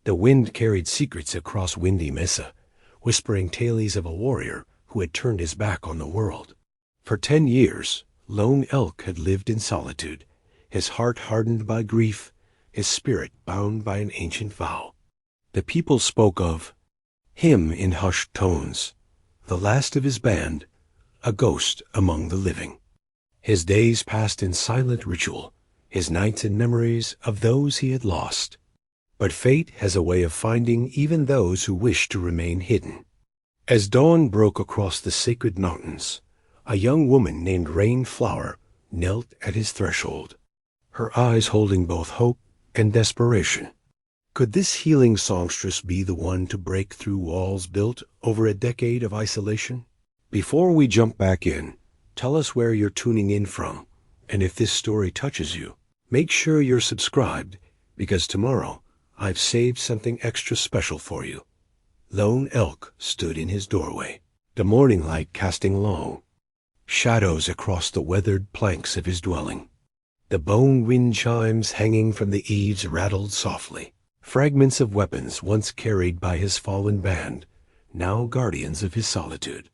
The wind carried secrets across Windy Mesa, whispering tales of a warrior who had turned his back on the world. For 10 years, Lone Elk had lived in solitude, his heart hardened by grief, his spirit bound by an ancient vow. The people spoke of him in hushed tones, the last of his band, a ghost among the living. His days passed in silent ritual, his nights in memories of those he had lost. But fate has a way of finding even those who wish to remain hidden. As dawn broke across the sacred mountains, a young woman named Rainflower knelt at his threshold, her eyes holding both hope and desperation. Could this healing songstress be the one to break through walls built over a decade of isolation? Before we jump back in, tell us where you're tuning in from, and if this story touches you, make sure you're subscribed, because tomorrow I've saved something extra special for you. Lone Elk stood in his doorway, the morning light casting long shadows across the weathered planks of his dwelling. The bone wind chimes hanging from the eaves rattled softly, fragments of weapons once carried by his fallen band, now guardians of his solitude.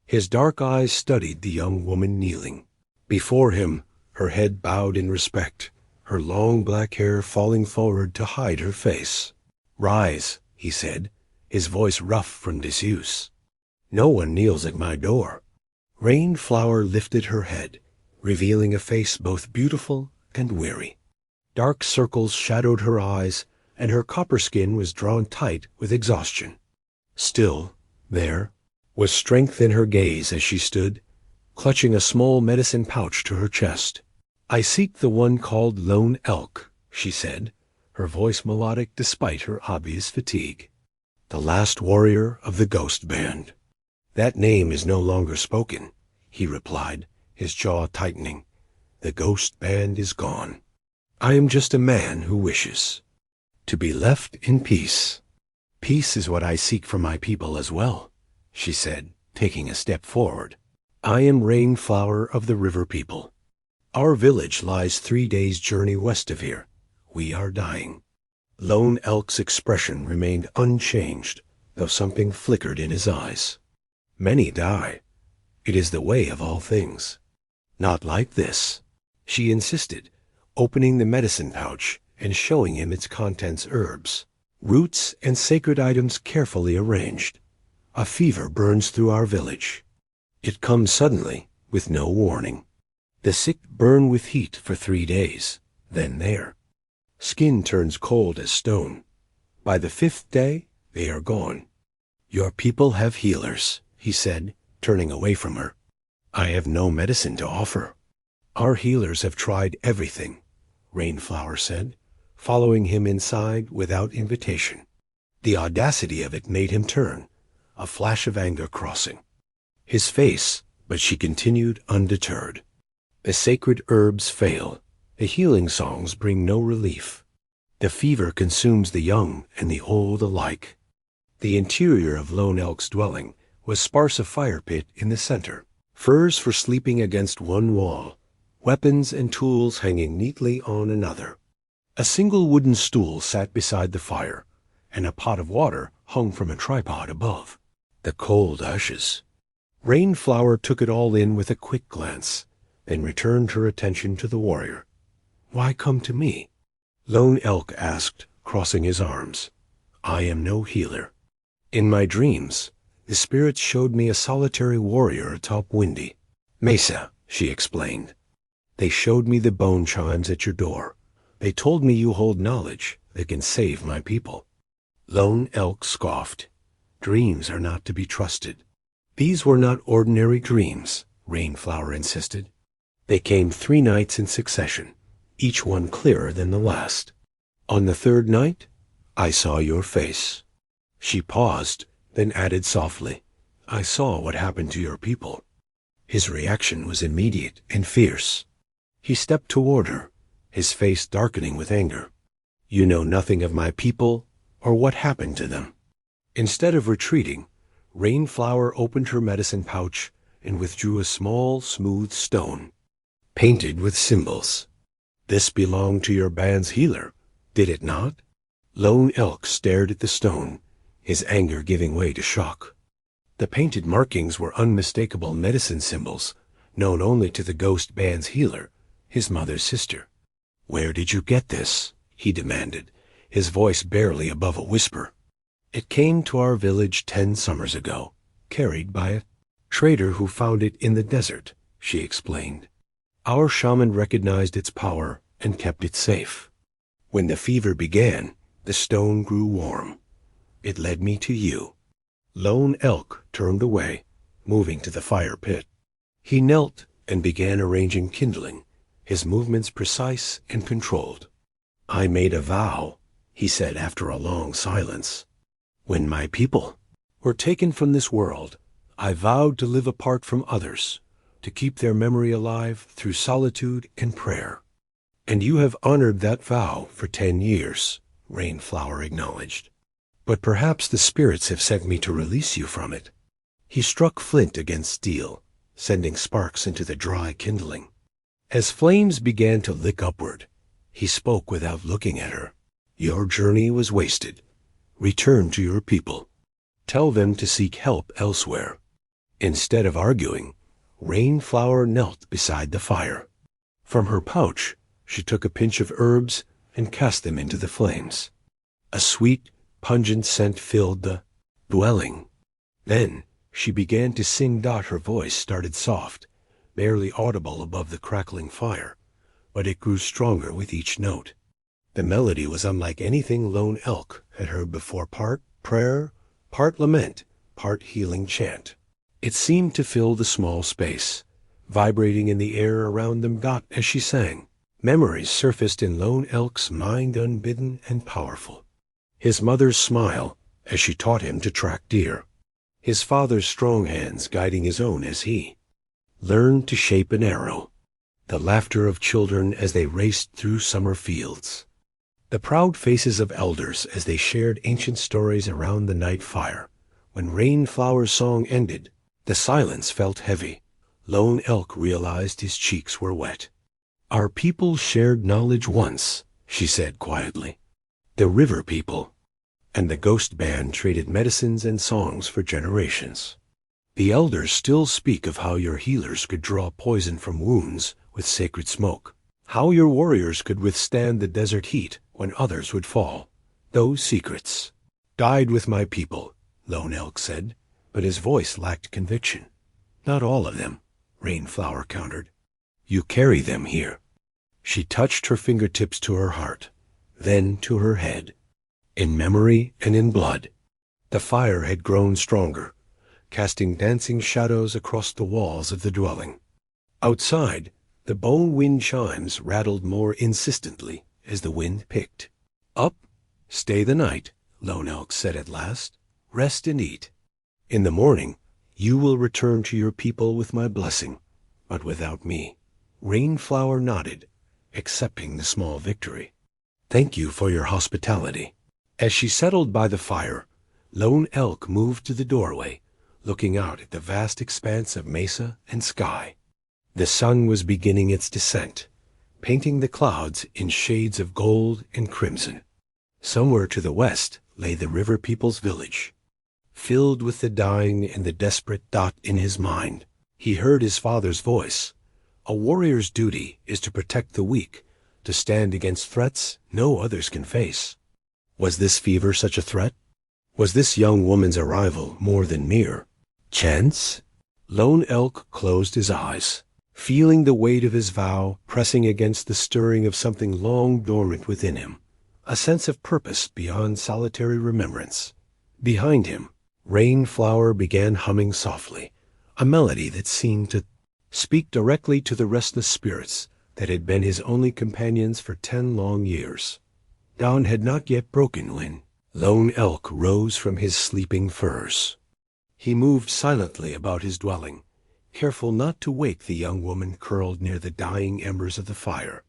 His dark eyes studied the young woman kneeling before him, her head bowed in respect, her long black hair falling forward to hide her face. "Rise," he said, his voice rough from disuse. "No one kneels at my door." Rainflower lifted her head, revealing a face both beautiful and weary. Dark circles shadowed her eyes, and her copper skin was drawn tight with exhaustion. Still, there was strength in her gaze as she stood, clutching a small medicine pouch to her chest. "I seek the one called Lone Elk," she said, her voice melodic despite her obvious fatigue. "The last warrior of the ghost band." "That name is no longer spoken," he replied, his jaw tightening. "The ghost band is gone. I am just a man who wishes to be left in peace." "Peace is what I seek for my people as well," she said, taking a step forward. "I am Rainflower of the River People. Our village lies 3 days' journey west of here. We are dying." Lone Elk's expression remained unchanged, though something flickered in his eyes. "Many die. It is the way of all things." "Not like this," she insisted, opening the medicine pouch and showing him its contents: herbs, roots, and sacred items carefully arranged. "A fever burns through our village. It comes suddenly, with no warning. The sick burn with heat for 3 days, then their skin turns cold as stone. By the 5th day, they are gone." "Your people have healers," he said, turning away from her. "I have no medicine to offer." "Our healers have tried everything," Rainflower said, following him inside without invitation. The audacity of it made him turn, a flash of anger crossing his face, but she continued undeterred. "The sacred herbs fail. The healing songs bring no relief. The fever consumes the young and the old alike." The interior of Lone Elk's dwelling was sparse a fire pit in the center, furs for sleeping against one wall, weapons and tools hanging neatly on another. A single wooden stool sat beside the fire, and a pot of water hung from a tripod above. The cold ashes. Rainflower took it all in with a quick glance, then returned her attention to the warrior. "Why come to me?" Lone Elk asked, crossing his arms. "I am no healer. In my dreams, the spirits showed me a solitary warrior atop Windy Mesa," she explained. "They showed me the bone chimes at your door. They told me you hold knowledge that can save my people." Lone Elk scoffed. "Dreams are not to be trusted." "These were not ordinary dreams," Rainflower insisted. "They came 3 nights in succession, each one clearer than the last. On the 3rd night, I saw your face." She paused, then added softly, "I saw what happened to your people." His reaction was immediate and fierce. He stepped toward her, his face darkening with anger. "You know nothing of my people or what happened to them." Instead of retreating, Rainflower opened her medicine pouch and withdrew a small, smooth stone, painted with symbols. "This belonged to your band's healer, did it not?" Lone Elk stared at the stone, his anger giving way to shock. The painted markings were unmistakable medicine symbols, known only to the ghost band's healer, his mother's sister. "Where did you get this?" he demanded, his voice barely above a whisper. "It came to our village 10 summers ago, carried by a trader who found it in the desert," she explained. "Our shaman recognized its power and kept it safe. When the fever began, the stone grew warm. It led me to you." Lone Elk turned away, moving to the fire pit. He knelt and began arranging kindling, his movements precise and controlled. "I made a vow," he said after a long silence. "When my people were taken from this world, I vowed to live apart from others, to keep their memory alive through solitude and prayer. And you have honored that vow for 10 years, Rainflower acknowledged. But perhaps the spirits have sent me to release you from it." He struck flint against steel, sending sparks into the dry kindling. As flames began to lick upward, he spoke without looking at her. "Your journey was wasted. Return to your people. Tell them to seek help elsewhere." Instead of arguing, Rainflower knelt beside the fire. From her pouch, she took a pinch of herbs and cast them into the flames. A sweet, pungent scent filled the dwelling. Then she began to sing. Her voice started soft, barely audible above the crackling fire, but it grew stronger with each note. The melody was unlike anything Lone Elk had heard before, part prayer, part lament, part healing chant. It seemed to fill the small space, vibrating in the air around them. As she sang, memories surfaced in Lone Elk's mind, unbidden and powerful. His mother's smile as she taught him to track deer. His father's strong hands guiding his own as he learned to shape an arrow. The laughter of children as they raced through summer fields. The proud faces of elders as they shared ancient stories around the night fire. When Rainflower's song ended, the silence felt heavy. Lone Elk realized his cheeks were wet. "Our people shared knowledge once," she said quietly. "The river people." And the ghost band traded medicines and songs for generations. "The elders still speak of how your healers could draw poison from wounds with sacred smoke. How your warriors could withstand the desert heat when others would fall. Those secrets died with my people," Lone Elk said, but his voice lacked conviction. "Not all of them," Rainflower countered. "You carry them here." She touched her fingertips to her heart, then to her head. In memory and in blood, the fire had grown stronger, casting dancing shadows across the walls of the dwelling. Outside, the bone wind chimes rattled more insistently as the wind picked. "Up, stay the night," Lone Elk said at last. "Rest and eat. In the morning, you will return to your people with my blessing, but without me." Rainflower nodded, accepting the small victory. "Thank you for your hospitality." As she settled by the fire, Lone Elk moved to the doorway, looking out at the vast expanse of mesa and sky. The sun was beginning its descent, painting the clouds in shades of gold and crimson. Somewhere to the west lay the river people's village. Filled with the dying and the desperate thought in his mind, he heard his father's voice. "A warrior's duty is to protect the weak, to stand against threats no others can face." Was this fever such a threat? Was this young woman's arrival more than mere chance? Lone Elk closed his eyes, feeling the weight of his vow pressing against the stirring of something long dormant within him, a sense of purpose beyond solitary remembrance. Behind him, Rainflower began humming softly, a melody that seemed to speak directly to the restless spirits that had been his only companions for 10 long years. Dawn had not yet broken when Lone Elk rose from his sleeping furs. He moved silently about his dwelling, careful not to wake the young woman curled near the dying embers of the fire.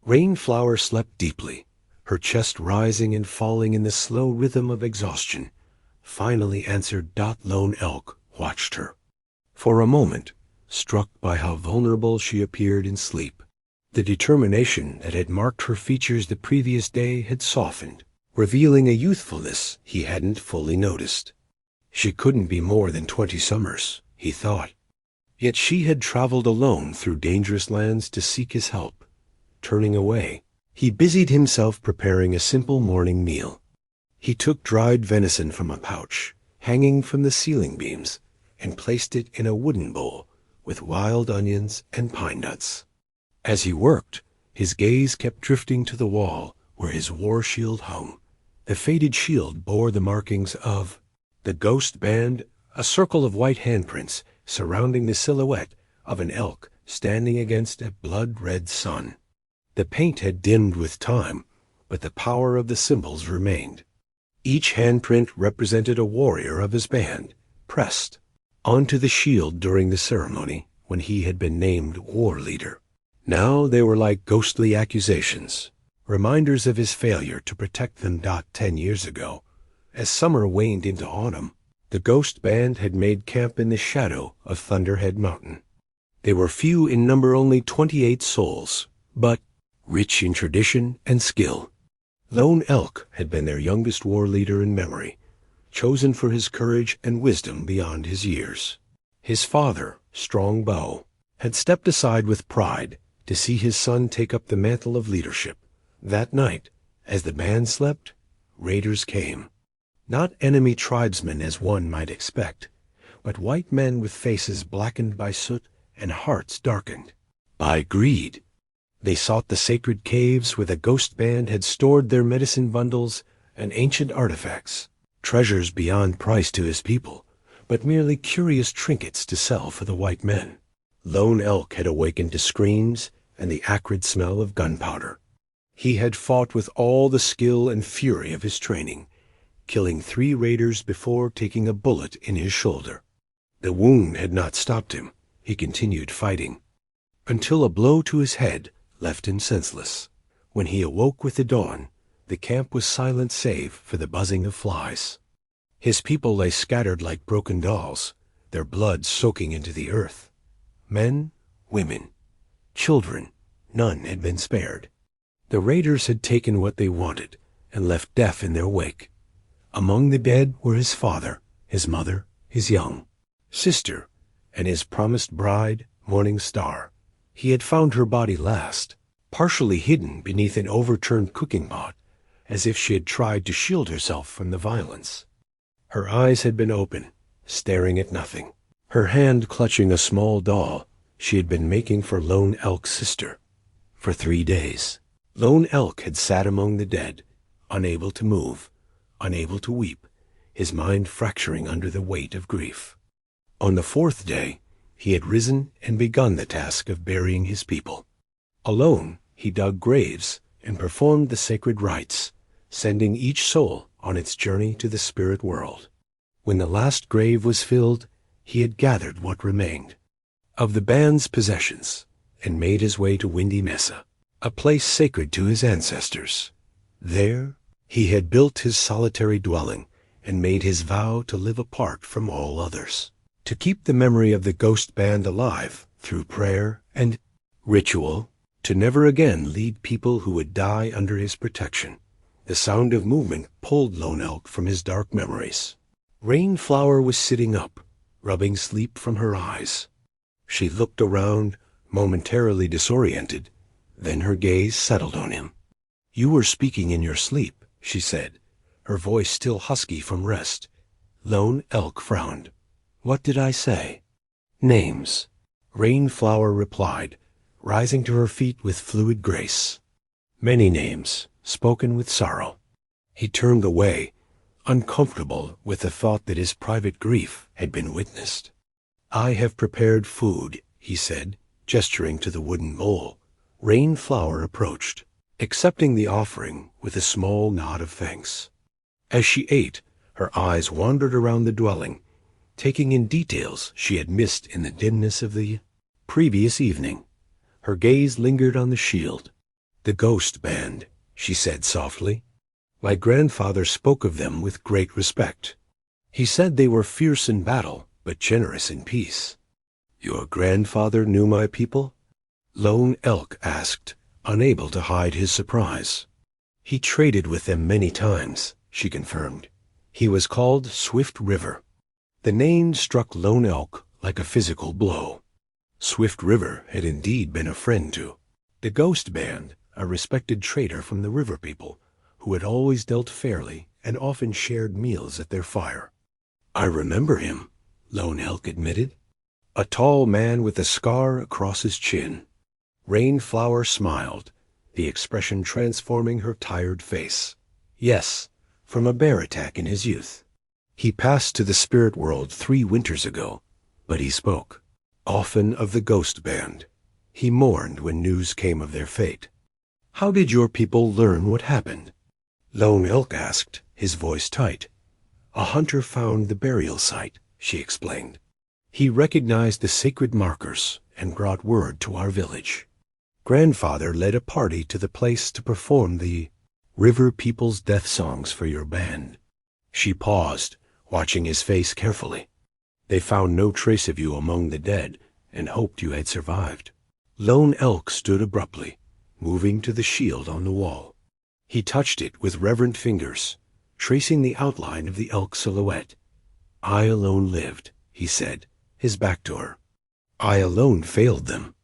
Rainflower slept deeply, her chest rising and falling in the slow rhythm of exhaustion. Finally answered. Lone Elk watched her. For a moment, struck by how vulnerable she appeared in sleep. The determination that had marked her features the previous day had softened, revealing a youthfulness he hadn't fully noticed. She couldn't be more than 20 summers, he thought. Yet she had traveled alone through dangerous lands to seek his help. Turning away, he busied himself preparing a simple morning meal. He took dried venison from a pouch, hanging from the ceiling beams, and placed it in a wooden bowl with wild onions and pine nuts. As he worked, his gaze kept drifting to the wall where his war shield hung. The faded shield bore the markings of the ghost band, a circle of white handprints surrounding the silhouette of an elk standing against a blood-red sun. The paint had dimmed with time, but the power of the symbols remained. Each handprint represented a warrior of his band, pressed onto the shield during the ceremony when he had been named war leader. Now they were like ghostly accusations, reminders of his failure to protect them. 10 years ago, as summer waned into autumn, the ghost band had made camp in the shadow of Thunderhead Mountain. They were few in number, only 28 souls, but rich in tradition and skill. Lone Elk had been their youngest war leader in memory, chosen for his courage and wisdom beyond his years. His father, Strong Bow, had stepped aside with pride to see his son take up the mantle of leadership. That night, as the band slept, raiders came. Not enemy tribesmen as one might expect, but white men with faces blackened by soot and hearts darkened by greed. They sought the sacred caves where the ghost band had stored their medicine bundles and ancient artifacts, treasures beyond price to his people, but merely curious trinkets to sell for the white men. Lone Elk had awakened to screams and the acrid smell of gunpowder. He had fought with all the skill and fury of his training, killing 3 raiders before taking a bullet in his shoulder. The wound had not stopped him. He continued fighting, until a blow to his head left him senseless. When he awoke with the dawn, the camp was silent save for the buzzing of flies. His people lay scattered like broken dolls, their blood soaking into the earth. Men, women, children, none had been spared. The raiders had taken what they wanted and left death in their wake. Among the dead were his father, his mother, his young sister, and his promised bride, Morning Star. He had found her body last, partially hidden beneath an overturned cooking pot, as if she had tried to shield herself from the violence. Her eyes had been open, staring at nothing, her hand clutching a small doll she had been making for Lone Elk's sister. For 3 days, Lone Elk had sat among the dead, unable to move, unable to weep, his mind fracturing under the weight of grief. On the 4th day, he had risen and begun the task of burying his people. Alone, he dug graves and performed the sacred rites, sending each soul on its journey to the spirit world. When the last grave was filled, he had gathered what remained of the band's possessions and made his way to Windy Mesa, a place sacred to his ancestors. There, he had built his solitary dwelling and made his vow to live apart from all others, to keep the memory of the ghost band alive through prayer and ritual, to never again lead people who would die under his protection. The sound of movement pulled Lone Elk from his dark memories. Rainflower was sitting up, rubbing sleep from her eyes. She looked around, momentarily disoriented, then her gaze settled on him. "You were speaking in your sleep," she said, her voice still husky from rest. Lone Elk frowned. "What did I say?" "Names," Rainflower replied, rising to her feet with fluid grace. "Many names, spoken with sorrow." He turned away, uncomfortable with the thought that his private grief had been witnessed. "I have prepared food," he said, gesturing to the wooden bowl. Rainflower approached, accepting the offering with a small nod of thanks. As she ate, her eyes wandered around the dwelling, taking in details she had missed in the dimness of the previous evening. Her gaze lingered on the shield. "The ghost band," she said softly. "My grandfather spoke of them with great respect. He said they were fierce in battle, but generous in peace." "Your grandfather knew my people?" Lone Elk asked, unable to hide his surprise. He traded with them many times, she confirmed. He was called Swift River. The name struck Lone Elk like a physical blow. Swift River had indeed been a friend to the Ghost Band, a respected trader from the river people, who had always dealt fairly and often shared meals at their fire. "I remember him," Lone Elk admitted. "A tall man with a scar across his chin." Rainflower smiled, the expression transforming her tired face. "Yes, from a bear attack in his youth. He passed to the spirit world 3 winters ago, but he spoke often of the Ghost Band. He mourned when news came of their fate." "How did your people learn what happened?" Lone Elk asked, his voice tight. "A hunter found the burial site," she explained. "He recognized the sacred markers and brought word to our village. Grandfather led a party to the place to perform the river people's death songs for your band." She paused, watching his face carefully. "They found no trace of you among the dead and hoped you had survived." Lone Elk stood abruptly, moving to the shield on the wall. He touched it with reverent fingers, tracing the outline of the elk silhouette. "I alone lived," he said, his back to her. "I alone failed them.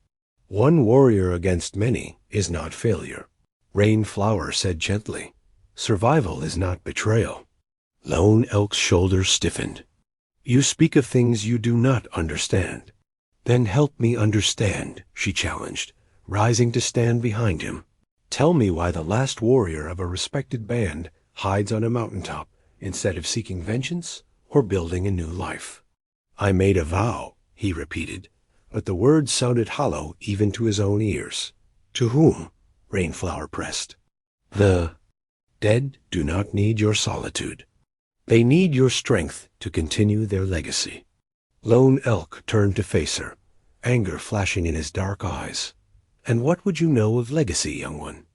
One warrior against many is not failure," Rainflower said gently. "Survival is not betrayal." Lone Elk's shoulders stiffened. "You speak of things you do not understand." "Then help me understand," she challenged, rising to stand behind him. "Tell me why the last warrior of a respected band hides on a mountaintop instead of seeking vengeance or building a new life." "I made a vow," he repeated, but the words sounded hollow even to his own ears. "To whom?" Rainflower pressed. "The dead do not need your solitude. They need your strength to continue their legacy." Lone Elk turned to face her, anger flashing in his dark eyes. "And what would you know of legacy, young one?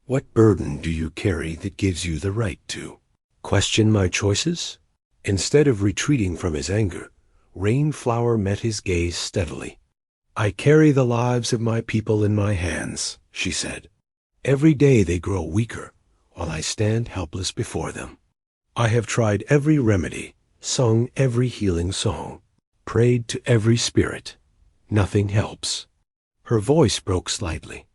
What burden do you carry that gives you the right to question my choices?" Instead of retreating from his anger, Rainflower met his gaze steadily. "I carry the lives of my people in my hands," she said. "Every day they grow weaker, while I stand helpless before them. I have tried every remedy, sung every healing song, prayed to every spirit. Nothing helps." Her voice broke slightly.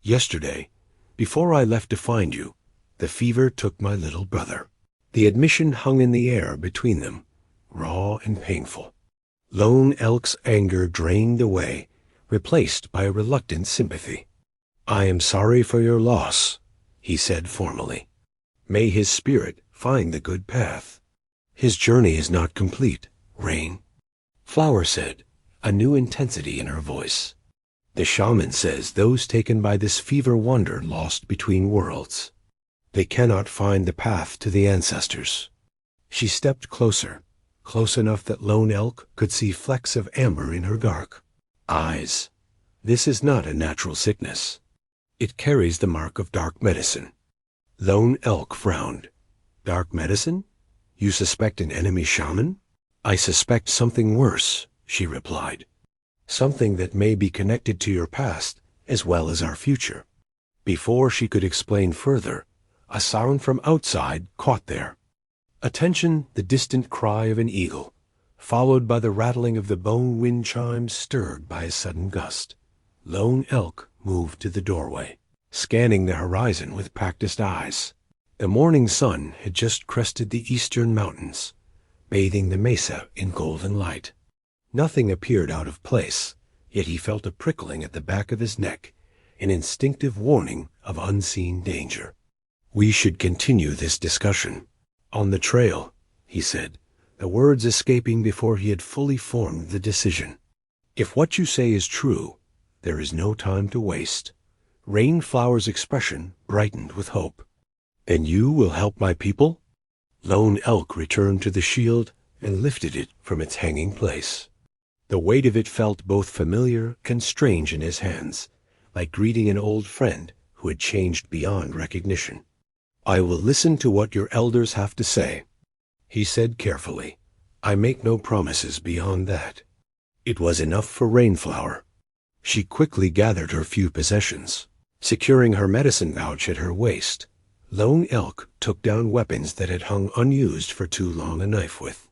"Yesterday, before I left to find you, the fever took my little brother." The admission hung in the air between them, raw and painful. Lone Elk's anger drained away, replaced by a reluctant sympathy. "I am sorry for your loss," he said formally. "May his spirit find the good path." "His journey is not complete, Rain," Flower said, a new intensity in her voice. "The shaman says those taken by this fever wander lost between worlds. They cannot find the path to the ancestors." She stepped closer, close enough that Lone Elk could see flecks of amber in her dark eyes. "This is not a natural sickness. It carries the mark of dark medicine." Lone Elk frowned. "Dark medicine? You suspect an enemy shaman?" "I suspect something worse," she replied. "Something that may be connected to your past as well as our future." Before she could explain further, a sound from outside caught there. Attention, the distant cry of an eagle, followed by the rattling of the bone wind chimes stirred by a sudden gust. Lone Elk moved to the doorway, scanning the horizon with practiced eyes. The morning sun had just crested the eastern mountains, bathing the mesa in golden light. Nothing appeared out of place, yet he felt a prickling at the back of his neck, an instinctive warning of unseen danger. "We should continue this discussion on the trail," he said, the words escaping before he had fully formed the decision. "If what you say is true, there is no time to waste." Rainflower's expression brightened with hope. "And you will help my people?" Lone Elk returned to the shield and lifted it from its hanging place. The weight of it felt both familiar and strange in his hands, like greeting an old friend who had changed beyond recognition. "I will listen to what your elders have to say," he said carefully. "I make no promises beyond that." It was enough for Rainflower. She quickly gathered her few possessions, securing her medicine pouch at her waist. Lone Elk took down weapons that had hung unused for too long a knife with.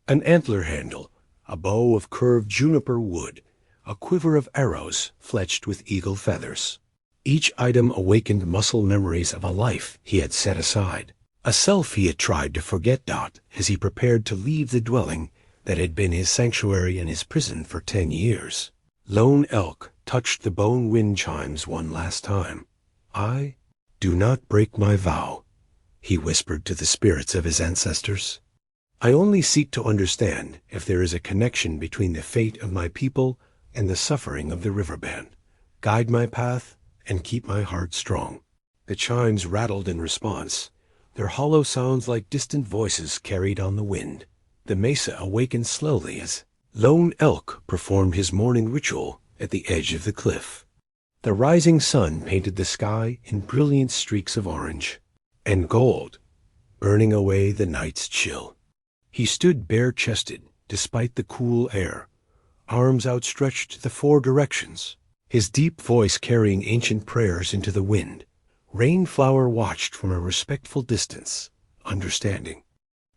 An antler handle, a bow of curved juniper wood, a quiver of arrows fletched with eagle feathers. Each item awakened muscle memories of a life he had set aside, a self he had tried to forget as he prepared to leave the dwelling that had been his sanctuary and his prison for 10 years. Lone Elk touched the bone wind chimes one last time. "I do not break my vow," he whispered to the spirits of his ancestors. "I only seek to understand if there is a connection between the fate of my people and the suffering of the riverband. Guide my path and keep my heart strong." The chimes rattled in response, their hollow sounds like distant voices carried on the wind. The mesa awakened slowly as Lone Elk performed his morning ritual at the edge of the cliff. The rising sun painted the sky in brilliant streaks of orange and gold, burning away the night's chill. He stood bare-chested despite the cool air, arms outstretched to the 4 directions, his deep voice carrying ancient prayers into the wind. Rainflower watched from a respectful distance, understanding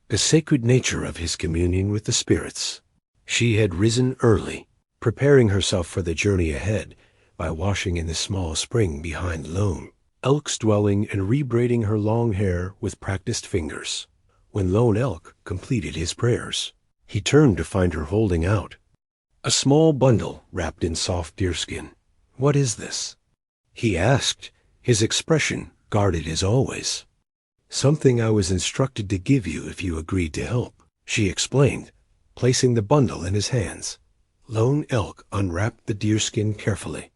the sacred nature of his communion with the spirits. She had risen early, preparing herself for the journey ahead by washing in the small spring behind Lone Elk's dwelling and rebraiding her long hair with practiced fingers. When Lone Elk completed his prayers, he turned to find her holding out a small bundle wrapped in soft deerskin. "What is this?" he asked, his expression guarded as always. "Something I was instructed to give you if you agreed to help," she explained, placing the bundle in his hands. Lone Elk unwrapped the deerskin carefully.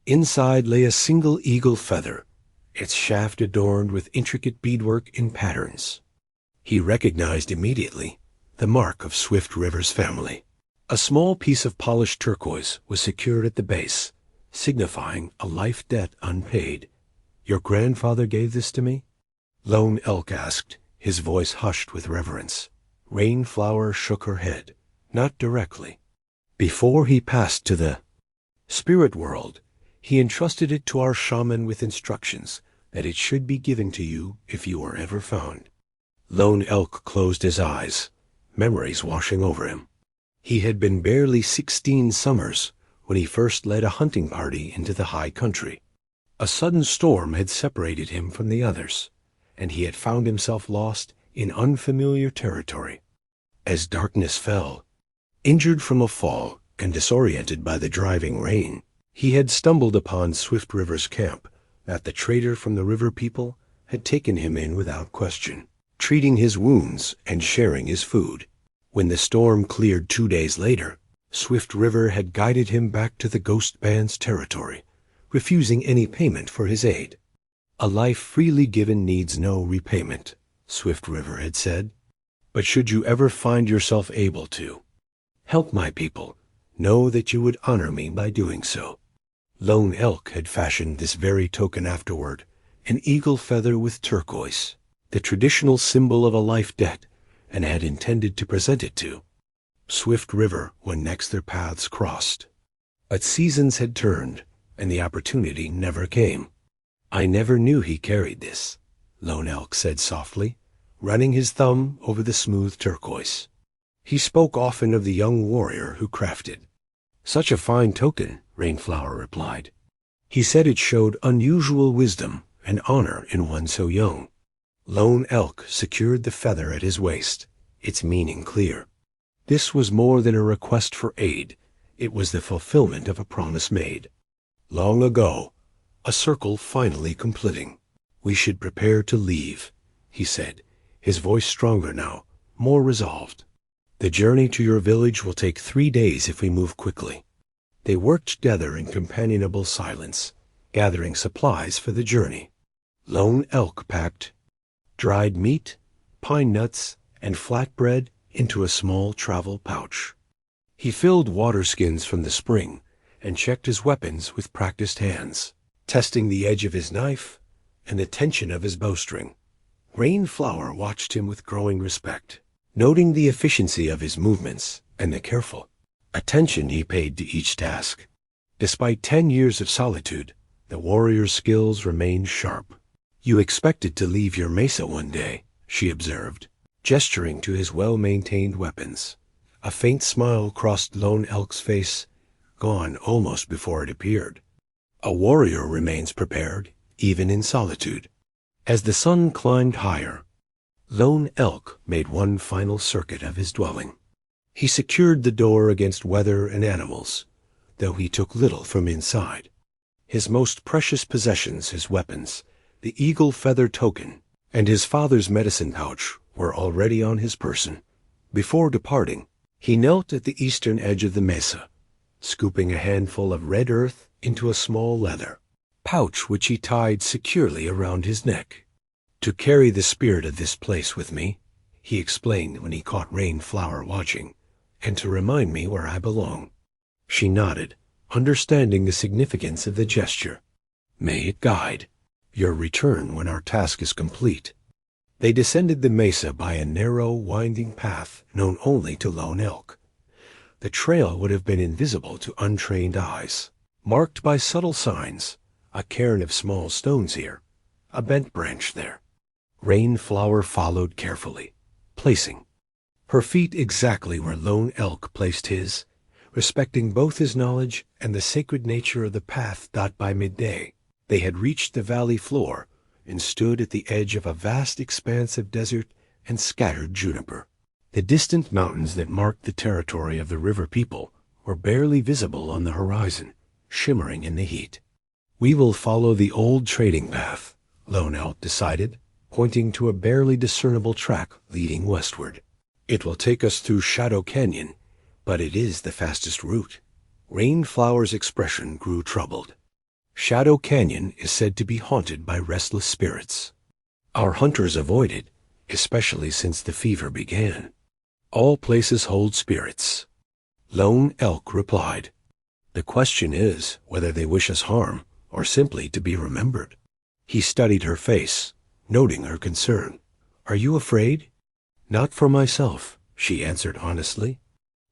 Inside lay a single eagle feather, its shaft adorned with intricate beadwork in patterns. He recognized immediately the mark of Swift River's family. A small piece of polished turquoise was secured at the base, signifying a life debt unpaid. "Your grandfather gave this to me?" Lone Elk asked, his voice hushed with reverence. Rainflower shook her head, not directly. "Before he passed to the spirit world, he entrusted it to our shaman with instructions that it should be given to you if you are ever found." Lone Elk closed his eyes, memories washing over him. He had been barely 16 summers when he first led a hunting party into the high country. A sudden storm had separated him from the others, and he had found himself lost in unfamiliar territory. As darkness fell, injured from a fall and disoriented by the driving rain, he had stumbled upon Swift River's camp that the trader from the river people had taken him in without question, treating his wounds and sharing his food. When the storm cleared 2 days later, Swift River had guided him back to the ghost band's territory, refusing any payment for his aid. "A life freely given needs no repayment," Swift River had said. "But should you ever find yourself able to help my people, know that you would honor me by doing so." Lone Elk had fashioned this very token afterward, an eagle feather with turquoise, the traditional symbol of a life debt, and had intended to present it to Swift River when next their paths crossed. But seasons had turned, and the opportunity never came. "I never knew he carried this," Lone Elk said softly, running his thumb over the smooth turquoise. He spoke often of the young warrior who crafted such a fine token, Rainflower replied. He said it showed unusual wisdom and honor in one so young. Lone Elk secured the feather at his waist, its meaning clear. This was more than a request for aid. It was the fulfillment of a promise made long ago, a circle finally completing. "We should prepare to leave," he said, his voice stronger now, more resolved. "The journey to your village will take 3 days if we move quickly." They worked together in companionable silence, gathering supplies for the journey. Lone Elk packed dried meat, pine nuts, and flatbread into a small travel pouch. He filled water skins from the spring and checked his weapons with practiced hands, testing the edge of his knife and the tension of his bowstring. Rainflower watched him with growing respect, noting the efficiency of his movements and the careful attention he paid to each task. Despite 10 years of solitude, the warrior's skills remained sharp. You expected to leave your mesa one day, she observed, gesturing to his well-maintained weapons. A faint smile crossed Lone Elk's face, gone almost before it appeared. A warrior remains prepared, even in solitude. As the sun climbed higher, Lone Elk made one final circuit of his dwelling. He secured the door against weather and animals, though he took little from inside. His most precious possessions, his weapons, the eagle feather token, and his father's medicine pouch were already on his person. Before departing, he knelt at the eastern edge of the mesa, scooping a handful of red earth into a small leather pouch which he tied securely around his neck. To carry the spirit of this place with me, he explained when he caught Rainflower watching, and to remind me where I belong. She nodded, understanding the significance of the gesture. May it guide your return when our task is complete. They descended the mesa by a narrow, winding path known only to Lone Elk. The trail would have been invisible to untrained eyes, marked by subtle signs, a cairn of small stones here, a bent branch there. Rainflower followed carefully, placing her feet exactly where Lone Elk placed his, respecting both his knowledge and the sacred nature of the path. By midday, they had reached the valley floor and stood at the edge of a vast expanse of desert and scattered juniper. The distant mountains that marked the territory of the river people were barely visible on the horizon, shimmering in the heat. We will follow the old trading path, Lone Elk decided, pointing to a barely discernible track leading westward. It will take us through Shadow Canyon, but it is the fastest route. Rainflower's expression grew troubled. Shadow Canyon is said to be haunted by restless spirits. Our hunters avoid it, especially since the fever began. All places hold spirits. Lone Elk replied. The question is whether they wish us harm or simply to be remembered. He studied her face, noting her concern. Are you afraid? Not for myself, she answered honestly,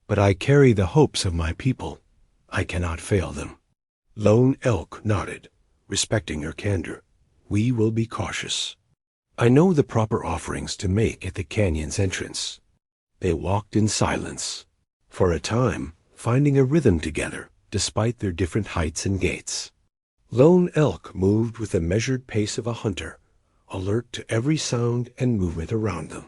but I carry the hopes of my people. I cannot fail them. Lone Elk nodded, respecting her candor. We will be cautious. I know the proper offerings to make at the canyon's entrance. They walked in silence, for a time, finding a rhythm together, despite their different heights and gaits. Lone Elk moved with the measured pace of a hunter, alert to every sound and movement around them.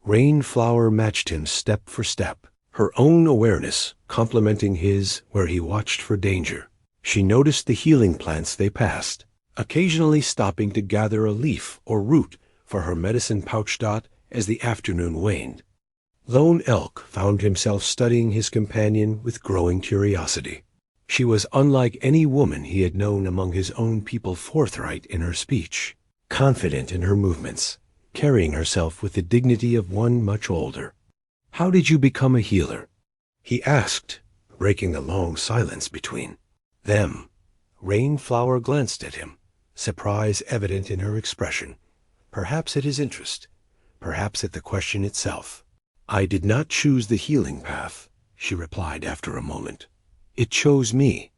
Rainflower matched him step for step, her own awareness complementing his where he watched for danger. She noticed the healing plants they passed, occasionally stopping to gather a leaf or root for her medicine pouch. As the afternoon waned, Lone Elk found himself studying his companion with growing curiosity. She was unlike any woman he had known among his own people, forthright in her speech, confident in her movements, carrying herself with the dignity of one much older. How did you become a healer? He asked, breaking the long silence between them. Rainflower glanced at him, surprise evident in her expression, perhaps at his interest, perhaps at the question itself. I did not choose the healing path, she replied after a moment. It chose me.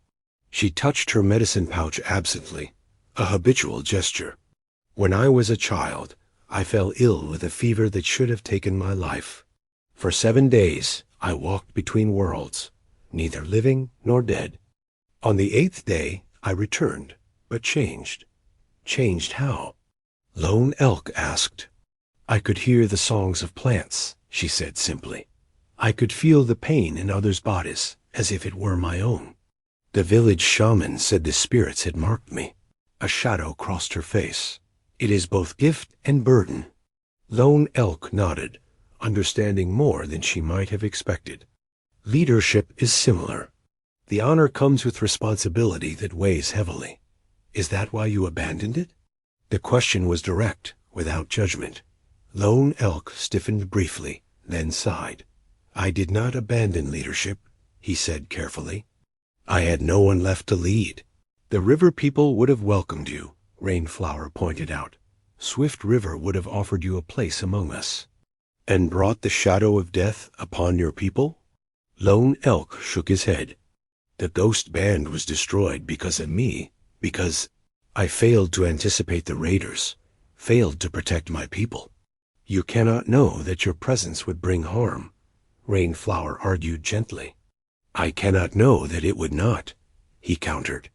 She touched her medicine pouch absently, a habitual gesture. When I was a child, I fell ill with a fever that should have taken my life. For 7 days, I walked between worlds, neither living nor dead. On the 8th day, I returned, but changed. Changed how? Lone Elk asked. I could hear the songs of plants, she said simply. I could feel the pain in others' bodies, as if it were my own. The village shaman said the spirits had marked me. A shadow crossed her face. It is both gift and burden. Lone Elk nodded, understanding more than she might have expected. Leadership is similar. The honor comes with responsibility that weighs heavily. Is that why you abandoned it? The question was direct, without judgment. Lone Elk stiffened briefly, then sighed. I did not abandon leadership, he said carefully. I had no one left to lead. The river people would have welcomed you, Rainflower pointed out. Swift River would have offered you a place among us. And brought the shadow of death upon your people? Lone Elk shook his head. The ghost band was destroyed because of me, because I failed to anticipate the raiders, failed to protect my people. You cannot know that your presence would bring harm, Rainflower argued gently. I cannot know that it would not, he countered.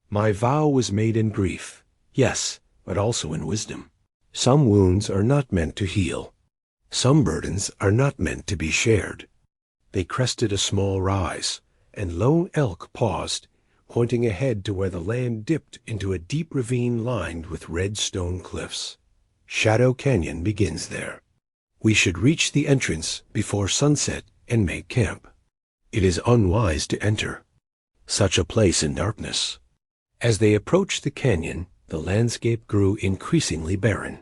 My vow was made in grief, yes, but also in wisdom. Some wounds are not meant to heal. Some burdens are not meant to be shared. They crested a small rise, and Lone Elk paused, pointing ahead to where the land dipped into a deep ravine lined with red stone cliffs. Shadow Canyon begins there. We should reach the entrance before sunset and make camp. It is unwise to enter such a place in darkness. As they approached the canyon, the landscape grew increasingly barren.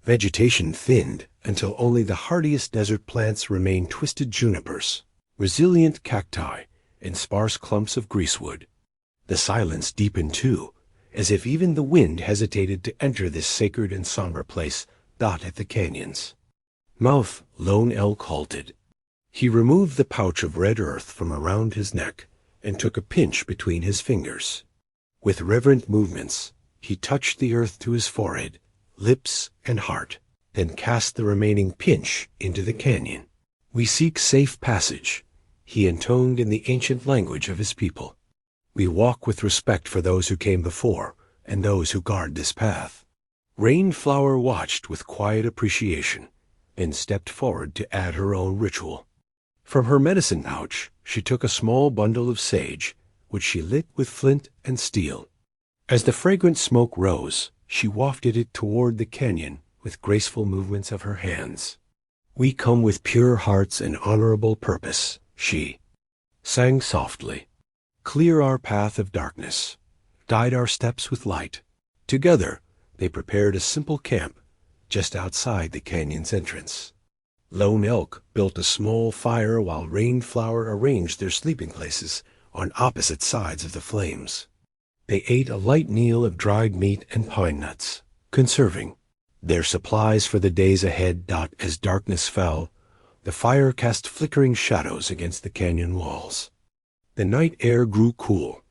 Vegetation thinned until only the hardiest desert plants remained: twisted junipers, resilient cacti, and sparse clumps of greasewood. The silence deepened too, as if even the wind hesitated to enter this sacred and somber place dotted the canyons. Mouth Lone Elk halted. He removed the pouch of red earth from around his neck and took a pinch between his fingers. With reverent movements, he touched the earth to his forehead, lips, and heart, then cast the remaining pinch into the canyon. We seek safe passage, he intoned in the ancient language of his people. We walk with respect for those who came before and those who guard this path. Rainflower watched with quiet appreciation and stepped forward to add her own ritual. From her medicine pouch, she took a small bundle of sage, which she lit with flint and steel. As the fragrant smoke rose, she wafted it toward the canyon with graceful movements of her hands. We come with pure hearts and honorable purpose, she sang softly. Clear our path of darkness, guide our steps with light. Together, they prepared a simple camp just outside the canyon's entrance. Lone Elk built a small fire while Rainflower arranged their sleeping places on opposite sides of the flames. They ate a light meal of dried meat and pine nuts, conserving their supplies for the days ahead. As darkness fell, the fire cast flickering shadows against the canyon walls. The night air grew cool,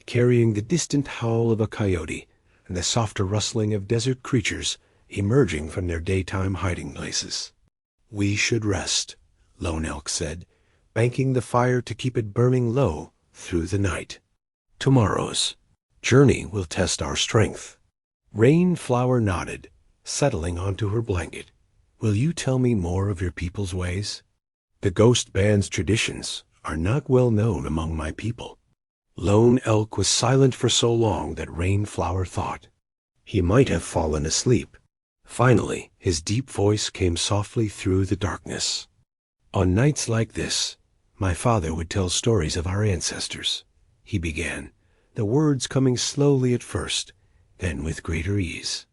carrying the distant howl of a coyote and the softer rustling of desert creatures emerging from their daytime hiding places. We should rest, Lone Elk said, banking the fire to keep it burning low through the night. Tomorrow's journey will test our strength. Rainflower nodded, settling onto her blanket. Will you tell me more of your people's ways? The ghost band's traditions are not well known among my people. Lone Elk was silent for so long that Rainflower thought he might have fallen asleep. Finally, his deep voice came softly through the darkness. On nights like this, my father would tell stories of our ancestors, he began, the words coming slowly at first, then with greater ease.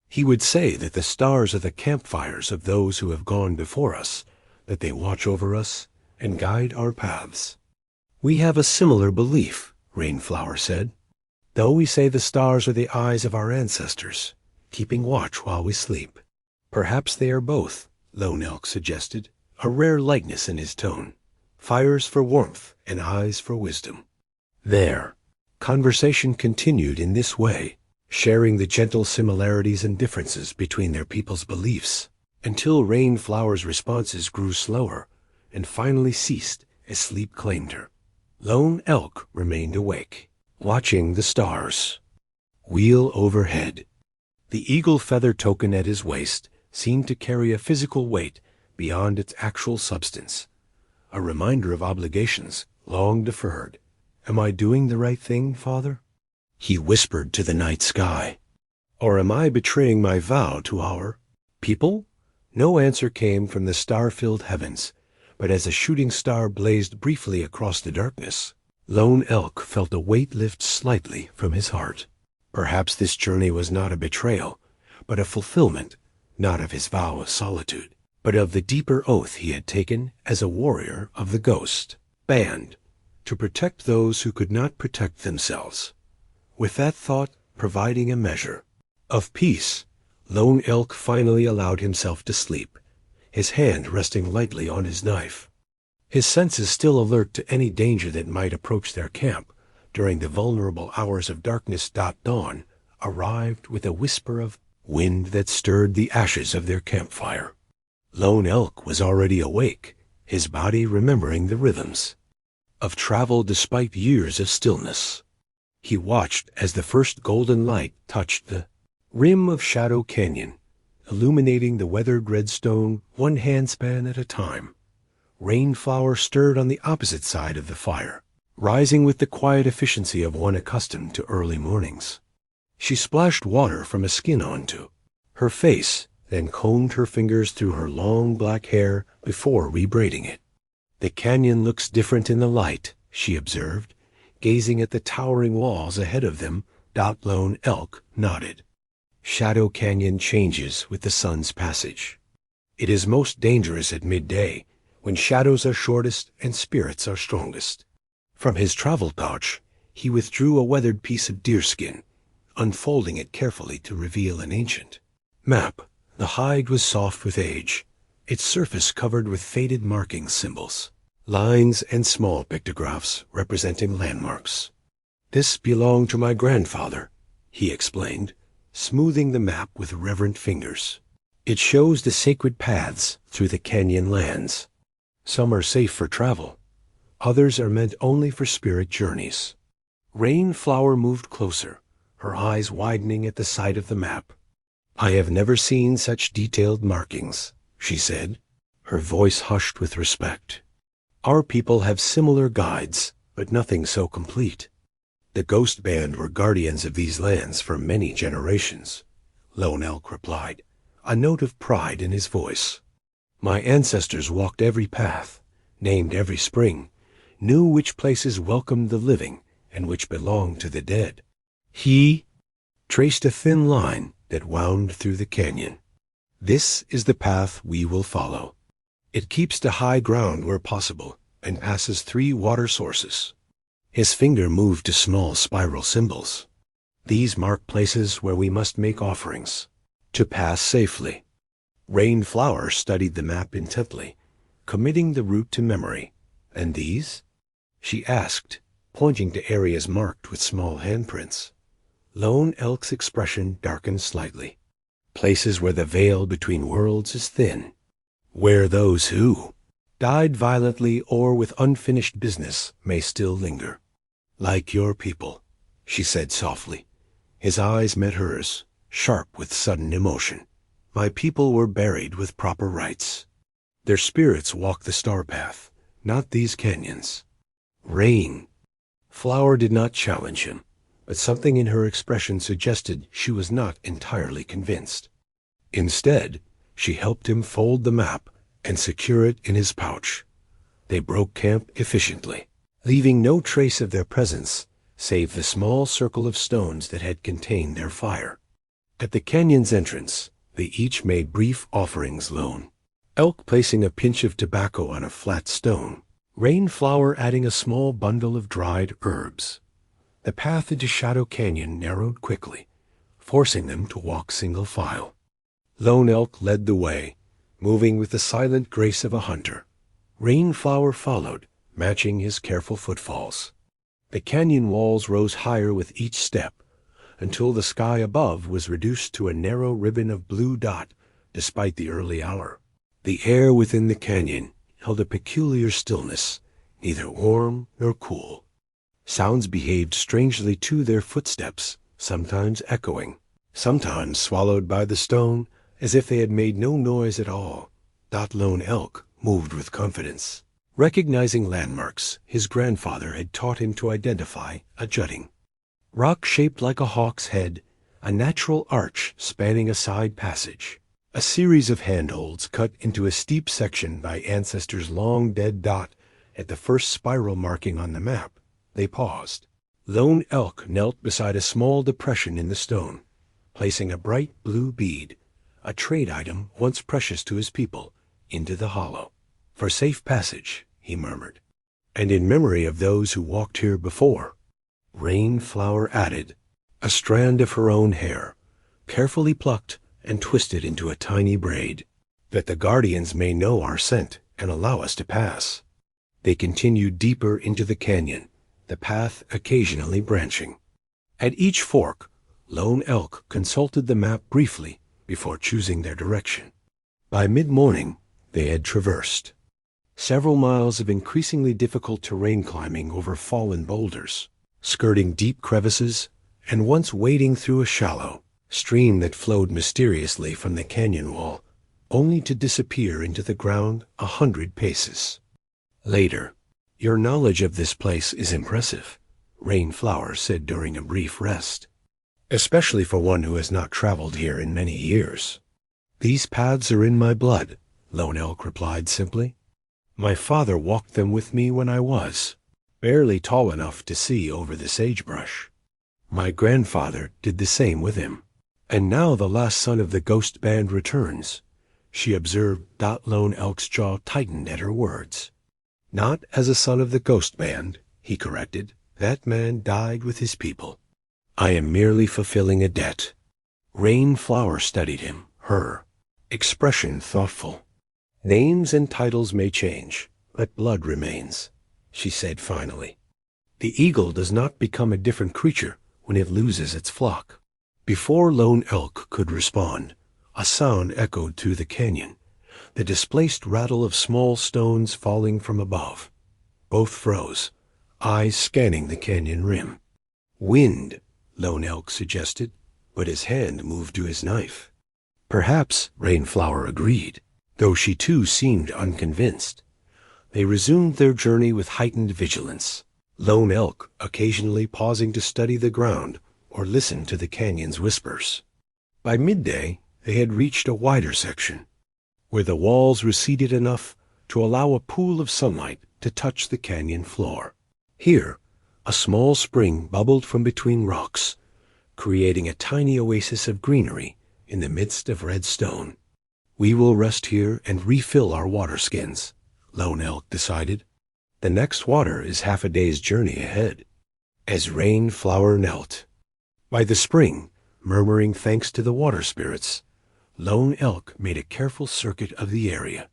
He would say that the stars are the campfires of those who have gone before us, that they watch over us and guide our paths. We have a similar belief, Rainflower said, though we say the stars are the eyes of our ancestors, keeping watch while we sleep. Perhaps they are both, Lone Elk suggested, a rare lightness in his tone. Fires for warmth and eyes for wisdom. There, conversation continued in this way, sharing the gentle similarities and differences between their people's beliefs, until Rainflower's responses grew slower and finally ceased as sleep claimed her. Lone Elk remained awake, watching the stars wheel overhead. The eagle feather token at his waist seemed to carry a physical weight beyond its actual substance, a reminder of obligations long deferred. Am I doing the right thing, Father? He whispered to the night sky. Or am I betraying my vow to our people? No answer came from the star-filled heavens, but as a shooting star blazed briefly across the darkness, Lone Elk felt a weight lift slightly from his heart. Perhaps this journey was not a betrayal, but a fulfillment, not of his vow of solitude, but of the deeper oath he had taken as a warrior of the ghost band, to protect those who could not protect themselves. With that thought providing a measure of peace, Lone Elk finally allowed himself to sleep, his hand resting lightly on his knife. His senses still alert to any danger that might approach their camp during the vulnerable hours of darkness. Dawn arrived with a whisper of wind that stirred the ashes of their campfire. Lone Elk was already awake, his body remembering the rhythms of travel despite years of stillness. He watched as the first golden light touched the rim of Shadow Canyon, illuminating the weathered red stone one handspan at a time. Rainflower stirred on the opposite side of the fire, rising with the quiet efficiency of one accustomed to early mornings. She splashed water from a skin onto her face, then combed her fingers through her long black hair before rebraiding it. "The canyon looks different in the light," she observed, gazing at the towering walls ahead of them. Lone Elk nodded. "Shadow Canyon changes with the sun's passage. It is most dangerous at midday, when shadows are shortest and spirits are strongest." From his travel pouch, he withdrew a weathered piece of deerskin, unfolding it carefully to reveal an ancient map. The hide was soft with age, its surface covered with faded marking symbols, lines and small pictographs representing landmarks. "This belonged to my grandfather," he explained, smoothing the map with reverent fingers. "It shows the sacred paths through the canyon lands. Some are safe for travel. Others are meant only for spirit journeys." Rainflower moved closer, her eyes widening at the sight of the map. "I have never seen such detailed markings," she said, her voice hushed with respect. "Our people have similar guides, but nothing so complete." "The Ghost Band were guardians of these lands for many generations," Lone Elk replied, a note of pride in his voice. "My ancestors walked every path, named every spring, knew which places welcomed the living and which belonged to the dead." He traced a thin line that wound through the canyon. "This is the path we will follow. It keeps to high ground where possible and passes 3 water sources." His finger moved to small spiral symbols. "These mark places where we must make offerings to pass safely." Rainflower studied the map intently, committing the route to memory. "And these?" she asked, pointing to areas marked with small handprints. Lone Elk's expression darkened slightly. "Places where the veil between worlds is thin, where those who died violently or with unfinished business may still linger. Like your people," she said softly. His eyes met hers, sharp with sudden emotion. "My people were buried with proper rites. Their spirits walk the star path, not these canyons." Flower did not challenge him, but something in her expression suggested she was not entirely convinced. Instead, she helped him fold the map and secure it in his pouch. They broke camp efficiently, leaving no trace of their presence save the small circle of stones that had contained their fire. At the canyon's entrance, they each made brief offerings. Lone Elk placing a pinch of tobacco on a flat stone, Rainflower adding a small bundle of dried herbs. The path into Shadow Canyon narrowed quickly, forcing them to walk single file. Lone Elk led the way, moving with the silent grace of a hunter. Rainflower followed, matching his careful footfalls. The canyon walls rose higher with each step, until the sky above was reduced to a narrow ribbon of blue dot despite the early hour. The air within the canyon held a peculiar stillness, neither warm nor cool. Sounds behaved strangely to their footsteps, sometimes echoing, sometimes swallowed by the stone as if they had made no noise at all. Lone Elk moved with confidence, recognizing landmarks his grandfather had taught him to identify: a jutting rock shaped like a hawk's head, a natural arch spanning a side passage, a series of handholds cut into a steep section by ancestors' long dead dot at the first spiral marking on the map. They paused. Lone Elk knelt beside a small depression in the stone, placing a bright blue bead, a trade item once precious to his people, into the hollow. "For safe passage," he murmured, "and in memory of those who walked here before." Rainflower added a strand of her own hair, carefully plucked and twisted into a tiny braid, "that the guardians may know our scent and allow us to pass." They continued deeper into the canyon, the path occasionally branching. At each fork, Lone Elk consulted the map briefly before choosing their direction. By mid-morning, they had traversed several miles of increasingly difficult terrain, climbing over fallen boulders, skirting deep crevices, and once wading through a shallow stream that flowed mysteriously from the canyon wall, only to disappear into the ground 100 paces later. "Your knowledge of this place is impressive," Rainflower said during a brief rest, "especially for one who has not traveled here in many years." "These paths are in my blood," Lone Elk replied simply. "My father walked them with me when I was barely tall enough to see over the sagebrush. My grandfather did the same with him. And now the last son of the ghost band returns," she observed. Lone Elk's jaw tightened at her words. "Not as a son of the ghost band," he corrected. "That man died with his people. I am merely fulfilling a debt." Rainflower studied him, her expression thoughtful. "Names and titles may change, but blood remains," she said finally. "The eagle does not become a different creature when it loses its flock." Before Lone Elk could respond, a sound echoed through the canyon, the displaced rattle of small stones falling from above. Both froze, eyes scanning the canyon rim. "Wind," Lone Elk suggested, but his hand moved to his knife. "Perhaps," Rainflower agreed, though she too seemed unconvinced. They resumed their journey with heightened vigilance, Lone Elk occasionally pausing to study the ground or listen to the canyon's whispers. By midday, they had reached a wider section, where the walls receded enough to allow a pool of sunlight to touch the canyon floor. Here, a small spring bubbled from between rocks, creating a tiny oasis of greenery in the midst of red stone. "We will rest here and refill our water skins," Lone Elk decided. "The next water is half a day's journey ahead." As Rainflower knelt by the spring, murmuring thanks to the water spirits, Lone Elk made a careful circuit of the area.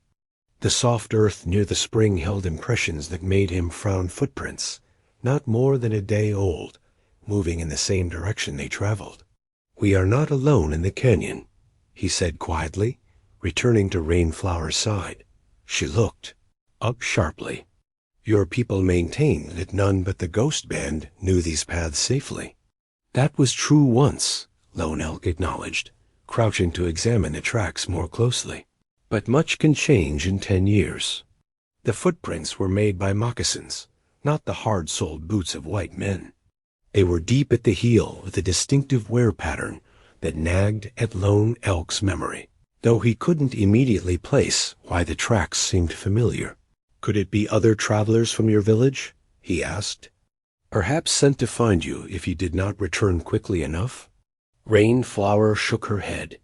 The soft earth near the spring held impressions that made him frown. Footprints, not more than a day old, moving in the same direction they traveled. "We are not alone in the canyon," he said quietly, returning to Rainflower's side. She looked up sharply. "Your people maintain that none but the ghost band knew these paths safely." "That was true once," Lone Elk acknowledged, crouching to examine the tracks more closely. "But much can change in 10 years. The footprints were made by moccasins, not the hard-soled boots of white men. They were deep at the heel with a distinctive wear pattern that nagged at Lone Elk's memory, though he couldn't immediately place why the tracks seemed familiar. "Could it be other travelers from your village?" he asked. "Perhaps sent to find you if you did not return quickly enough?" Rainflower shook her head.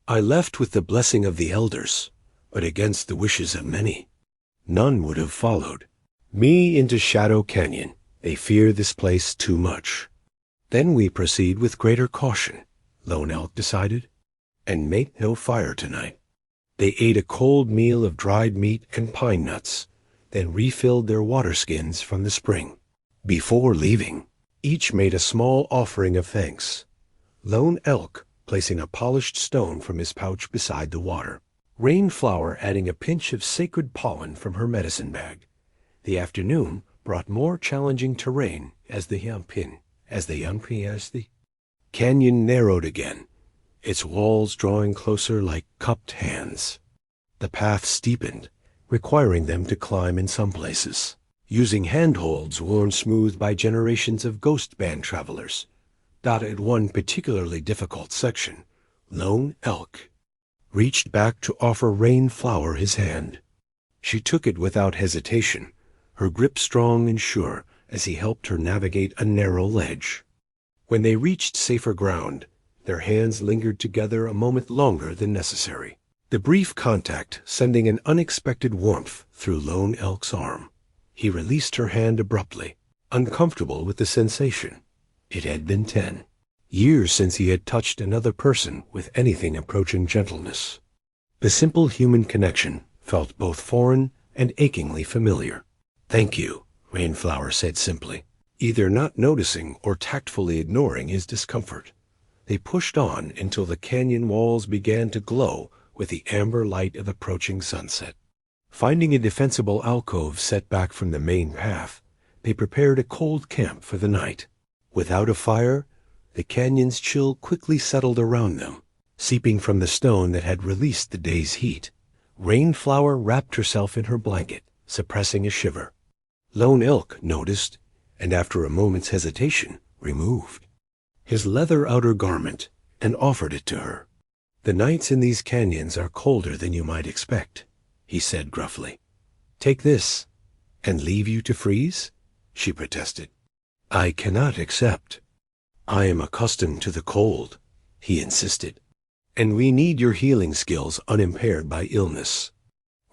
"I left with the blessing of the elders, but against the wishes of many. None would have followed me into Shadow Canyon. They fear this place too much." "Then we proceed with greater caution," Lone Elk decided, "and make no fire tonight." They ate a cold meal of dried meat and pine nuts, then refilled their water skins from the spring. Before leaving, each made a small offering of thanks, Lone Elk placing a polished stone from his pouch beside the water, Rainflower adding a pinch of sacred pollen from her medicine bag. The afternoon brought more challenging terrain as the canyon narrowed again, its walls drawing closer like cupped hands. The path steepened, requiring them to climb in some places, using handholds worn smooth by generations of ghost band travelers. At one particularly difficult section, Lone Elk reached back to offer Rainflower his hand. She took it without hesitation, her grip strong and sure as he helped her navigate a narrow ledge. When they reached safer ground, their hands lingered together a moment longer than necessary, the brief contact sending an unexpected warmth through Lone Elk's arm. He released her hand abruptly, uncomfortable with the sensation. It had been 10 years since he had touched another person with anything approaching gentleness. The simple human connection felt both foreign and achingly familiar. "Thank you," Rainflower said simply, either not noticing or tactfully ignoring his discomfort. They pushed on until the canyon walls began to glow with the amber light of approaching sunset. Finding a defensible alcove set back from the main path, they prepared a cold camp for the night. Without a fire, the canyon's chill quickly settled around them, seeping from the stone that had released the day's heat. Rainflower wrapped herself in her blanket, suppressing a shiver. Lone Elk noticed, and after a moment's hesitation, removed his leather outer garment and offered it to her. "The nights in these canyons are colder than you might expect," he said gruffly. "Take this." "And leave you to freeze?" she protested. "I cannot accept." "I am accustomed to the cold," he insisted. "And we need your healing skills unimpaired by illness."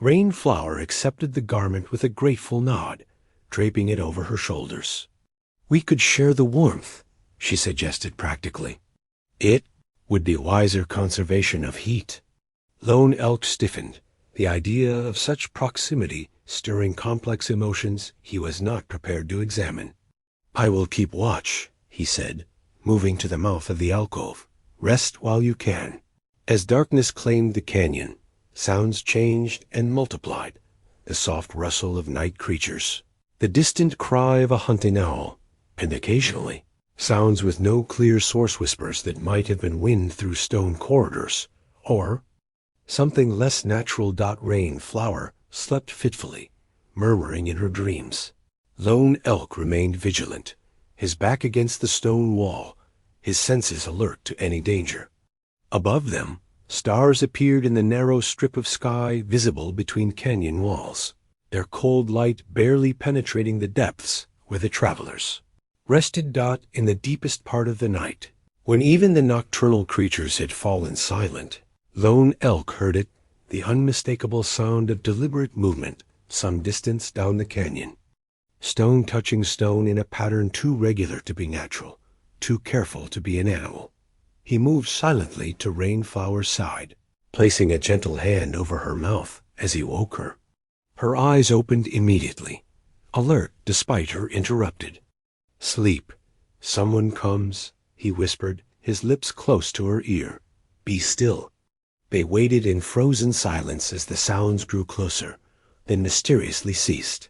Rainflower accepted the garment with a grateful nod, draping it over her shoulders. "We could share the warmth," she suggested practically. "It would be wiser conservation of heat." Lone Elk stiffened, the idea of such proximity stirring complex emotions he was not prepared to examine. "I will keep watch," he said, moving to the mouth of the alcove. "Rest while you can." As darkness claimed the canyon, sounds changed and multiplied. The soft rustle of night creatures, the distant cry of a hunting owl, and occasionally sounds with no clear source whispers that might have been wind through stone corridors, or something less natural. Rainflower slept fitfully, murmuring in her dreams. Lone Elk remained vigilant, his back against the stone wall, his senses alert to any danger. Above them, stars appeared in the narrow strip of sky visible between canyon walls, their cold light barely penetrating the depths where the travelers rested. In the deepest part of the night, when even the nocturnal creatures had fallen silent, Lone Elk heard it, the unmistakable sound of deliberate movement some distance down the canyon. Stone touching stone in a pattern too regular to be natural, too careful to be an animal. He moved silently to Rainflower's side, placing a gentle hand over her mouth as he woke her. Her eyes opened immediately, alert despite her interrupted. "Sleep. Someone comes," he whispered, his lips close to her ear. "Be still." They waited in frozen silence as the sounds grew closer, then mysteriously ceased.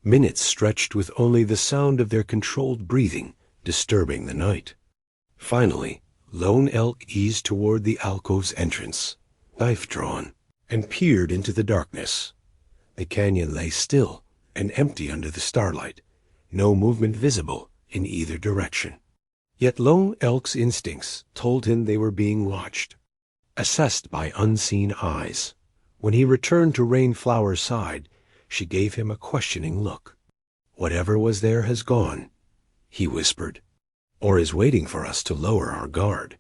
Minutes stretched with only the sound of their controlled breathing disturbing the night. Finally, Lone Elk eased toward the alcove's entrance, knife drawn, and peered into the darkness. The canyon lay still and empty under the starlight, no movement visible in either direction. Yet Lone Elk's instincts told him they were being watched, assessed by unseen eyes. When he returned to Rainflower's side, she gave him a questioning look. "Whatever was there has gone," he whispered, "or is waiting for us to lower our guard."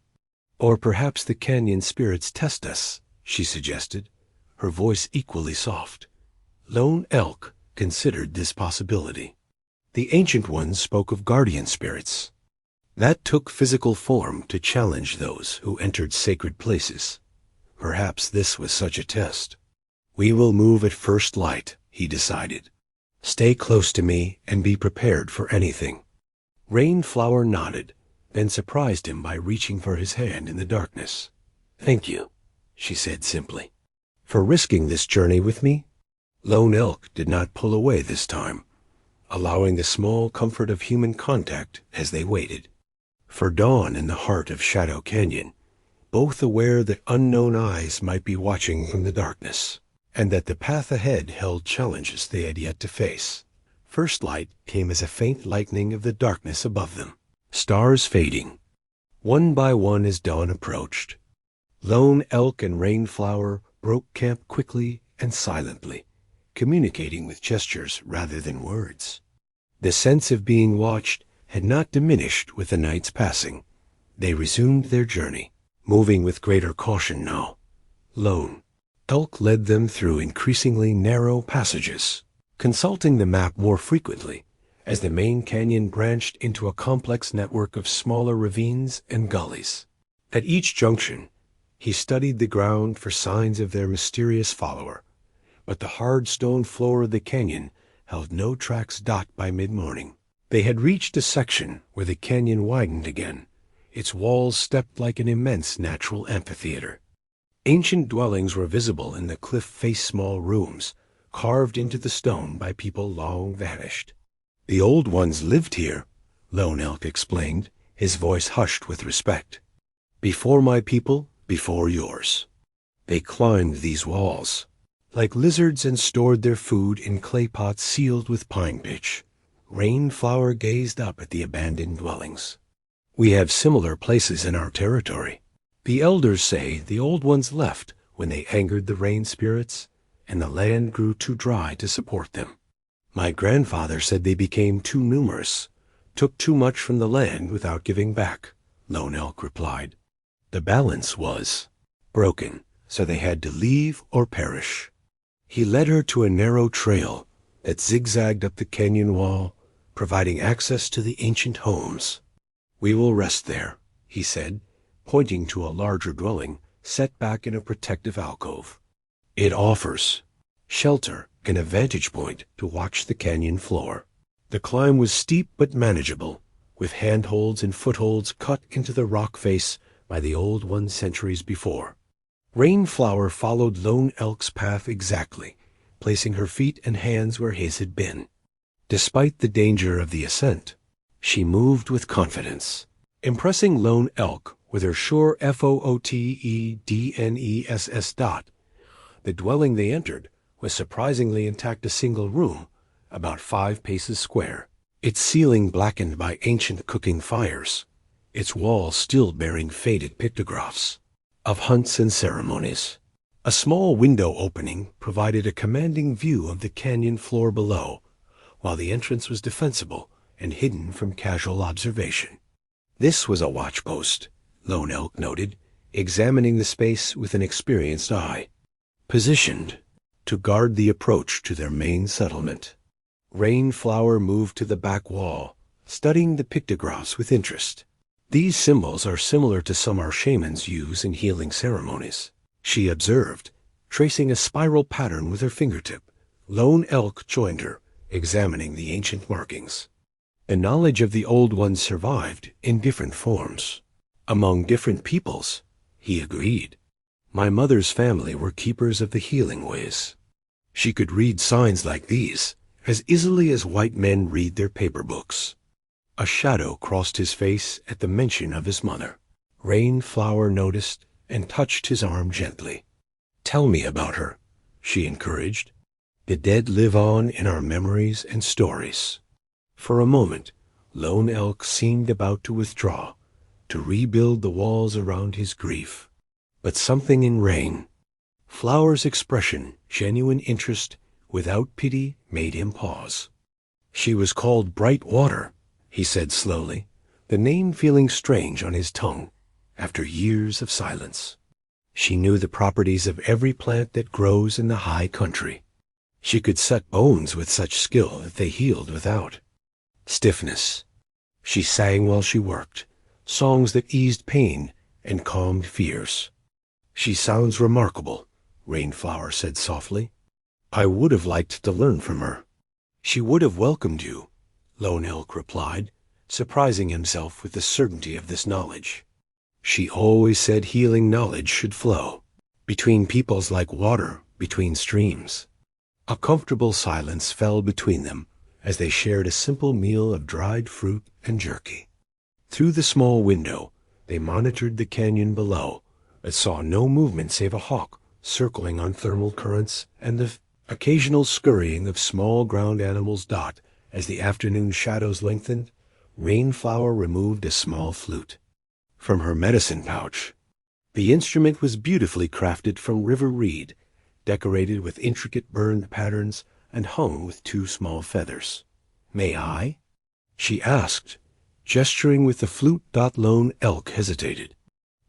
"Or perhaps the canyon spirits test us," she suggested, her voice equally soft. Lone Elk considered this possibility. The Ancient Ones spoke of guardian spirits that took physical form to challenge those who entered sacred places. Perhaps this was such a test. "We will move at first light," he decided. "Stay close to me and be prepared for anything." Rainflower nodded, then surprised him by reaching for his hand in the darkness. "Thank you," she said simply, "for risking this journey with me." Lone Elk did not pull away this time, allowing the small comfort of human contact as they waited. For dawn in the heart of Shadow Canyon, both aware that unknown eyes might be watching from the darkness, and that the path ahead held challenges they had yet to face. First light came as a faint lightening of the darkness above them, stars fading, one by one as dawn approached. Lone Elk and Rainflower broke camp quickly and silently, communicating with gestures rather than words. The sense of being watched had not diminished with the night's passing. They resumed their journey, moving with greater caution now. Lone Elk led them through increasingly narrow passages, consulting the map more frequently as the main canyon branched into a complex network of smaller ravines and gullies. At each junction, he studied the ground for signs of their mysterious follower, but the hard stone floor of the canyon held no tracks. By mid-morning, they had reached a section where the canyon widened again, its walls stepped like an immense natural amphitheater. Ancient dwellings were visible in the cliff-face small rooms, carved into the stone by people long vanished. The old ones lived here, Lone Elk explained, his voice hushed with respect. Before my people, before yours. They climbed these walls, like lizards, and stored their food in clay pots sealed with pine pitch. Rainflower gazed up at the abandoned dwellings. We have similar places in our territory. The elders say the old ones left when they angered the rain spirits, and the land grew too dry to support them. My grandfather said they became too numerous, took too much from the land without giving back, Lone Elk replied. The balance was broken, so they had to leave or perish. He led her to a narrow trail that zigzagged up the canyon wall, providing access to the ancient homes. We will rest there, he said, pointing to a larger dwelling set back in a protective alcove. It offers shelter and a vantage point to watch the canyon floor. The climb was steep but manageable, with handholds and footholds cut into the rock face by the old one centuries before. Rainflower followed Lone Elk's path exactly, placing her feet and hands where his had been. Despite the danger of the ascent, she moved with confidence, impressing Lone Elk with her sure FOOTEDNESS dot. The dwelling they entered was surprisingly intact, a single room, about 5 paces square, its ceiling blackened by ancient cooking fires, its walls still bearing faded pictographs of hunts and ceremonies. A small window opening provided a commanding view of the canyon floor below, while the entrance was defensible and hidden from casual observation. This was a watchpost, Lone Elk noted, examining the space with an experienced eye, positioned to guard the approach to their main settlement. Rainflower moved to the back wall, studying the pictographs with interest. These symbols are similar to some our shamans use in healing ceremonies, she observed, tracing a spiral pattern with her fingertip. Lone Elk joined her, examining the ancient markings. The knowledge of the old ones survived in different forms, among different peoples, he agreed. My mother's family were keepers of the healing ways. She could read signs like these as easily as white men read their paper books. A shadow crossed his face at the mention of his mother. Rainflower noticed and touched his arm gently. Tell me about her, she encouraged. The dead live on in our memories and stories. For a moment, Lone Elk seemed about to withdraw, to rebuild the walls around his grief. But something in Rainflower's expression, genuine interest without pity, made him pause. She was called Bright Water, he said slowly, the name feeling strange on his tongue after years of silence. She knew the properties of every plant that grows in the high country. She could set bones with such skill that they healed without stiffness. She sang while she worked, songs that eased pain and calmed fears. She sounds remarkable, Rainflower said softly. I would have liked to learn from her. She would have welcomed you, Lone Elk replied, surprising himself with the certainty of this knowledge. She always said healing knowledge should flow between peoples like water between streams. A comfortable silence fell between them as they shared a simple meal of dried fruit and jerky. Through the small window, they monitored the canyon below, but saw no movement save a hawk circling on thermal currents and the occasional scurrying of small ground animals. As the afternoon shadows lengthened, Rainflower removed a small flute from her medicine pouch. The instrument was beautifully crafted from river reed, decorated with intricate burned patterns and hung with 2 small feathers. May I? She asked, gesturing with the flute. Lone Elk hesitated.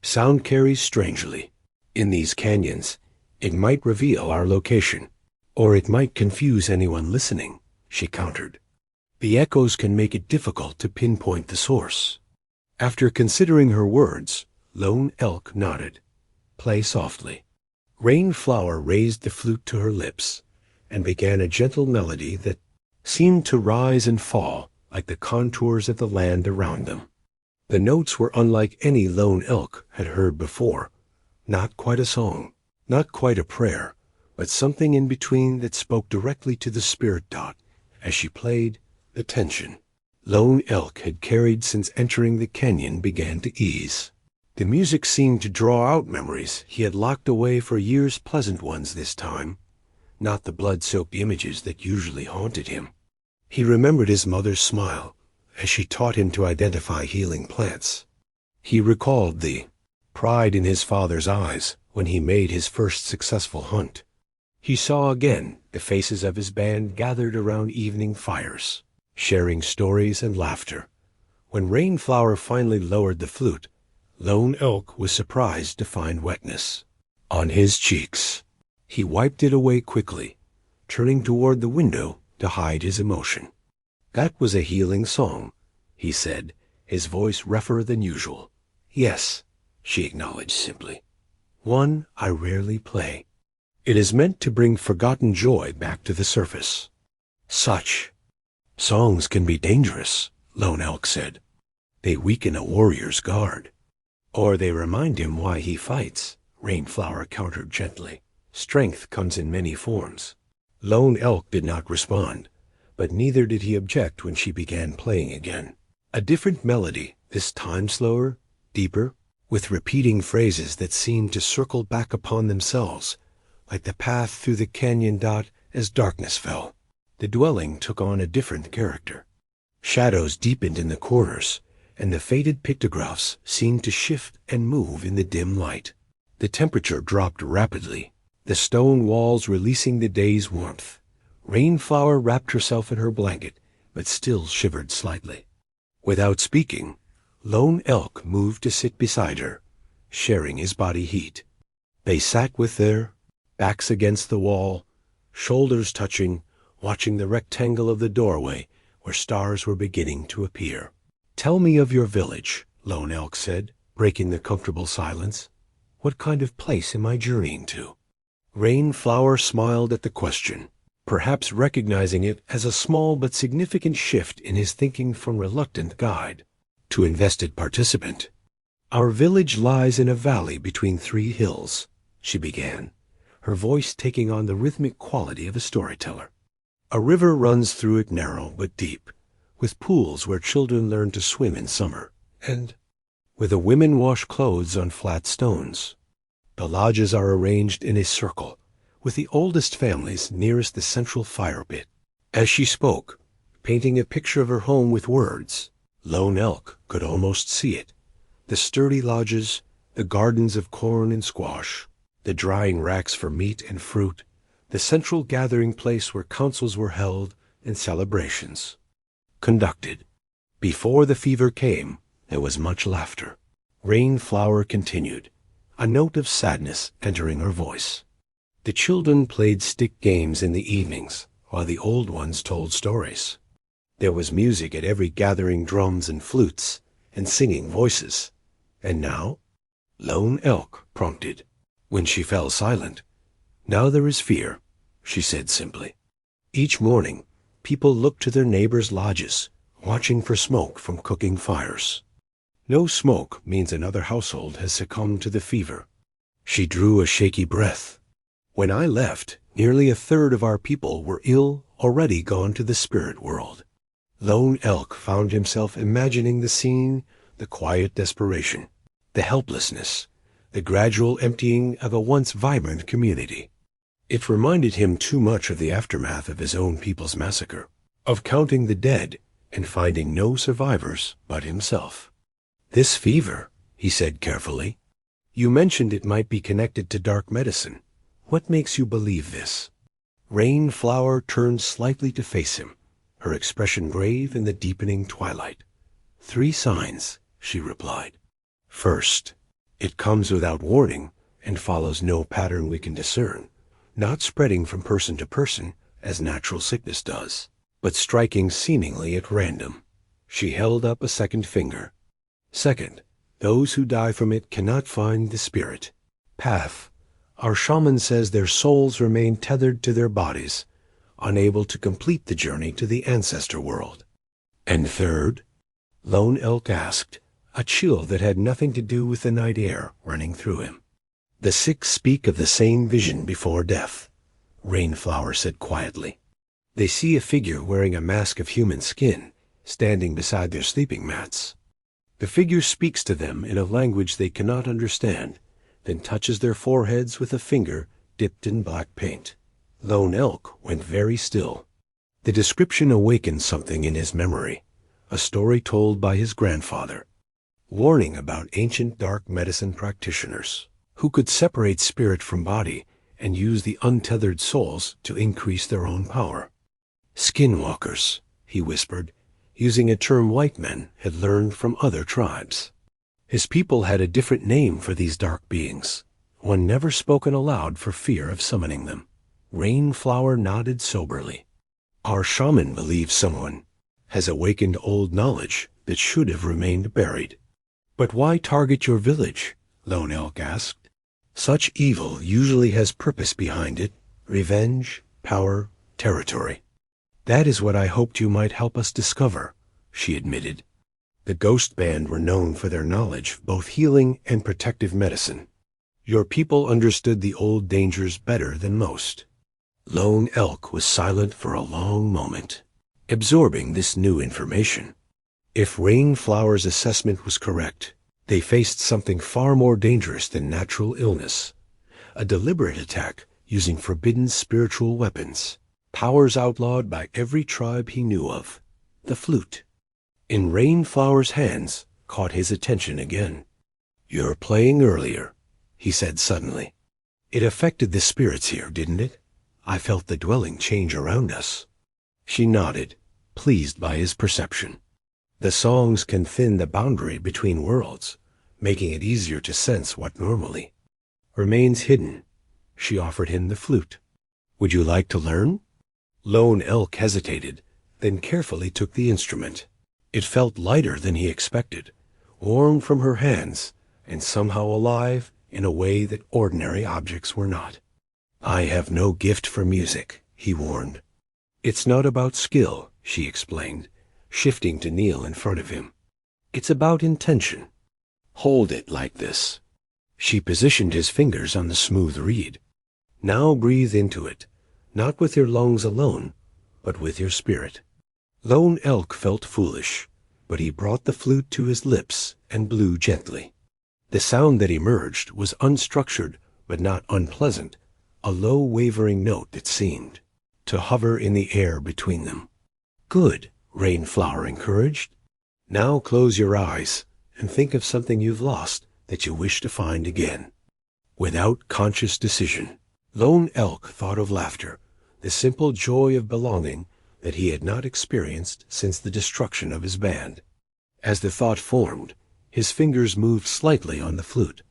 Sound carries strangely. In these canyons, it might reveal our location, or it might confuse anyone listening, she countered. The echoes can make it difficult to pinpoint the source. After considering her words, Lone Elk nodded. Play softly. Rainflower raised the flute to her lips and began a gentle melody that seemed to rise and fall like the contours of the land around them. The notes were unlike any lone elk had heard before. Not quite a song, not quite a prayer, but something in between that spoke directly to the spirit. As she played, the tension Lone Elk had carried since entering the canyon began to ease. The music seemed to draw out memories he had locked away for years, pleasant ones this time, not the blood-soaked images that usually haunted him. He remembered his mother's smile as she taught him to identify healing plants. He recalled the pride in his father's eyes when he made his first successful hunt. He saw again the faces of his band gathered around evening fires, sharing stories and laughter. When Rainflower finally lowered the flute, Lone Elk was surprised to find wetness on his cheeks. He wiped it away quickly, turning toward the window to hide his emotion. "That was a healing song," he said, his voice rougher than usual. "Yes," she acknowledged simply. "One I rarely play. It is meant to bring forgotten joy back to the surface." "Such songs can be dangerous," Lone Elk said. "They weaken a warrior's guard." "Or they remind him why he fights," Rainflower countered gently. "Strength comes in many forms." Lone Elk did not respond, but neither did he object when she began playing again. A different melody, this time slower, deeper, with repeating phrases that seemed to circle back upon themselves, like the path through the canyon. As darkness fell, the dwelling took on a different character. Shadows deepened in the corners, and the faded pictographs seemed to shift and move in the dim light. The temperature dropped rapidly, the stone walls releasing the day's warmth. Rainflower wrapped herself in her blanket, but still shivered slightly. Without speaking, Lone Elk moved to sit beside her, sharing his body heat. They sat with their backs against the wall, shoulders touching, watching the rectangle of the doorway where stars were beginning to appear. "Tell me of your village," Lone Elk said, breaking the comfortable silence. "What kind of place am I journeying to?" Rainflower smiled at the question, perhaps recognizing it as a small but significant shift in his thinking from reluctant guide to invested participant. "Our village lies in a valley between 3 hills," she began, her voice taking on the rhythmic quality of a storyteller. "A river runs through it, narrow but deep, with pools where children learn to swim in summer, and where the women wash clothes on flat stones. The lodges are arranged in a circle, with the oldest families nearest the central fire pit." As she spoke, painting a picture of her home with words, Lone Elk could almost see it. The sturdy lodges, the gardens of corn and squash, the drying racks for meat and fruit, the central gathering place where councils were held and celebrations conducted. Before the fever came, there was much laughter. Rainflower continued, a note of sadness entering her voice. "The children played stick games in the evenings, while the old ones told stories. There was music at every gathering, drums and flutes, and singing voices. And now?" Lone Elk prompted, when she fell silent. "Now there is fear," she said simply. "Each morning, people look to their neighbors' lodges, watching for smoke from cooking fires. No smoke means another household has succumbed to the fever." She drew a shaky breath. "When I left, nearly a third of our people were ill, already gone to the spirit world." Lone Elk found himself imagining the scene, the quiet desperation, the helplessness, the gradual emptying of a once vibrant community. It reminded him too much of the aftermath of his own people's massacre, of counting the dead and finding no survivors but himself. "This fever," he said carefully, "you mentioned it might be connected to dark medicine. What makes you believe this?" Rainflower turned slightly to face him, her expression grave in the deepening twilight. "3 signs," she replied. "First, it comes without warning and follows no pattern we can discern, not spreading from person to person as natural sickness does, but striking seemingly at random." She held up a second finger. "Second, those who die from it cannot find the spirit path. Our shaman says their souls remain tethered to their bodies, unable to complete the journey to the ancestor world." "And third?" Lone Elk asked, a chill that had nothing to do with the night air running through him. "The sick speak of the same vision before death," Rainflower said quietly. "They see a figure wearing a mask of human skin, standing beside their sleeping mats. The figure speaks to them in a language they cannot understand, then touches their foreheads with a finger dipped in black paint." Lone Elk went very still. The description awakened something in his memory, a story told by his grandfather, warning about ancient dark medicine practitioners who could separate spirit from body and use the untethered souls to increase their own power. "Skinwalkers," he whispered, using a term white men had learned from other tribes. His people had a different name for these dark beings, one never spoken aloud for fear of summoning them. Rainflower nodded soberly. "Our shaman believes someone has awakened old knowledge that should have remained buried." "But why target your village?" Lone Elk asked. "Such evil usually has purpose behind it, revenge, power, territory." "That is what I hoped you might help us discover," she admitted. "The Ghost Band were known for their knowledge of both healing and protective medicine. Your people understood the old dangers better than most." Lone Elk was silent for a long moment, absorbing this new information. If Rainflower's assessment was correct, they faced something far more dangerous than natural illness, a deliberate attack using forbidden spiritual weapons, powers outlawed by every tribe he knew of. The flute, in Rainflower's hands, caught his attention again. "You're playing earlier," he said suddenly. "It affected the spirits here, didn't it? I felt the dwelling change around us." She nodded, pleased by his perception. "The songs can thin the boundary between worlds, making it easier to sense what normally remains hidden." She offered him the flute. "Would you like to learn?" Lone Elk hesitated, then carefully took the instrument. It felt lighter than he expected, warm from her hands, and somehow alive in a way that ordinary objects were not. "I have no gift for music," he warned. "It's not about skill," she explained, shifting to kneel in front of him. "It's about intention. Hold it like this." She positioned his fingers on the smooth reed. "Now breathe into it, not with your lungs alone, but with your spirit." Lone Elk felt foolish, but he brought the flute to his lips and blew gently. The sound that emerged was unstructured but not unpleasant, a low wavering note that seemed to hover in the air between them. "Good," Rainflower encouraged. "Now close your eyes and think of something you've lost that you wish to find again." Without conscious decision, Lone Elk thought of laughter, the simple joy of belonging that he had not experienced since the destruction of his band. As the thought formed, his fingers moved slightly on the flute,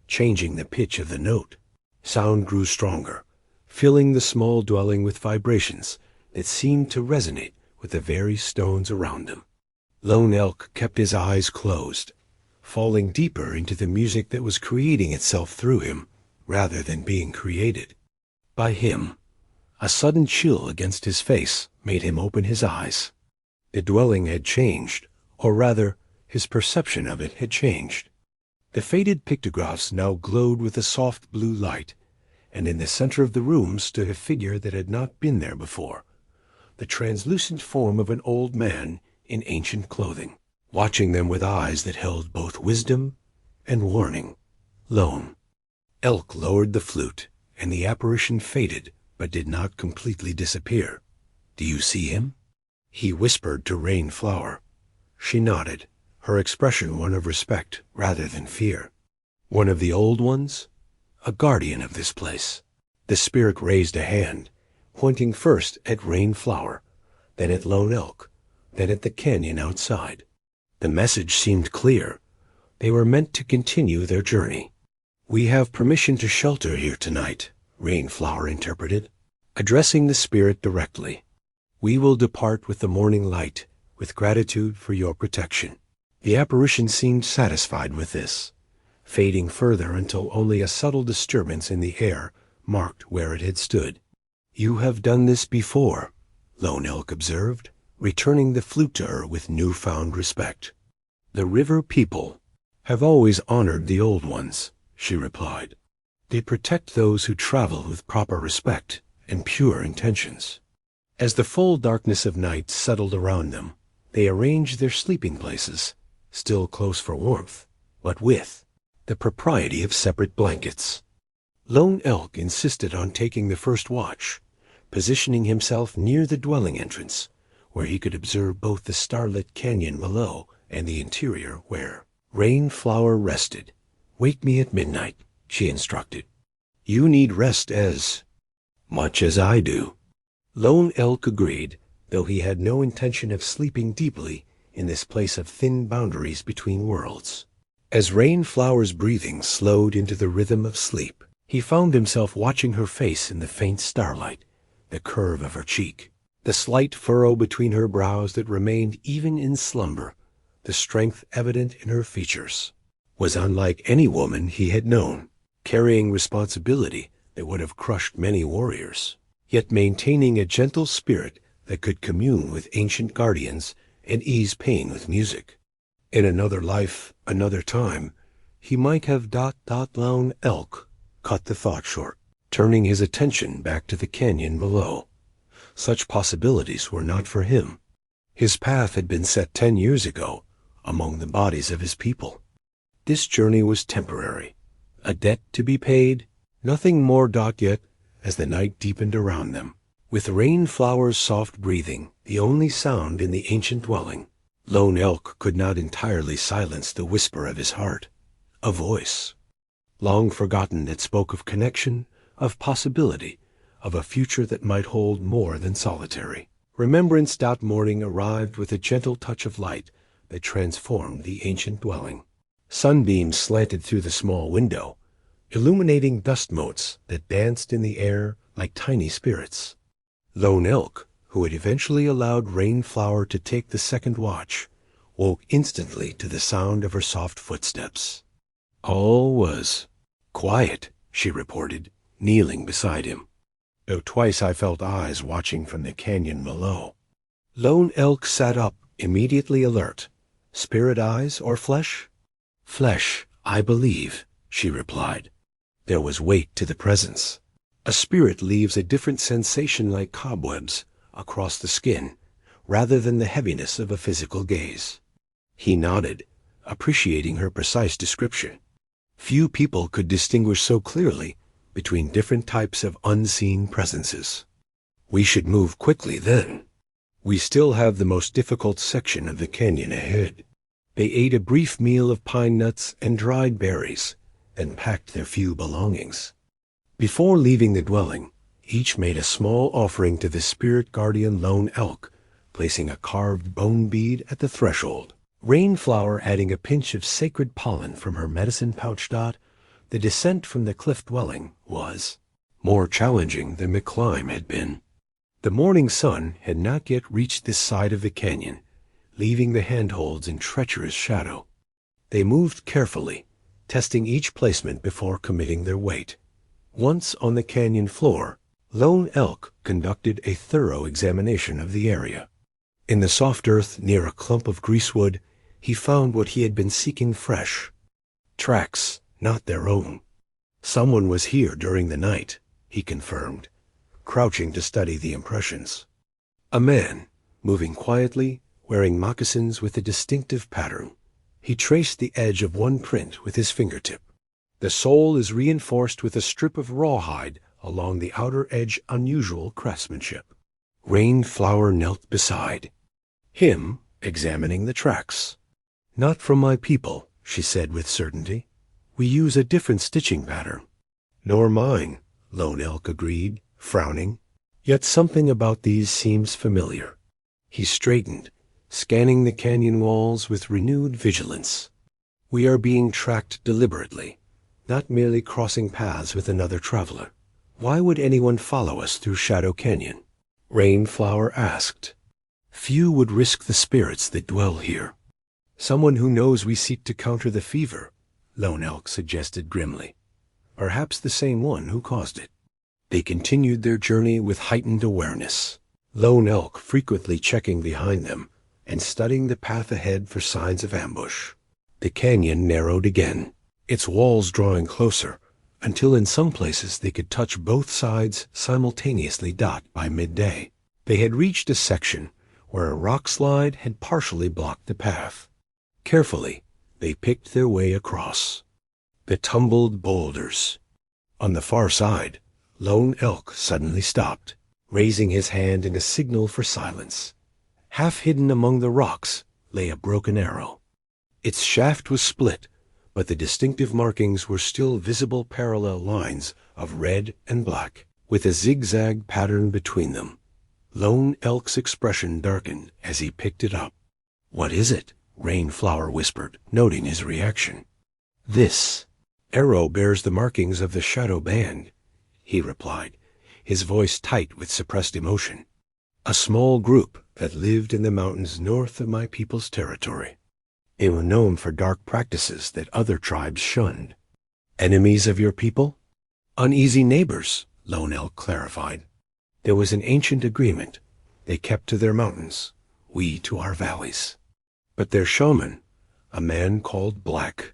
changing the pitch of the note. Sound grew stronger, filling the small dwelling with vibrations that seemed to resonate with the very stones around him. Lone Elk kept his eyes closed, falling deeper into the music that was creating itself through him rather than being created by him. A sudden chill against his face made him open his eyes. The dwelling had changed, or rather, his perception of it had changed. The faded pictographs now glowed with a soft blue light, and in the center of the room stood a figure that had not been there before, the translucent form of an old man in ancient clothing, watching them with eyes that held both wisdom and warning. Lone Elk lowered the flute, and the apparition faded but did not completely disappear. "Do you see him?" he whispered to Rainflower. She nodded, her expression one of respect rather than fear. "One of the old ones? A guardian of this place." The spirit raised a hand, pointing first at Rainflower, then at Lone Elk, then at the canyon outside. The message seemed clear. They were meant to continue their journey. "We have permission to shelter here tonight," Rainflower interpreted, addressing the spirit directly. "We will depart with the morning light, with gratitude for your protection." The apparition seemed satisfied with this, fading further until only a subtle disturbance in the air marked where it had stood. "You have done this before," Lone Elk observed, returning the flute to her with newfound respect. "The river people have always honored the old ones," she replied. "They protect those who travel with proper respect and pure intentions." As the full darkness of night settled around them, they arranged their sleeping places, still close for warmth, but with the propriety of separate blankets. Lone Elk insisted on taking the first watch, positioning himself near the dwelling entrance, where he could observe both the starlit canyon below and the interior where Rainflower rested. "Wake me at midnight," she instructed. "You need rest as much as I do." Lone Elk agreed, though he had no intention of sleeping deeply in this place of thin boundaries between worlds. As Rainflower's breathing slowed into the rhythm of sleep, he found himself watching her face in the faint starlight, the curve of her cheek, the slight furrow between her brows that remained even in slumber, the strength evident in her features. Was unlike any woman he had known, carrying responsibility that would have crushed many warriors, yet maintaining a gentle spirit that could commune with ancient guardians and ease pain with music. In another life, another time, he might have Lone Elk cut the thought short, turning his attention back to the canyon below. Such possibilities were not for him. His path had been set 10 years ago, among the bodies of his people. This journey was temporary, a debt to be paid, nothing more. Yet, as the night deepened around them, with Rainflower's soft breathing the only sound in the ancient dwelling, Lone Elk could not entirely silence the whisper of his heart, a voice, long forgotten, that spoke of connection, of possibility, of a future that might hold more than solitary. Remembrance. Morning arrived with a gentle touch of light that transformed the ancient dwelling. Sunbeams slanted through the small window, illuminating dust motes that danced in the air like tiny spirits. Lone Elk, who had eventually allowed Rainflower to take the second watch, woke instantly to the sound of her soft footsteps. All was quiet, she reported, kneeling beside him, though twice I felt eyes watching from the canyon below. Lone Elk sat up, immediately alert. "Spirit eyes or flesh?" "Flesh, I believe," she replied. There was weight to the presence. A spirit leaves a different sensation, like cobwebs, across the skin, rather than the heaviness of a physical gaze. He nodded, appreciating her precise description. Few people could distinguish so clearly between different types of unseen presences. "We should move quickly then. We still have the most difficult section of the canyon ahead." They ate a brief meal of pine nuts and dried berries, then packed their few belongings. Before leaving the dwelling, each made a small offering to the spirit guardian Lone Elk, placing a carved bone bead at the threshold. Rainflower adding a pinch of sacred pollen from her medicine pouch. The descent from the cliff dwelling was more challenging than the climb had been. The morning sun had not yet reached this side of the canyon, leaving the handholds in treacherous shadow. They moved carefully, testing each placement before committing their weight. Once on the canyon floor, Lone Elk conducted a thorough examination of the area. In the soft earth near a clump of greasewood, he found what he had been seeking: fresh tracks, not their own. Someone was here during the night, he confirmed, crouching to study the impressions. A man, moving quietly, wearing moccasins with a distinctive pattern. He traced the edge of one print with his fingertip. The sole is reinforced with a strip of rawhide along the outer edge, unusual craftsmanship. Rainflower knelt beside him, examining the tracks. "Not from my people," she said with certainty. "We use a different stitching pattern." "Nor mine," Lone Elk agreed, frowning. "Yet something about these seems familiar." He straightened, scanning the canyon walls with renewed vigilance. "We are being tracked deliberately, not merely crossing paths with another traveler. Why would anyone follow us through Shadow Canyon?" Rainflower asked. "Few would risk the spirits that dwell here." "Someone who knows we seek to counter the fever," Lone Elk suggested grimly. "Perhaps the same one who caused it." They continued their journey with heightened awareness, Lone Elk frequently checking behind them, and studying the path ahead for signs of ambush. The canyon narrowed again, its walls drawing closer, until in some places they could touch both sides simultaneously. By midday, they had reached a section where a rock slide had partially blocked the path. Carefully, they picked their way across the tumbled boulders. On the far side, Lone Elk suddenly stopped, raising his hand in a signal for silence. Half hidden among the rocks lay a broken arrow. Its shaft was split, but the distinctive markings were still visible, parallel lines of red and black, with a zigzag pattern between them. Lone Elk's expression darkened as he picked it up. "What is it?" Rainflower whispered, noting his reaction. "This arrow bears the markings of the shadow band," he replied, his voice tight with suppressed emotion. "A small group that lived in the mountains north of my people's territory. They were known for dark practices that other tribes shunned." "Enemies of your people?" "Uneasy neighbors," Lone Elk clarified. "There was an ancient agreement. They kept to their mountains, we to our valleys. But their shaman, a man called Black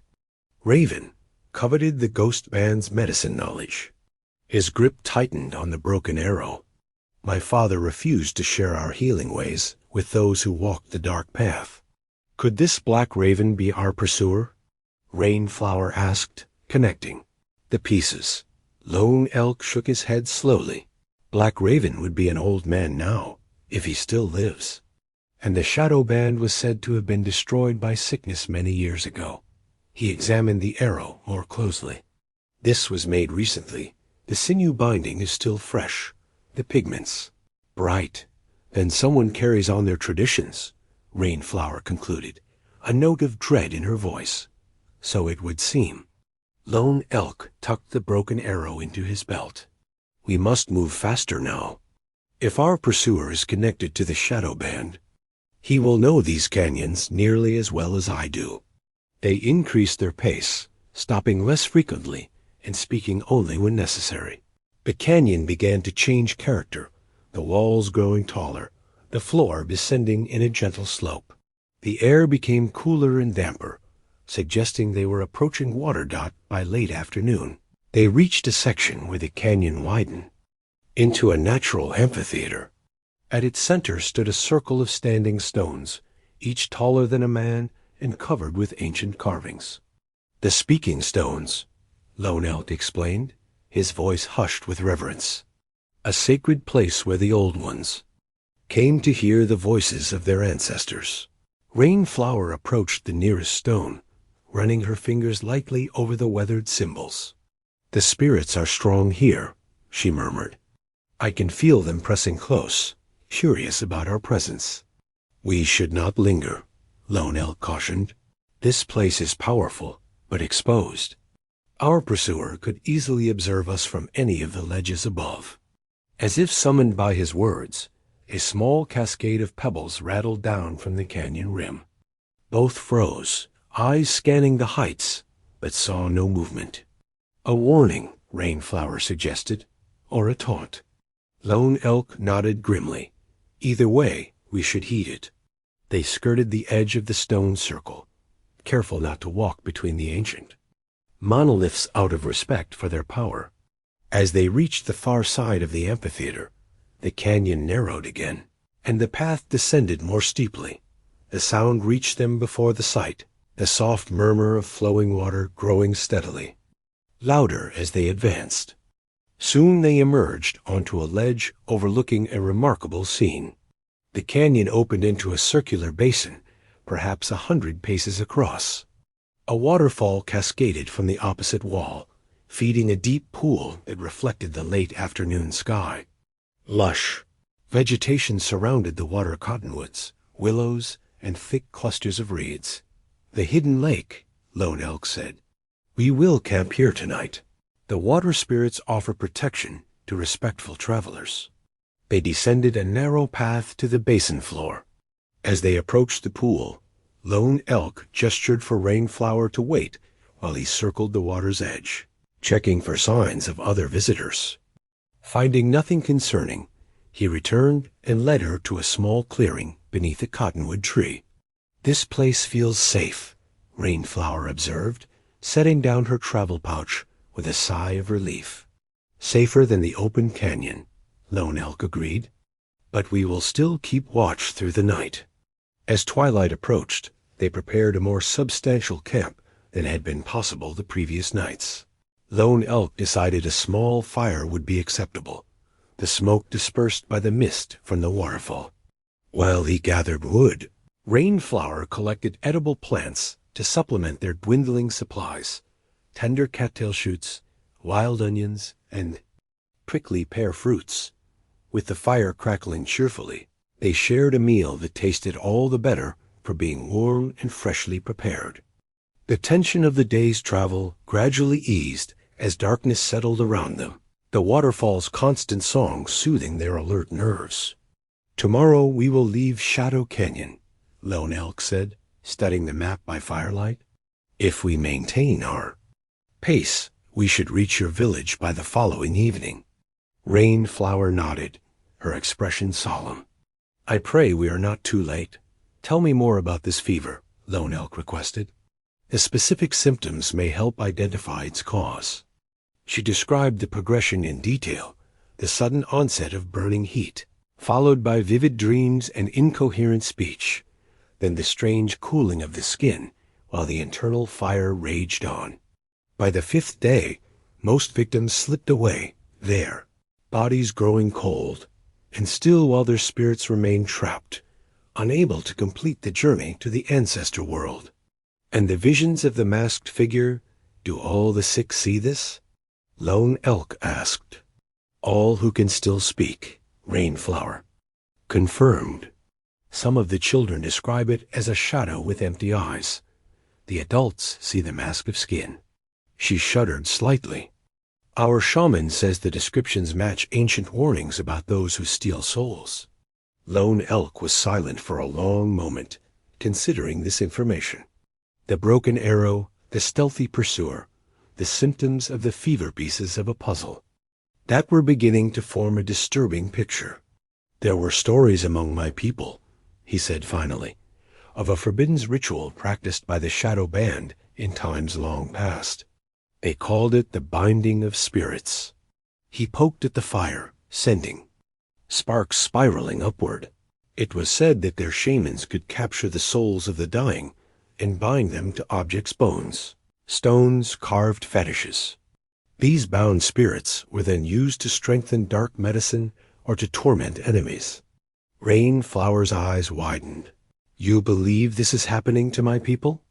Raven, coveted the ghost band's medicine knowledge." His grip tightened on the broken arrow. "My father refused to share our healing ways with those who walked the dark path." "Could this Black Raven be our pursuer?" Rainflower asked, connecting the pieces. Lone Elk shook his head slowly. "Black Raven would be an old man now, if he still lives. And the shadow band was said to have been destroyed by sickness many years ago." He examined the arrow more closely. "This was made recently. The sinew binding is still fresh. The pigments bright. Then someone carries on their traditions," Rainflower concluded, a note of dread in her voice. "So it would seem." Lone Elk tucked the broken arrow into his belt. "We must move faster now. If our pursuer is connected to the shadow band, he will know these canyons nearly as well as I do." They increased their pace, stopping less frequently and speaking only when necessary. The canyon began to change character, the walls growing taller, the floor descending in a gentle slope. The air became cooler and damper, suggesting they were approaching water. By late afternoon, they reached a section where the canyon widened into a natural amphitheater. At its center stood a circle of standing stones, each taller than a man and covered with ancient carvings. "The speaking stones," Lone Elk explained, his voice hushed with reverence. "A sacred place where the old ones came to hear the voices of their ancestors." Rainflower approached the nearest stone, running her fingers lightly over the weathered symbols. "The spirits are strong here," she murmured. "I can feel them pressing close, curious about our presence." "We should not linger," Lone Elk cautioned. "This place is powerful, but exposed. Our pursuer could easily observe us from any of the ledges above." As if summoned by his words, a small cascade of pebbles rattled down from the canyon rim. Both froze, eyes scanning the heights, but saw no movement. "A warning," Rainflower suggested, "or a taunt." Lone Elk nodded grimly. "Either way, we should heed it." They skirted the edge of the stone circle, careful not to walk between the ancient monoliths out of respect for their power. As they reached the far side of the amphitheater, the canyon narrowed again, and the path descended more steeply. The sound reached them before the sight, the soft murmur of flowing water growing steadily louder as they advanced. Soon they emerged onto a ledge overlooking a remarkable scene. The canyon opened into a circular basin, perhaps 100 paces across. A waterfall cascaded from the opposite wall, feeding a deep pool that reflected the late afternoon sky. Lush vegetation surrounded the water cottonwoods, willows, and thick clusters of reeds. "The hidden lake," Lone Elk said. "We will camp here tonight. The water spirits offer protection to respectful travelers." They descended a narrow path to the basin floor. As they approached the pool, Lone Elk gestured for Rainflower to wait while he circled the water's edge, checking for signs of other visitors. Finding nothing concerning, he returned and led her to a small clearing beneath a cottonwood tree. "This place feels safe," Rainflower observed, setting down her travel pouch with a sigh of relief. "Safer than the open canyon," Lone Elk agreed. "But we will still keep watch through the night." As twilight approached, they prepared a more substantial camp than had been possible the previous nights. Lone Elk decided a small fire would be acceptable, the smoke dispersed by the mist from the waterfall. While he gathered wood, Rainflower collected edible plants to supplement their dwindling supplies: tender cattail shoots, wild onions, and prickly pear fruits. With the fire crackling cheerfully, they shared a meal that tasted all the better for being warm and freshly prepared. The tension of the day's travel gradually eased as darkness settled around them, the waterfall's constant song soothing their alert nerves. "Tomorrow we will leave Shadow Canyon," Lone Elk said, studying the map by firelight. "If we maintain our pace, we should reach your village by the following evening." Rainflower nodded, her expression solemn. "I pray we are not too late. Tell me more about this fever," Lone Elk requested. "The specific symptoms may help identify its cause." She described the progression in detail: the sudden onset of burning heat, followed by vivid dreams and incoherent speech, then the strange cooling of the skin while the internal fire raged on. By the 5th day, most victims slipped away, their bodies growing cold, and still while their spirits remained trapped, unable to complete the journey to the ancestor world. "And the visions of the masked figure, do all the sick see this?" Lone Elk asked. "All who can still speak," Rainflower confirmed. "Some of the children describe it as a shadow with empty eyes. The adults see the mask of skin." She shuddered slightly. "Our shaman says the descriptions match ancient warnings about those who steal souls." Lone Elk was silent for a long moment, considering this information. The broken arrow, the stealthy pursuer, the symptoms of the fever pieces of a puzzle, that were beginning to form a disturbing picture. "There were stories among my people," he said finally, "of a forbidden ritual practiced by the Shadow Band in times long past. They called it the binding of spirits." He poked at the fire, sending sparks spiraling upward. "It was said that their shamans could capture the souls of the dying and bind them to objects' bones, stones, carved fetishes. These bound spirits were then used to strengthen dark medicine or to torment enemies." Rainflower's eyes widened. "You believe this is happening to my people?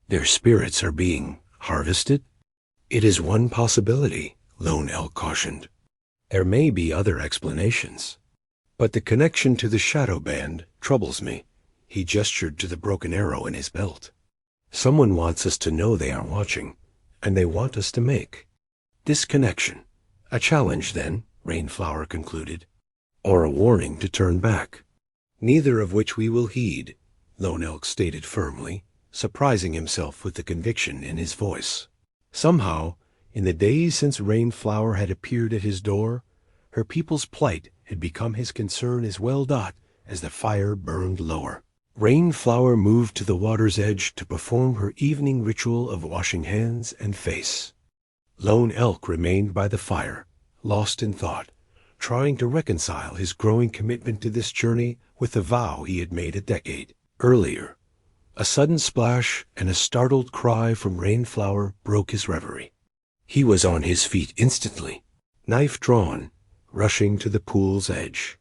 Their spirits are being harvested?" "It is one possibility," Lone Elk cautioned. "There may be other explanations. But the connection to the Shadow Band troubles me." He gestured to the broken arrow in his belt. "Someone wants us to know they are watching, and they want us to make this connection. A challenge, then," Rainflower concluded, "or a warning to turn back." "Neither of which we will heed," Lone Elk stated firmly, surprising himself with the conviction in his voice. Somehow, in the days since Rainflower had appeared at his door, her people's plight had become his concern as well as the fire burned lower. Rainflower moved to the water's edge to perform her evening ritual of washing hands and face. Lone Elk remained by the fire, lost in thought, trying to reconcile his growing commitment to this journey with the vow he had made a decade earlier. A sudden splash and a startled cry from Rainflower broke his reverie. He was on his feet instantly, knife drawn, rushing to the pool's edge.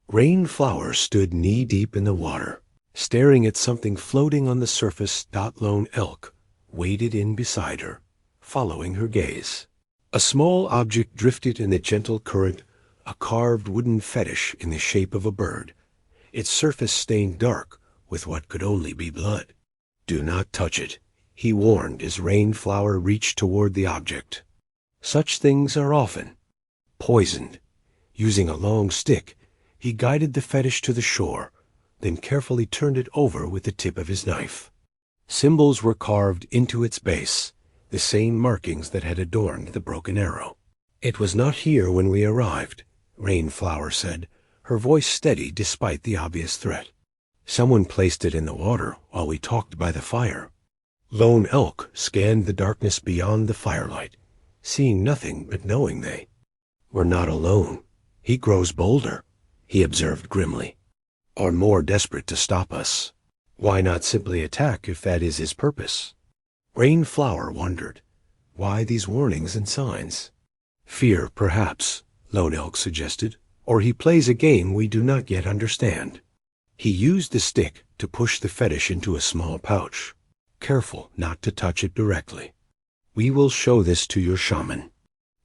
Rainflower stood knee-deep in the water, staring at something floating on the surface. Lone Elk waded in beside her, following her gaze. A small object drifted in the gentle current, a carved wooden fetish in the shape of a bird, its surface stained dark with what could only be blood. "Do not touch it," he warned as Rainflower reached toward the object. "Such things are often poisoned." Using a long stick, he guided the fetish to the shore, then carefully turned it over with the tip of his knife. Symbols were carved into its base, the same markings that had adorned the broken arrow. "It was not here when we arrived," Rainflower said, her voice steady despite the obvious threat. Someone placed it in the water while we talked by the fire. Lone Elk scanned the darkness beyond the firelight, seeing nothing but knowing they were not alone. He grows bolder, he observed grimly, or more desperate to stop us. Why not simply attack if that is his purpose? Rainflower wondered. Why these warnings and signs? Fear, perhaps, Lone Elk suggested, or he plays a game we do not yet understand. He used the stick to push the fetish into a small pouch, careful not to touch it directly. We will show this to your shaman.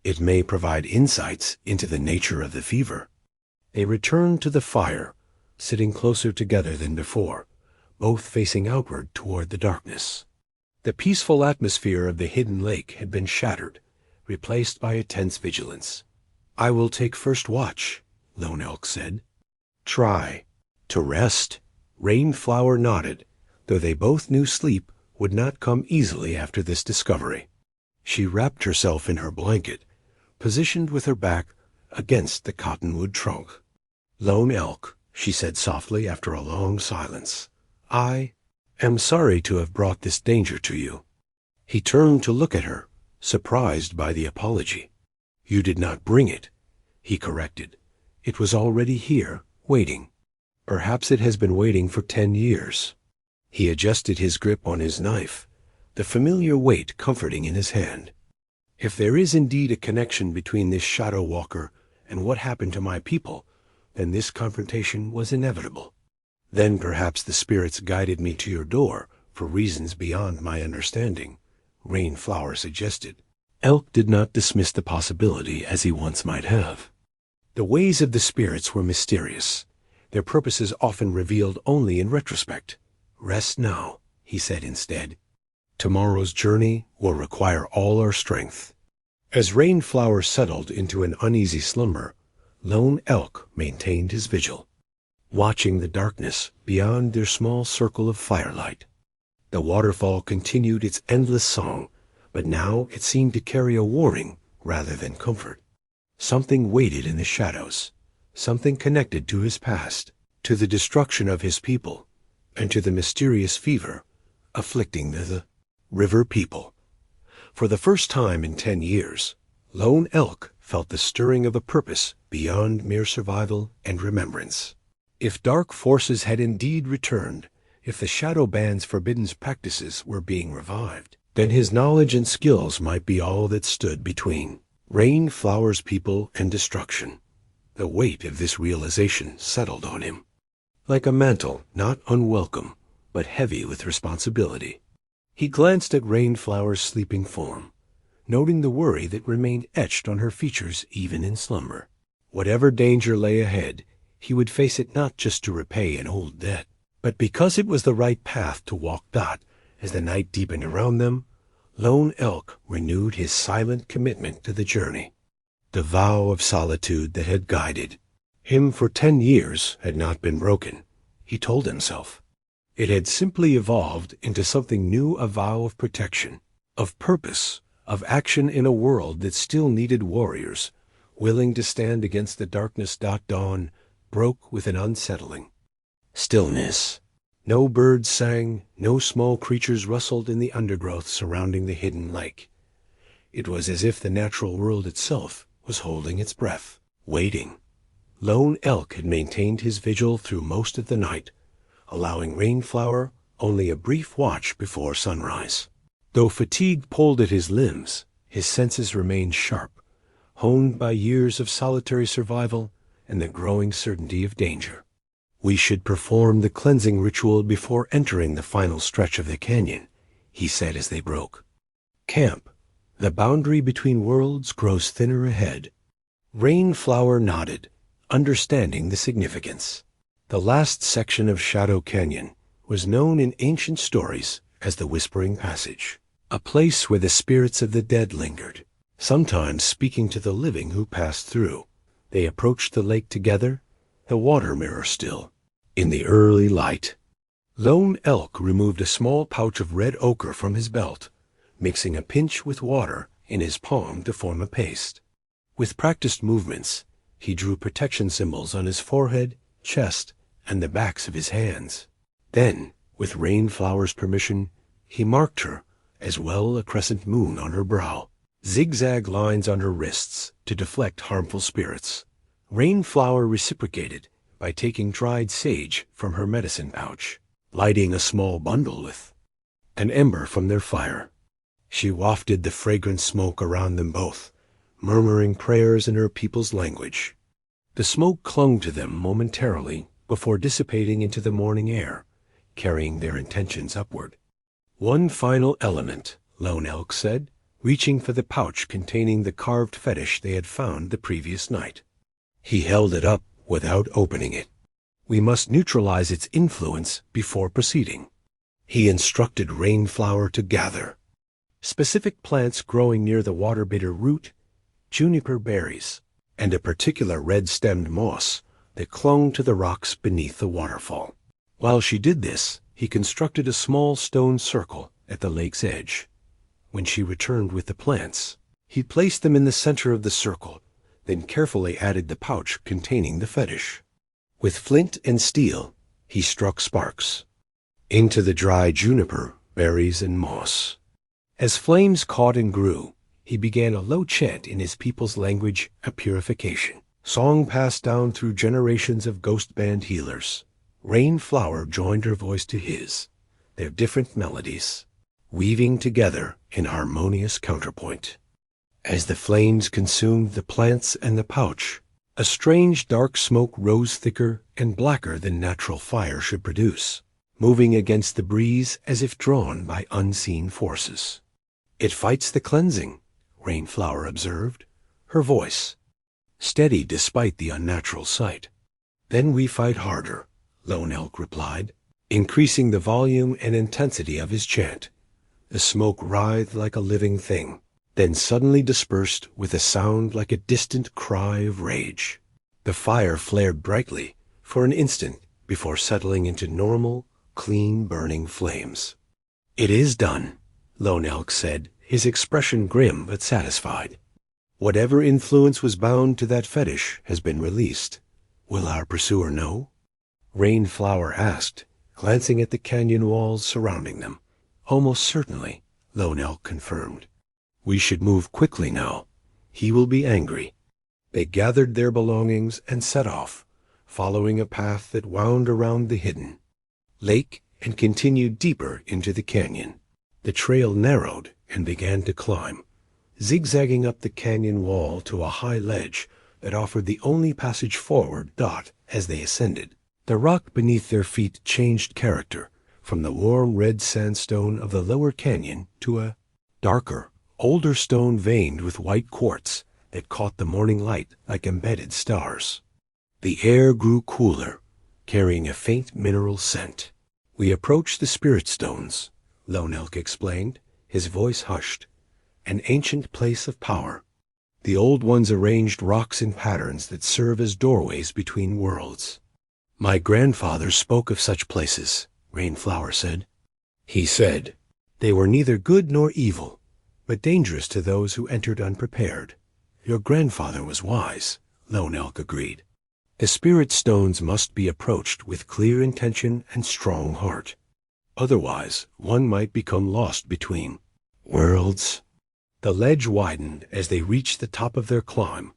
It may provide insights into the nature of the fever. They returned to the fire, sitting closer together than before, both facing outward toward the darkness. The peaceful atmosphere of the hidden lake had been shattered, replaced by a tense vigilance. I will take first watch, Lone Elk said. Try to rest. Rainflower nodded, though they both knew sleep would not come easily after this discovery. She wrapped herself in her blanket, positioned with her back against the cottonwood trunk. Lone Elk, she said softly after a long silence, I am sorry to have brought this danger to you. He turned to look at her, surprised by the apology. You did not bring it, he corrected. It was already here, waiting. Perhaps it has been waiting for 10 years. He adjusted his grip on his knife, the familiar weight comforting in his hand. If there is indeed a connection between this shadow walker and what happened to my people, then this confrontation was inevitable. Then perhaps the spirits guided me to your door for reasons beyond my understanding, Rainflower suggested. Elk did not dismiss the possibility as he once might have. The ways of the spirits were mysterious, their purposes often revealed only in retrospect. Rest now, he said instead. Tomorrow's journey will require all our strength. As Rainflower settled into an uneasy slumber, Lone Elk maintained his vigil, watching the darkness beyond their small circle of firelight. The waterfall continued its endless song, but now it seemed to carry a warning rather than comfort. Something waited in the shadows, something connected to his past, to the destruction of his people, and to the mysterious fever afflicting the river people. For the first time in 10 years, Lone Elk felt the stirring of a purpose beyond mere survival and remembrance. If dark forces had indeed returned, if the Shadow Band's forbidden practices were being revived, then his knowledge and skills might be all that stood between Rainflower's people and destruction. The weight of this realization settled on him, like a mantle not unwelcome, but heavy with responsibility. He glanced at Rainflower's sleeping form, noting the worry that remained etched on her features even in slumber. Whatever danger lay ahead, he would face it not just to repay an old debt, but because it was the right path to walk. As the night deepened around them, Lone Elk renewed his silent commitment to the journey. The vow of solitude that had guided him for 10 years had not been broken, he told himself. It had simply evolved into something new, a vow of protection, of purpose, of action in a world that still needed warriors, willing to stand against the darkness. Dawn broke with an unsettling stillness. No birds sang, no small creatures rustled in the undergrowth surrounding the hidden lake. It was as if the natural world itself was holding its breath, waiting. Lone Elk had maintained his vigil through most of the night, allowing Rainflower only a brief watch before sunrise. Though fatigue pulled at his limbs, his senses remained sharp, honed by years of solitary survival and the growing certainty of danger. We should perform the cleansing ritual before entering the final stretch of the canyon, he said as they broke. Camp. The boundary between worlds grows thinner ahead. Rainflower nodded, understanding the significance. The last section of Shadow Canyon was known in ancient stories as the Whispering Passage, a place where the spirits of the dead lingered, sometimes speaking to the living who passed through. They approached the lake together, the water mirror still. In the early light, Lone Elk removed a small pouch of red ochre from his belt, mixing a pinch with water in his palm to form a paste. With practiced movements, he drew protection symbols on his forehead, chest, and the backs of his hands. Then, with Rainflower's permission, he marked her, as well a crescent moon on her brow, zigzag lines on her wrists to deflect harmful spirits. Rainflower reciprocated by taking dried sage from her medicine pouch, lighting a small bundle with an ember from their fire. She wafted the fragrant smoke around them both, murmuring prayers in her people's language. The smoke clung to them momentarily before dissipating into the morning air, carrying their intentions upward. One final element, Lone Elk said, reaching for the pouch containing the carved fetish they had found the previous night. He held it up without opening it. We must neutralize its influence before proceeding. He instructed Rainflower to gather specific plants growing near the water-bitter root, juniper berries, and a particular red-stemmed moss that clung to the rocks beneath the waterfall. While she did this, he constructed a small stone circle at the lake's edge. When she returned with the plants, he placed them in the center of the circle, then carefully added the pouch containing the fetish. With flint and steel, he struck sparks into the dry juniper, berries, and moss. As flames caught and grew, he began a low chant in his people's language of purification, song passed down through generations of ghost band healers. Rainflower joined her voice to his, their different melodies, weaving together in harmonious counterpoint. As the flames consumed the plants and the pouch, a strange dark smoke rose thicker and blacker than natural fire should produce, moving against the breeze as if drawn by unseen forces. "It fights the cleansing," Rainflower observed, her voice steady despite the unnatural sight. "Then we fight harder," Lone Elk replied, increasing the volume and intensity of his chant. The smoke writhed like a living thing, then suddenly dispersed with a sound like a distant cry of rage. The fire flared brightly for an instant before settling into normal, clean burning flames. "It is done," Lone Elk said, his expression grim but satisfied. "Whatever influence was bound to that fetish has been released. Will our pursuer know?" Rainflower asked, glancing at the canyon walls surrounding them. "Almost certainly," Lone Elk confirmed. "We should move quickly now. He will be angry." They gathered their belongings and set off, following a path that wound around the hidden lake and continued deeper into the canyon. The trail narrowed and began to climb, zigzagging up the canyon wall to a high ledge that offered the only passage forward. As they ascended, the rock beneath their feet changed character from the warm red sandstone of the lower canyon to a darker, older stone veined with white quartz that caught the morning light like embedded stars. The air grew cooler, carrying a faint mineral scent. "We approached the spirit stones," Lone Elk explained, his voice hushed. "An ancient place of power. The old ones arranged rocks in patterns that serve as doorways between worlds." "My grandfather spoke of such places," Rainflower said. "He said they were neither good nor evil, but dangerous to those who entered unprepared." "Your grandfather was wise," Lone Elk agreed. "The spirit stones must be approached with clear intention and strong heart. Otherwise, one might become lost between worlds." The ledge widened as they reached the top of their climb,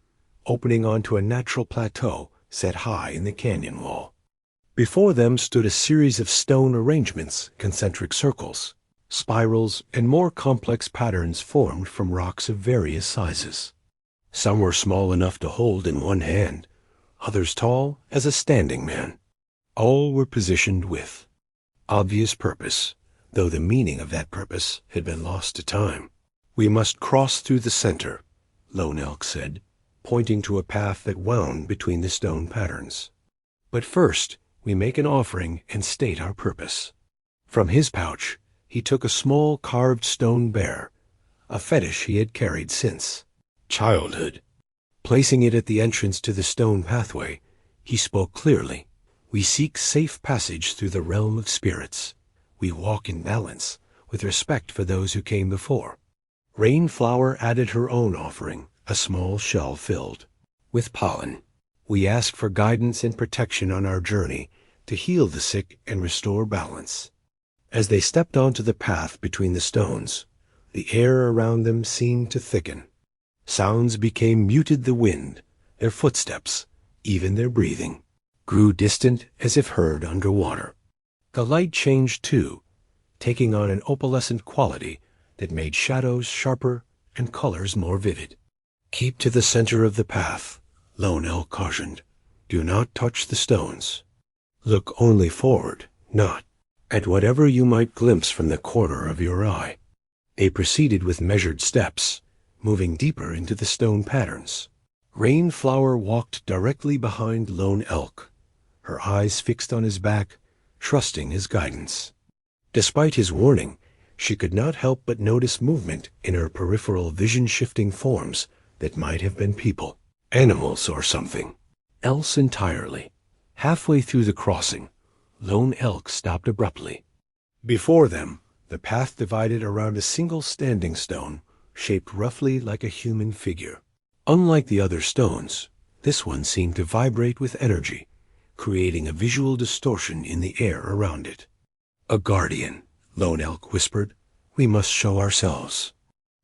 opening onto a natural plateau set high in the canyon wall. Before them stood a series of stone arrangements, concentric circles, spirals, and more complex patterns formed from rocks of various sizes. Some were small enough to hold in one hand, others tall as a standing man. All were positioned with obvious purpose, though the meaning of that purpose had been lost to time. "We must cross through the center," Lone Elk said, pointing to a path that wound between the stone patterns. "But first, we make an offering and state our purpose." From his pouch, he took a small carved stone bear, a fetish he had carried since childhood. Placing it at the entrance to the stone pathway, he spoke clearly. "We seek safe passage through the realm of spirits. We walk in balance, with respect for those who came before." Rainflower added her own offering, a small shell filled with pollen. "We ask for guidance and protection on our journey to heal the sick and restore balance. As they stepped onto the path between the stones, the air around them seemed to thicken. Sounds became muted. The wind, their footsteps, even their breathing, grew distant as if heard underwater. The light changed too, taking on an opalescent quality that made shadows sharper and colors more vivid. "Keep to the center of the path," Lone Elk cautioned. "Do not touch the stones. Look only forward, not at whatever you might glimpse from the corner of your eye." They proceeded with measured steps, moving deeper into the stone patterns. Rainflower walked directly behind Lone Elk, her eyes fixed on his back, trusting his guidance. Despite his warning, she could not help but notice movement in her peripheral vision, shifting forms that might have been people, animals, or something else entirely. Halfway through the crossing, Lone Elk stopped abruptly. Before them, the path divided around a single standing stone, shaped roughly like a human figure. Unlike the other stones, this one seemed to vibrate with energy, creating a visual distortion in the air around it. "A guardian," Lone Elk whispered. "We must show ourselves."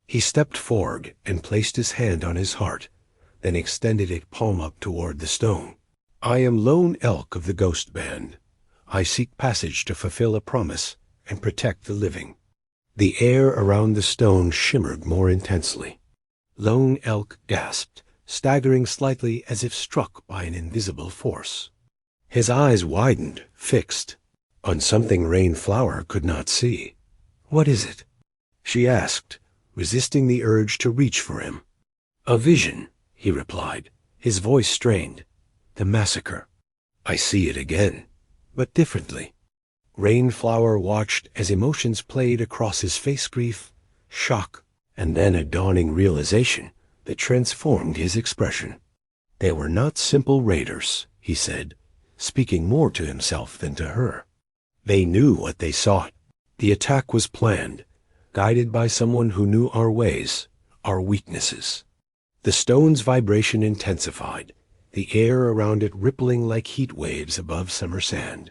He stepped forward and placed his hand on his heart, then extended it palm up toward the stone. "I am Lone Elk of the Ghost Band. I seek passage to fulfill a promise and protect the living." The air around the stone shimmered more intensely. Lone Elk gasped, staggering slightly as if struck by an invisible force. His eyes widened, fixed on something Rainflower could not see. "What is it?" she asked, resisting the urge to reach for him. "A vision," he replied, his voice strained. "The massacre. I see it again, but differently." Rainflower watched as emotions played across his face: grief, shock, and then a dawning realization that transformed his expression. "They were not simple raiders," he said, speaking more to himself than to her. "They knew what they sought. The attack was planned, guided by someone who knew our ways, our weaknesses." The stone's vibration intensified, the air around it rippling like heat waves above summer sand.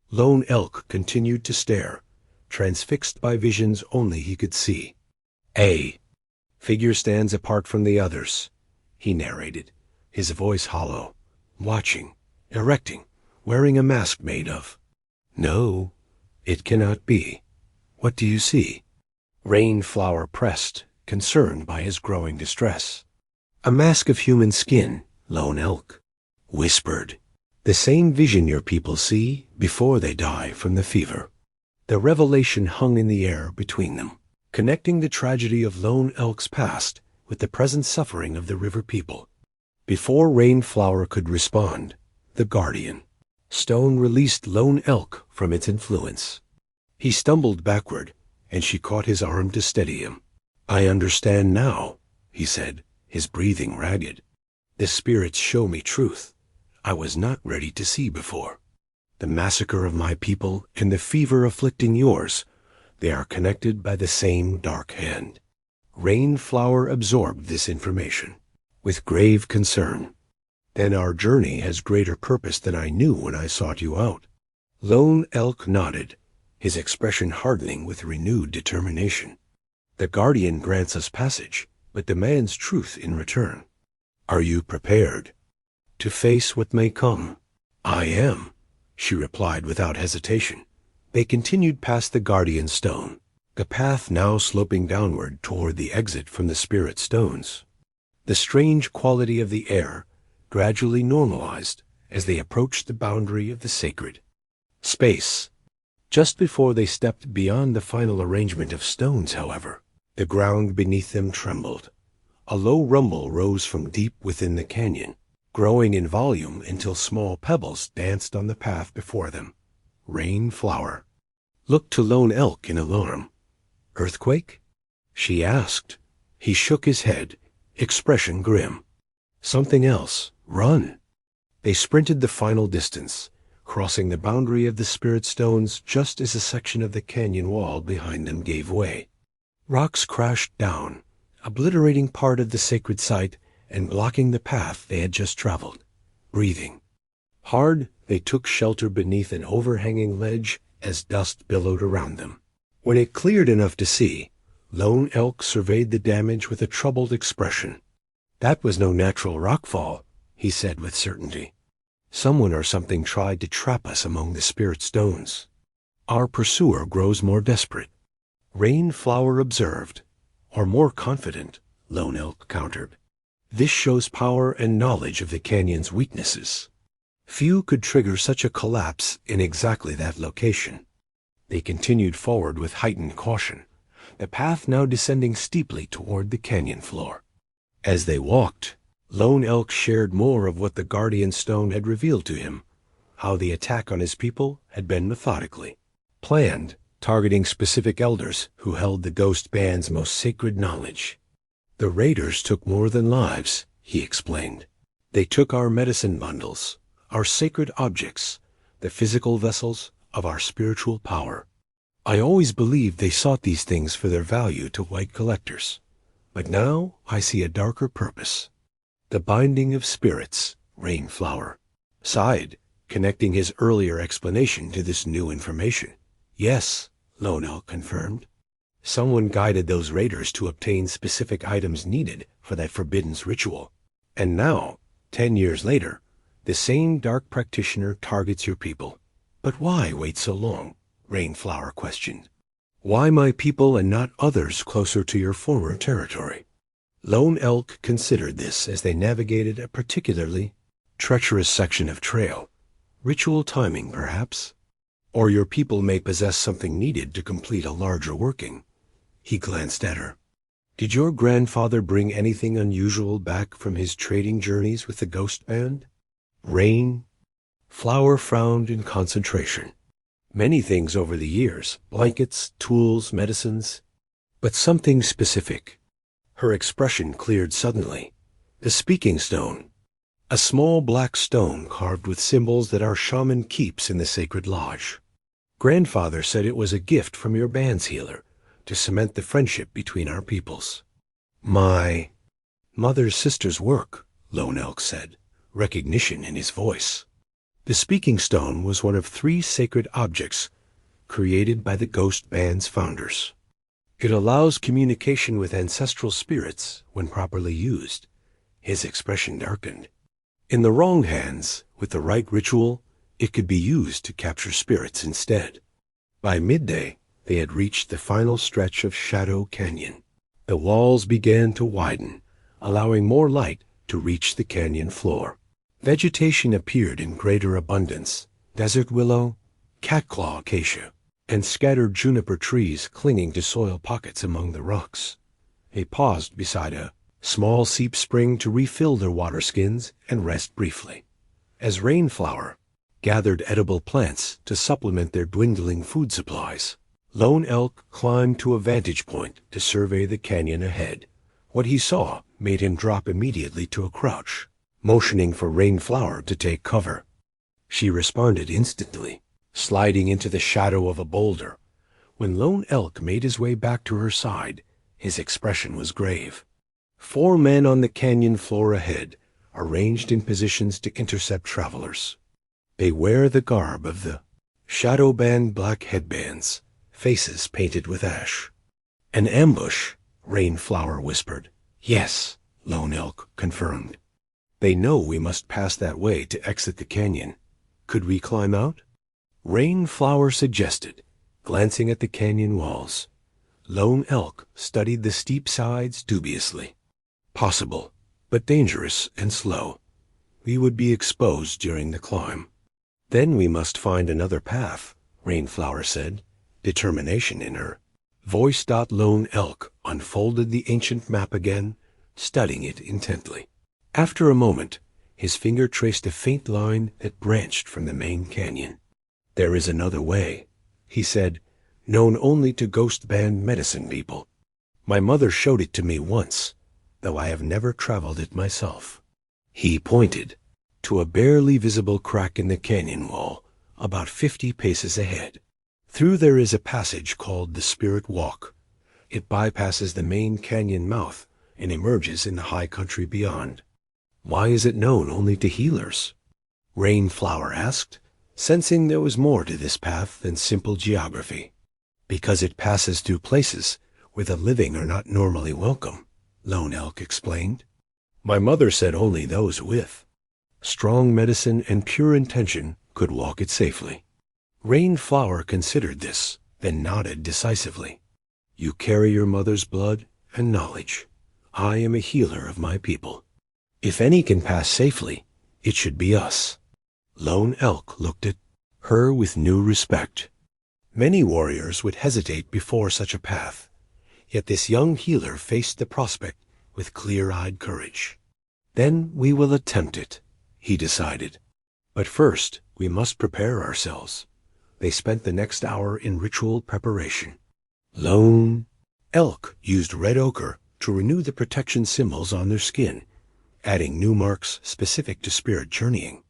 Lone Elk continued to stare, transfixed by visions only he could see. "A figure stands apart from the others," he narrated, his voice hollow. "Watching, erecting, wearing a mask made of—" "No, it cannot be. What do you see?" Rainflower pressed, concerned by his growing distress. "A mask of human skin," Lone Elk whispered. "The same vision your people see before they die from the fever." The revelation hung in the air between them, connecting the tragedy of Lone Elk's past with the present suffering of the river people. Before Rainflower could respond, the guardian stone released Lone Elk from its influence. He stumbled backward, and she caught his arm to steady him. "I understand now," he said, his breathing ragged. "The spirits show me truth I was not ready to see before. The massacre of my people and the fever afflicting yours, they are connected by the same dark hand." Rainflower absorbed this information with grave concern. "Then our journey has greater purpose than I knew when I sought you out." Lone Elk nodded, his expression hardening with renewed determination. "The guardian grants us passage, but demands truth in return. Are you prepared to face what may come?" "I am," she replied without hesitation. They continued past the guardian stone, the path now sloping downward toward the exit from the spirit stones. The strange quality of the air gradually normalized as they approached the boundary of the sacred space. Just before they stepped beyond the final arrangement of stones, however, the ground beneath them trembled. A low rumble rose from deep within the canyon, growing in volume until small pebbles danced on the path before them. Rainflower looked to Lone Elk in alarm. "Earthquake?" she asked. He shook his head, expression grim. "Something else. Run." They sprinted the final distance, crossing the boundary of the spirit stones just as a section of the canyon wall behind them gave way. Rocks crashed down, obliterating part of the sacred site and blocking the path they had just traveled. Breathing hard, They took shelter beneath an overhanging ledge as dust billowed around them. When it cleared enough to see, Lone Elk surveyed the damage with a troubled expression. "That was no natural rockfall," he said with certainty. "Someone or something tried to trap us among the spirit stones. Our pursuer grows more desperate." Rainflower observed. "Or more confident," Lone Elk countered. "This shows power and knowledge of the canyon's weaknesses. Few could trigger such a collapse in exactly that location." They continued forward with heightened caution, the path now descending steeply toward the canyon floor. As they walked, Lone Elk shared more of what the guardian stone had revealed to him, how the attack on his people had been methodically planned, targeting specific elders who held the ghost band's most sacred knowledge. "The raiders took more than lives," he explained. "They took our medicine bundles, our sacred objects, the physical vessels of our spiritual power. I always believed they sought these things for their value to white collectors, but now I see a darker purpose. The binding of spirits," Rainflower sighed, connecting his earlier explanation to this new information. "Yes," Lone Elk confirmed. "Someone guided those raiders to obtain specific items needed for that forbidden ritual. And now, 10 years later, the same dark practitioner targets your people. But why wait so long?" Rainflower questioned. "Why my people and not others closer to your former territory?" Lone Elk considered this as they navigated a particularly treacherous section of trail. "Ritual timing, perhaps? Or your people may possess something needed to complete a larger working." He glanced at her. "Did your grandfather bring anything unusual back from his trading journeys with the ghost band?" Rainflower frowned in concentration. "Many things over the years, blankets, tools, medicines, but something specific." Her expression cleared suddenly. "The speaking stone. A small black stone carved with symbols that our shaman keeps in the sacred lodge. Grandfather said it was a gift from your band's healer to cement the friendship between our peoples." "My mother's sister's work," Lone Elk said, recognition in his voice. The speaking stone was one of 3 sacred objects created by the ghost band's founders. It allows communication with ancestral spirits when properly used. His expression darkened. In the wrong hands, with the right ritual, it could be used to capture spirits instead. By midday, they had reached the final stretch of Shadow Canyon. The walls began to widen, allowing more light to reach the canyon floor. Vegetation appeared in greater abundance: desert willow, catclaw acacia, and scattered juniper trees clinging to soil pockets among the rocks. They paused beside a small seep spring to refill their water skins and rest briefly. As Rainflower gathered edible plants to supplement their dwindling food supplies, Lone Elk climbed to a vantage point to survey the canyon ahead. What he saw made him drop immediately to a crouch, motioning for Rainflower to take cover. She responded instantly, sliding into the shadow of a boulder. When Lone Elk made his way back to her side, his expression was grave. 4 men on the canyon floor ahead, arranged in positions to intercept travelers. They wear the garb of the shadow band black headbands, faces painted with ash. "An ambush," Rainflower whispered. "Yes," Lone Elk confirmed. "They know we must pass that way to exit the canyon. Could we climb out?" Rainflower suggested, glancing at the canyon walls. Lone Elk studied the steep sides dubiously. "Possible, but dangerous and slow. We would be exposed during the climb." "Then we must find another path," Rainflower said, determination in her voice. Lone Elk unfolded the ancient map again, studying it intently. After a moment, his finger traced a faint line that branched from the main canyon. "There is another way," he said, "known only to ghost band medicine people. My mother showed it to me once, though I have never traveled it myself." He pointed to a barely visible crack in the canyon wall, about 50 paces ahead. "Through there is a passage called the Spirit Walk. It bypasses the main canyon mouth and emerges in the high country beyond." "Why is it known only to healers?" Rainflower asked, sensing there was more to this path than simple geography. Because it passes through places where the living are not normally welcome, Lone Elk explained. My mother said only those with strong medicine and pure intention could walk it safely. Rainflower considered this, then nodded decisively. You carry your mother's blood and knowledge. I am a healer of my people. If any can pass safely, it should be us. Lone Elk looked at her with new respect. Many warriors would hesitate before such a path, yet this young healer faced the prospect with clear-eyed courage. Then we will attempt it, he decided. But first, we must prepare ourselves. They spent the next hour in ritual preparation. Lone Elk used red ochre to renew the protection symbols on their skin, adding new marks specific to spirit journeying.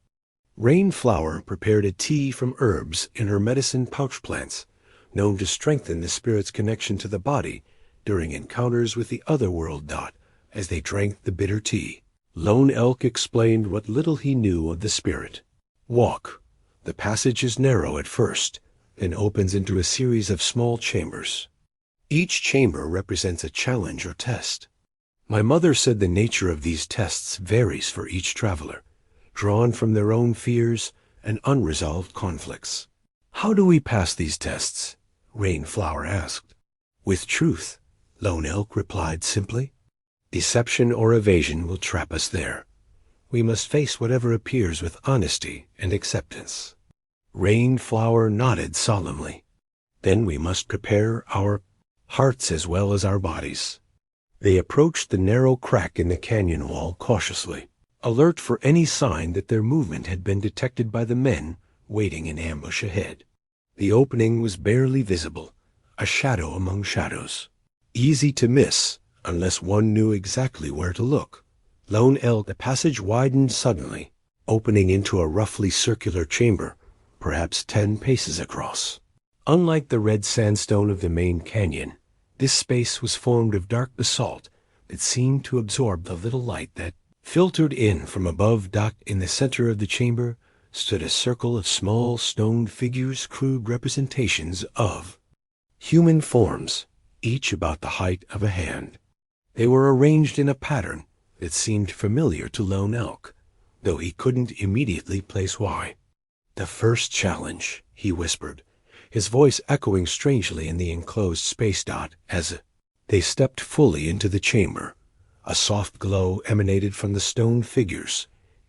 Rainflower prepared a tea from herbs in her medicine pouch plants, known to strengthen the spirit's connection to the body during encounters with the other world. As they drank the bitter tea, Lone Elk explained what little he knew of the spirit. Walk. The passage is narrow at first, then opens into a series of small chambers. Each chamber represents a challenge or test. My mother said the nature of these tests varies for each traveler, drawn from their own fears and unresolved conflicts. How do we pass these tests? Rainflower asked. With truth, Lone Elk replied simply. Deception or evasion will trap us there. We must face whatever appears with honesty and acceptance. Rainflower nodded solemnly. Then we must prepare our hearts as well as our bodies. They approached the narrow crack in the canyon wall cautiously, alert for any sign that their movement had been detected by the men waiting in ambush ahead. The opening was barely visible, a shadow among shadows. Easy to miss unless one knew exactly where to look. Lone Elk, the passage widened suddenly, opening into a roughly circular chamber, perhaps 10 paces across. Unlike the red sandstone of the main canyon, this space was formed of dark basalt that seemed to absorb the little light that filtered in from above. In the center of the chamber stood a circle of small stone figures, crude representations of human forms, each about the height of a hand. They were arranged in a pattern that seemed familiar to Lone Elk, though he couldn't immediately place why. The first challenge, he whispered, his voice echoing strangely in the enclosed space. As they stepped fully into the chamber, a soft glow emanated from the stone figures,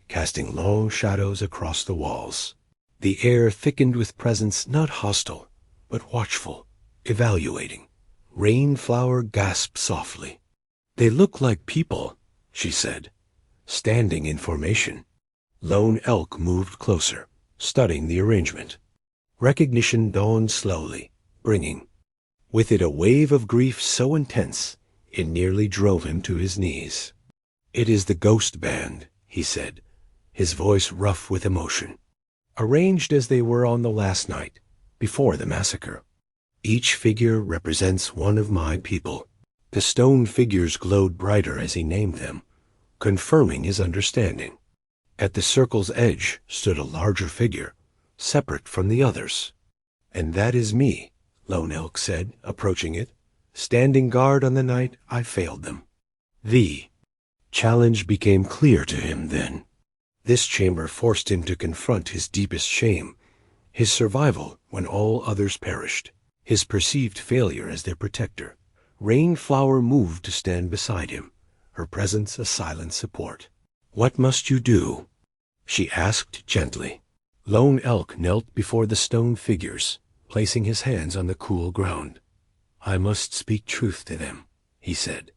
casting long shadows across the walls. The air thickened with presence not hostile, but watchful, evaluating. Rainflower gasped softly. They look like people, she said, standing in formation. Lone Elk moved closer, studying the arrangement. Recognition dawned slowly, bringing with it a wave of grief so intense it nearly drove him to his knees. It is the ghost band, he said, his voice rough with emotion. Arranged as they were on the last night, before the massacre. Each figure represents one of my people. The stone figures glowed brighter as he named them, confirming his understanding. At the circle's edge stood a larger figure, separate from the others. And that is me, Lone Elk said, approaching it, standing guard on the night I failed them. The challenge became clear to him then. This chamber forced him to confront his deepest shame, his survival when all others perished, his perceived failure as their protector. Rainflower moved to stand beside him, her presence a silent support. What must you do? She asked gently. Lone Elk knelt before the stone figures, placing his hands on the cool ground. I must speak truth to them, he said,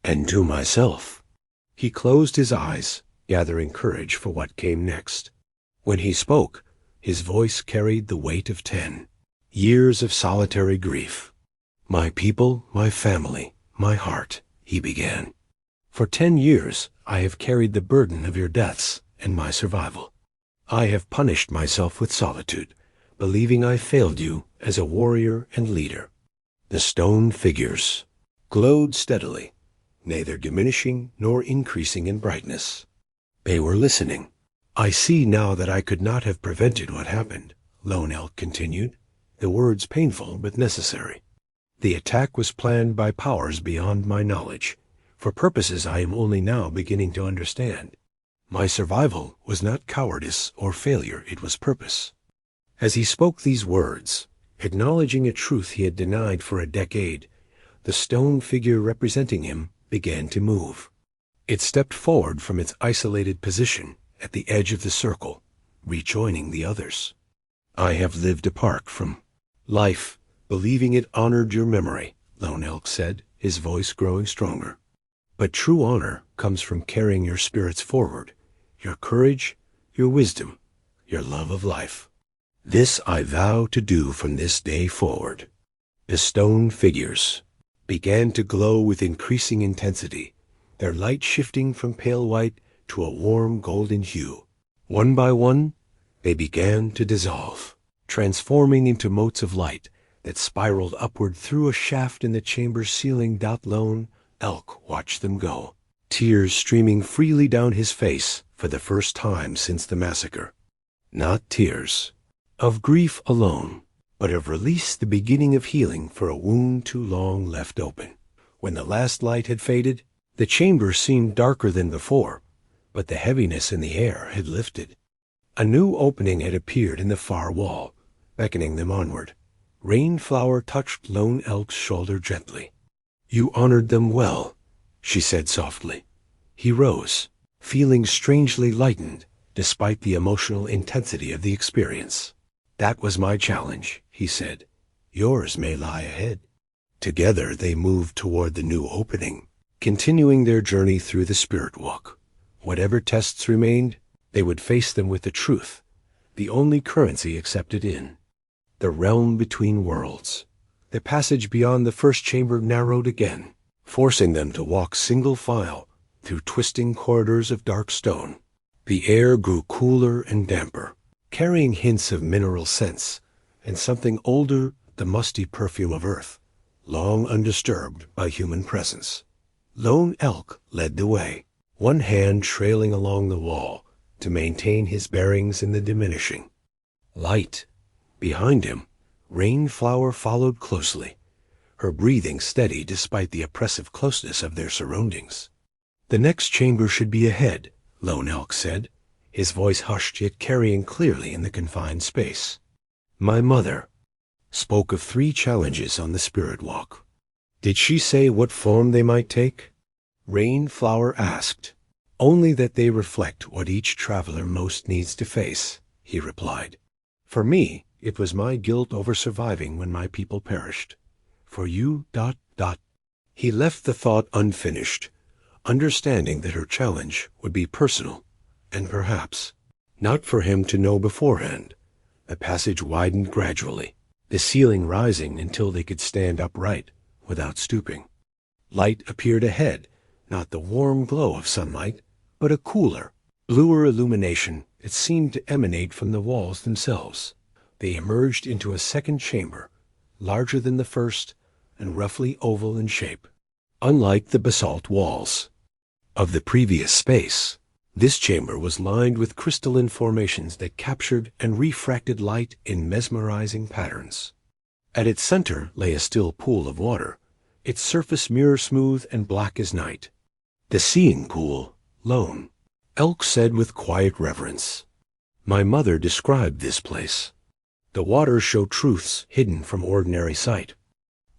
and to myself. He closed his eyes, gathering courage for what came next. When he spoke, his voice carried the weight of 10 years of solitary grief. My people, my family, my heart, he began. For 10 years I have carried the burden of your deaths and my survival. I have punished myself with solitude, believing I failed you as a warrior and leader. The stone figures glowed steadily, neither diminishing nor increasing in brightness. They were listening, I see now that I could not have prevented what happened, Lone Elk continued, the words painful but necessary. The attack was planned by powers beyond my knowledge, for purposes I am only now beginning to understand. My survival was not cowardice or failure, it was purpose. As he spoke these words, acknowledging a truth he had denied for a decade, the stone figure representing him began to move. It stepped forward from its isolated position at the edge of the circle, rejoining the others. I have lived apart from life, believing it honored your memory, Lone Elk said, his voice growing stronger. But true honor comes from carrying your spirits forward, your courage, your wisdom, your love of life. This I vow to do from this day forward. The stone figures began to glow with increasing intensity, their light shifting from pale white to a warm golden hue. One by one, they began to dissolve, transforming into motes of light that spiraled upward through a shaft in the chamber's ceiling. Lone Elk watched them go, tears streaming freely down his face for the first time since the massacre. Not tears of grief alone, but of release, the beginning of healing for a wound too long left open. When the last light had faded, the chamber seemed darker than before, but the heaviness in the air had lifted. A new opening had appeared in the far wall, beckoning them onward. Rainflower touched Lone Elk's shoulder gently. You honored them well, she said softly. He rose, feeling strangely lightened, despite the emotional intensity of the experience. That was my challenge, he said. Yours may lie ahead. Together they moved toward the new opening, continuing their journey through the spirit walk. Whatever tests remained, they would face them with the truth, the only currency accepted in the realm between worlds. The passage beyond the first chamber narrowed again, forcing them to walk single file through twisting corridors of dark stone. The air grew cooler and damper, carrying hints of mineral scents and something older, the musty perfume of earth, long undisturbed by human presence. Lone Elk led the way, one hand trailing along the wall to maintain his bearings in the diminishing light. Behind him, Rainflower followed closely, her breathing steady despite the oppressive closeness of their surroundings. The next chamber should be ahead, Lone Elk said, his voice hushed yet carrying clearly in the confined space. My mother spoke of 3 challenges on the spirit walk. Did she say what form they might take? Rainflower asked. Only that they reflect what each traveler most needs to face, he replied. For me, it was my guilt over surviving when my people perished. For you, ... He left the thought unfinished, understanding that her challenge would be personal, and perhaps not for him to know beforehand. The passage widened gradually, the ceiling rising until they could stand upright without stooping. Light appeared ahead, not the warm glow of sunlight, but a cooler, bluer illumination that seemed to emanate from the walls themselves. They emerged into a second chamber, larger than the first and roughly oval in shape. Unlike the basalt walls of the previous space, this chamber was lined with crystalline formations that captured and refracted light in mesmerizing patterns. At its center lay a still pool of water, its surface mirror-smooth and black as night. The seeing pool, Lone Elk said with quiet reverence. My mother described this place. The waters show truths hidden from ordinary sight.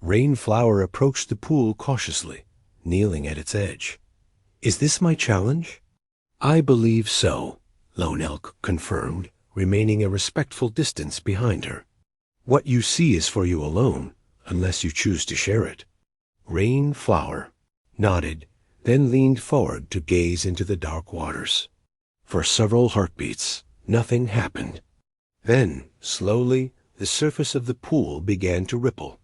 Rainflower approached the pool cautiously, kneeling at its edge. Is this my challenge? I believe so, Lone Elk confirmed, remaining a respectful distance behind her. What you see is for you alone, unless you choose to share it. Rainflower nodded, then leaned forward to gaze into the dark waters. For several heartbeats, nothing happened. Then, slowly, the surface of the pool began to ripple,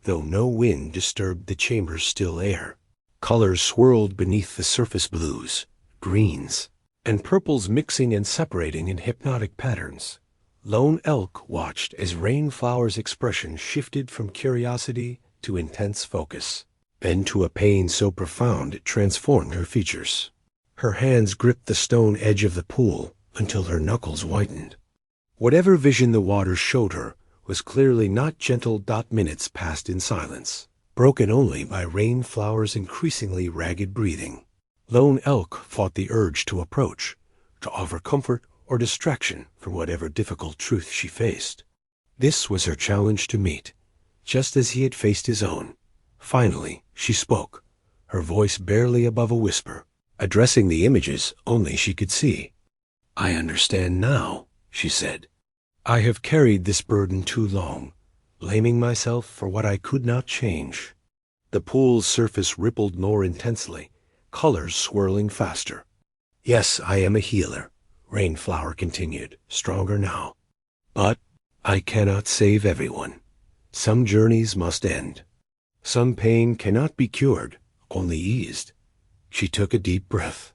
though no wind disturbed the chamber's still air. Colors swirled beneath the surface, blues, greens, and purples mixing and separating in hypnotic patterns. Lone Elk watched as Rainflower's expression shifted from curiosity to intense focus, then to a pain so profound it transformed her features. Her hands gripped the stone edge of the pool, until her knuckles whitened. Whatever vision the water showed her was clearly not gentle. Minutes passed in silence, broken only by Rainflower's increasingly ragged breathing. Lone Elk fought the urge to approach, to offer comfort or distraction from whatever difficult truth she faced. This was her challenge to meet, just as he had faced his own. Finally, she spoke, her voice barely above a whisper, addressing the images only she could see. "I understand now," she said. "I have carried this burden too long, blaming myself for what I could not change." The pool's surface rippled more intensely, colors swirling faster. "Yes, I am a healer," Rainflower continued, stronger now. "But I cannot save everyone. Some journeys must end. Some pain cannot be cured, only eased." She took a deep breath.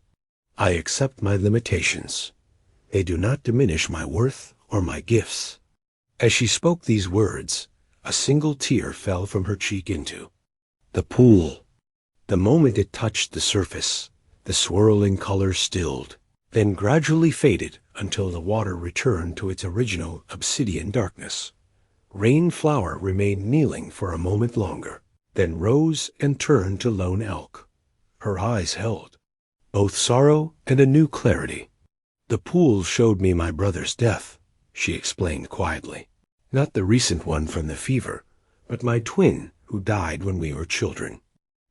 "I accept my limitations. They do not diminish my worth or my gifts." As she spoke these words, a single tear fell from her cheek into the pool. The moment it touched the surface, the swirling color stilled, then gradually faded until the water returned to its original obsidian darkness. Rainflower remained kneeling for a moment longer, then rose and turned to Lone Elk. Her eyes held both sorrow and a new clarity. "The pool showed me my brother's death," she explained quietly. "Not the recent one from the fever, but my twin who died when we were children.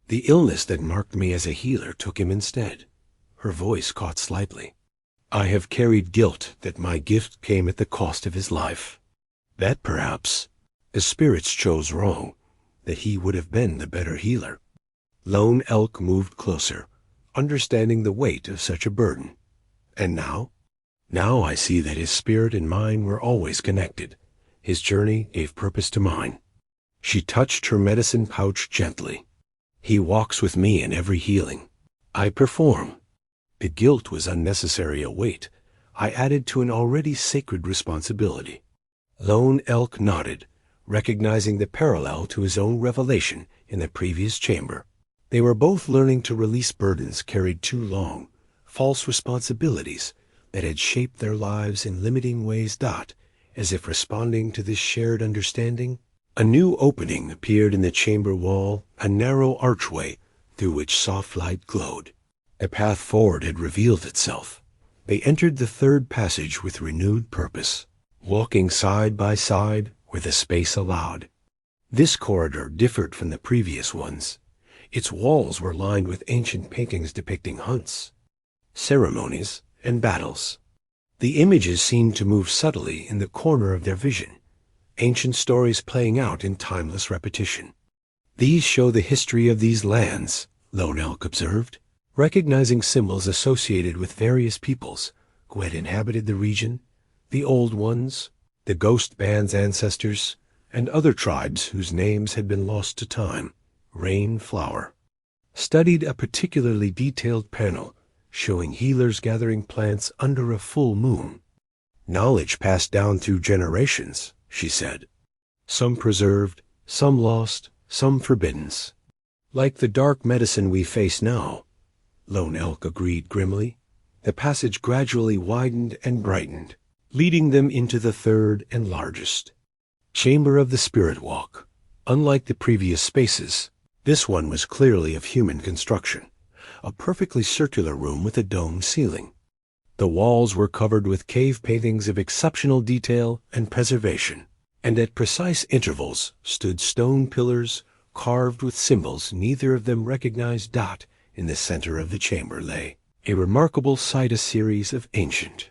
The illness that marked me as a healer took him instead." Her voice caught slightly. "I have carried guilt that my gift came at the cost of his life. That perhaps the spirits chose wrong, that he would have been the better healer." Lone Elk moved closer, understanding the weight of such a burden. "And now?" "Now I see that his spirit and mine were always connected. His journey gave purpose to mine." She touched her medicine pouch gently. "He walks with me in every healing I perform." The guilt was unnecessary a weight I added to an already sacred responsibility. Lone Elk nodded, recognizing the parallel to his own revelation in the previous chamber. They were both learning to release burdens carried too long, false responsibilities that had shaped their lives in limiting ways. As if responding to this shared understanding, a new opening appeared in the chamber wall, a narrow archway through which soft light glowed. A path forward had revealed itself. They entered the third passage with renewed purpose, walking side by side where the space allowed. This corridor differed from the previous ones. Its walls were lined with ancient paintings depicting hunts, ceremonies, and battles. The images seemed to move subtly in the corner of their vision, ancient stories playing out in timeless repetition. "These show the history of these lands," Lone Elk observed, recognizing symbols associated with various peoples who had inhabited the region, the old ones, the ghost band's ancestors, and other tribes whose names had been lost to time. Rainflower studied a particularly detailed panel showing healers gathering plants under a full moon. "Knowledge passed down through generations," she said. "Some preserved, some lost, some forbidden. Like the dark medicine we face now," Lone Elk agreed grimly. The passage gradually widened and brightened, leading them into the third and largest chamber of the Spirit Walk. Unlike the previous spaces, this one was clearly of human construction, a perfectly circular room with a domed ceiling. The walls were covered with cave paintings of exceptional detail and preservation, and at precise intervals stood stone pillars carved with symbols neither of them recognized. In the center of the chamber lay a remarkable sight, a series of ancient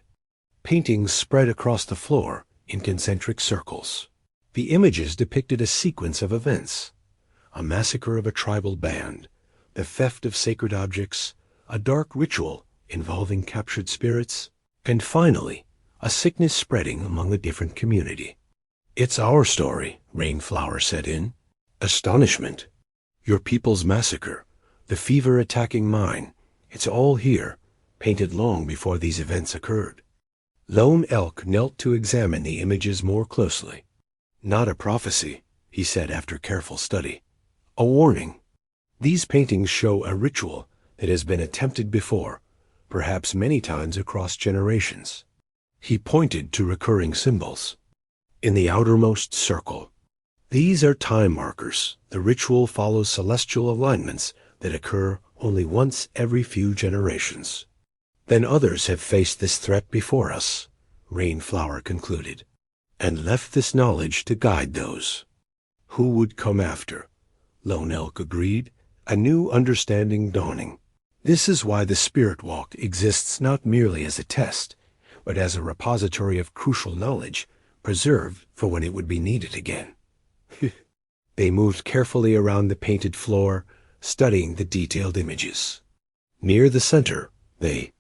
paintings spread across the floor in concentric circles. The images depicted a sequence of events: a massacre of a tribal band, the theft of sacred objects, a dark ritual involving captured spirits, and finally, a sickness spreading among a different community. "It's our story," Rainflower set in. "Astonishment. Your people's massacre, the fever attacking mine, it's all here, painted long before these events occurred." Lone Elk knelt to examine the images more closely. "Not a prophecy," he said after careful study. "A warning. These paintings show a ritual that has been attempted before, perhaps many times across generations. He pointed to recurring symbols. In the outermost circle. These are time markers. The ritual follows celestial alignments that occur only once every few generations. Then others have faced this threat before us, Rainflower concluded, and left this knowledge to guide those who would come after. Lone Elk agreed, a new understanding dawning. This is why the Spirit Walk exists not merely as a test, but as a repository of crucial knowledge, preserved for when it would be needed again. They moved carefully around the painted floor, studying the detailed images. Near the center, they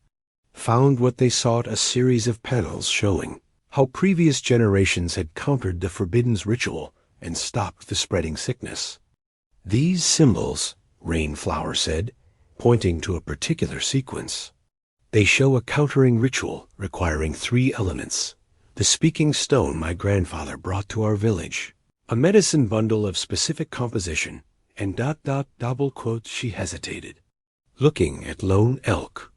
found what they sought, a series of panels showing how previous generations had countered the Forbidden's ritual and stopped the spreading sickness. These symbols, Rainflower said, pointing to a particular sequence, they show a countering ritual requiring 3 elements. The speaking stone my grandfather brought to our village, a medicine bundle of specific composition, and ... double quotes. She hesitated, looking at Lone Elk.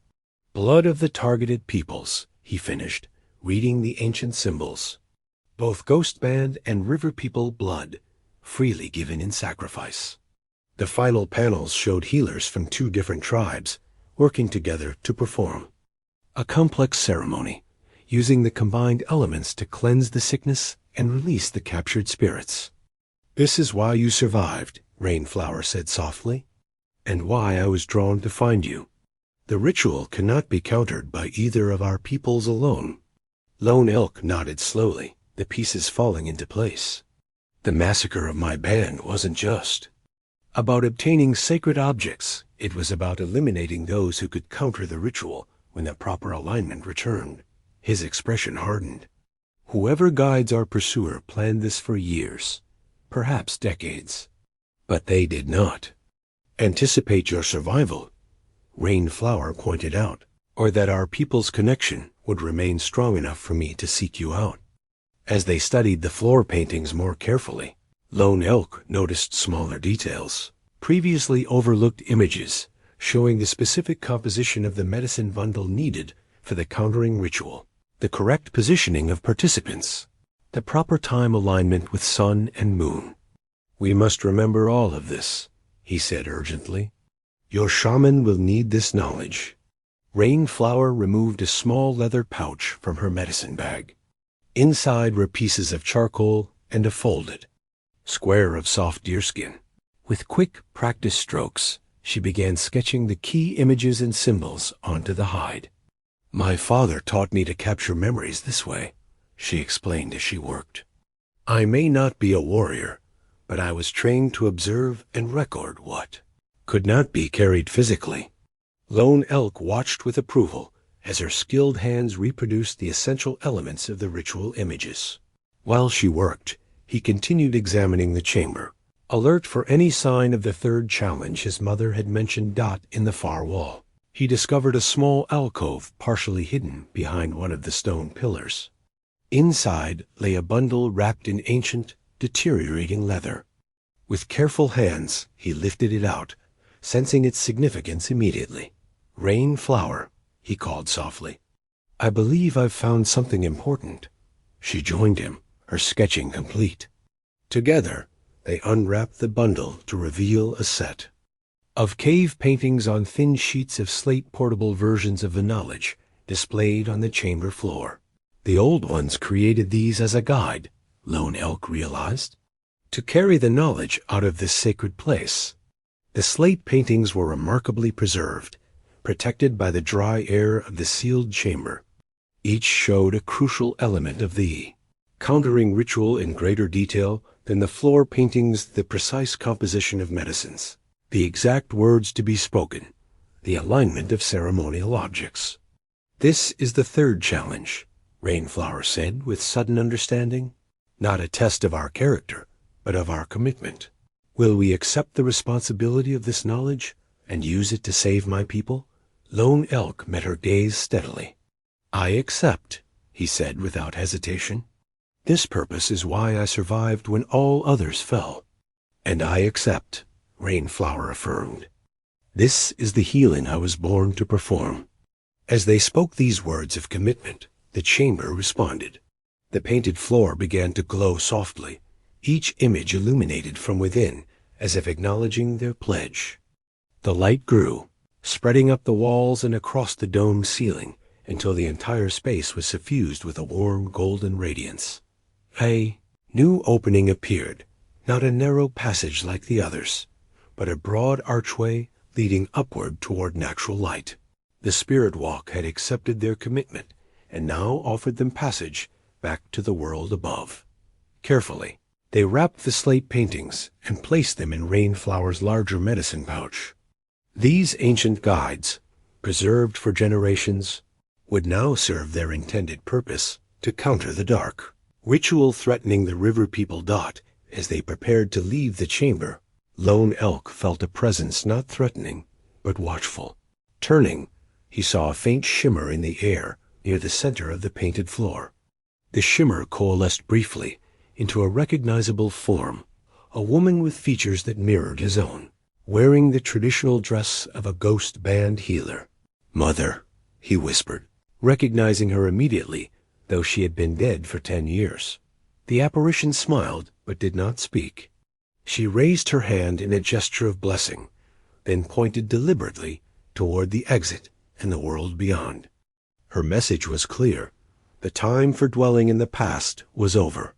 Blood of the targeted peoples, he finished, reading the ancient symbols. Both Ghost Band and River People blood, freely given in sacrifice. The final panels showed healers from 2 different tribes, working together to perform a complex ceremony, using the combined elements to cleanse the sickness and release the captured spirits. This is why you survived, Rainflower said softly, and why I was drawn to find you. The ritual cannot be countered by either of our peoples alone. Lone Elk nodded slowly, the pieces falling into place. The massacre of my band wasn't just about obtaining sacred objects. It was about eliminating those who could counter the ritual when the proper alignment returned. His expression hardened. Whoever guides our pursuer planned this for years, perhaps decades. But they did not anticipate your survival, Rainflower pointed out, or that our people's connection would remain strong enough for me to seek you out. As they studied the floor paintings more carefully, Lone Elk noticed smaller details, previously overlooked images showing the specific composition of the medicine bundle needed for the countering ritual, the correct positioning of participants, the proper time alignment with sun and moon. We must remember all of this, he said urgently. Your shaman will need this knowledge. Rainflower removed a small leather pouch from her medicine bag. Inside were pieces of charcoal and a folded square of soft deerskin. With quick practice strokes, she began sketching the key images and symbols onto the hide. My father taught me to capture memories this way, she explained as she worked. I may not be a warrior, but I was trained to observe and record what could not be carried physically. Lone Elk watched with approval as her skilled hands reproduced the essential elements of the ritual images. While she worked, he continued examining the chamber, alert for any sign of the 3rd challenge his mother had mentioned in the far wall. He discovered a small alcove partially hidden behind one of the stone pillars. Inside lay a bundle wrapped in ancient, deteriorating leather. With careful hands, he lifted it out, sensing its significance immediately. Rainflower, he called softly. I believe I've found something important. She joined him, her sketching complete. Together, they unwrapped the bundle to reveal a set of cave paintings on thin sheets of slate, portable versions of the knowledge displayed on the chamber floor. The old ones created these as a guide, Lone Elk realized, to carry the knowledge out of this sacred place. The slate paintings were remarkably preserved, protected by the dry air of the sealed chamber. Each showed a crucial element of the countering ritual in greater detail than the floor paintings, the precise composition of medicines, the exact words to be spoken, the alignment of ceremonial objects. This is the 3rd challenge, Rainflower said with sudden understanding. Not a test of our character, but of our commitment. Will we accept the responsibility of this knowledge and use it to save my people? Lone Elk met her gaze steadily. I accept, he said without hesitation. This purpose is why I survived when all others fell. And I accept, Rainflower affirmed. This is the healing I was born to perform. As they spoke these words of commitment, The chamber responded. The painted floor began to glow softly, each image illuminated from within, as if acknowledging their pledge. The light grew, spreading up the walls and across the domed ceiling, until the entire space was suffused with a warm golden radiance. A new opening appeared, not a narrow passage like the others, but a broad archway leading upward toward natural light. The spirit walk had accepted their commitment, and now offered them passage back to the world above. Carefully, they wrapped the slate paintings and placed them in Rainflower's larger medicine pouch. These ancient guides, preserved for generations, would now serve their intended purpose to counter the dark. Ritual threatening the river people. As they prepared to leave the chamber, Lone Elk felt a presence not threatening, but watchful. Turning, he saw a faint shimmer in the air near the center of the painted floor. The shimmer coalesced briefly into a recognizable form, a woman with features that mirrored his own, wearing the traditional dress of a ghost band healer. "Mother," he whispered, recognizing her immediately, though she had been dead for 10 years. The apparition smiled, but did not speak. She raised her hand in a gesture of blessing, then pointed deliberately toward the exit and the world beyond. Her message was clear. The time for dwelling in the past was over.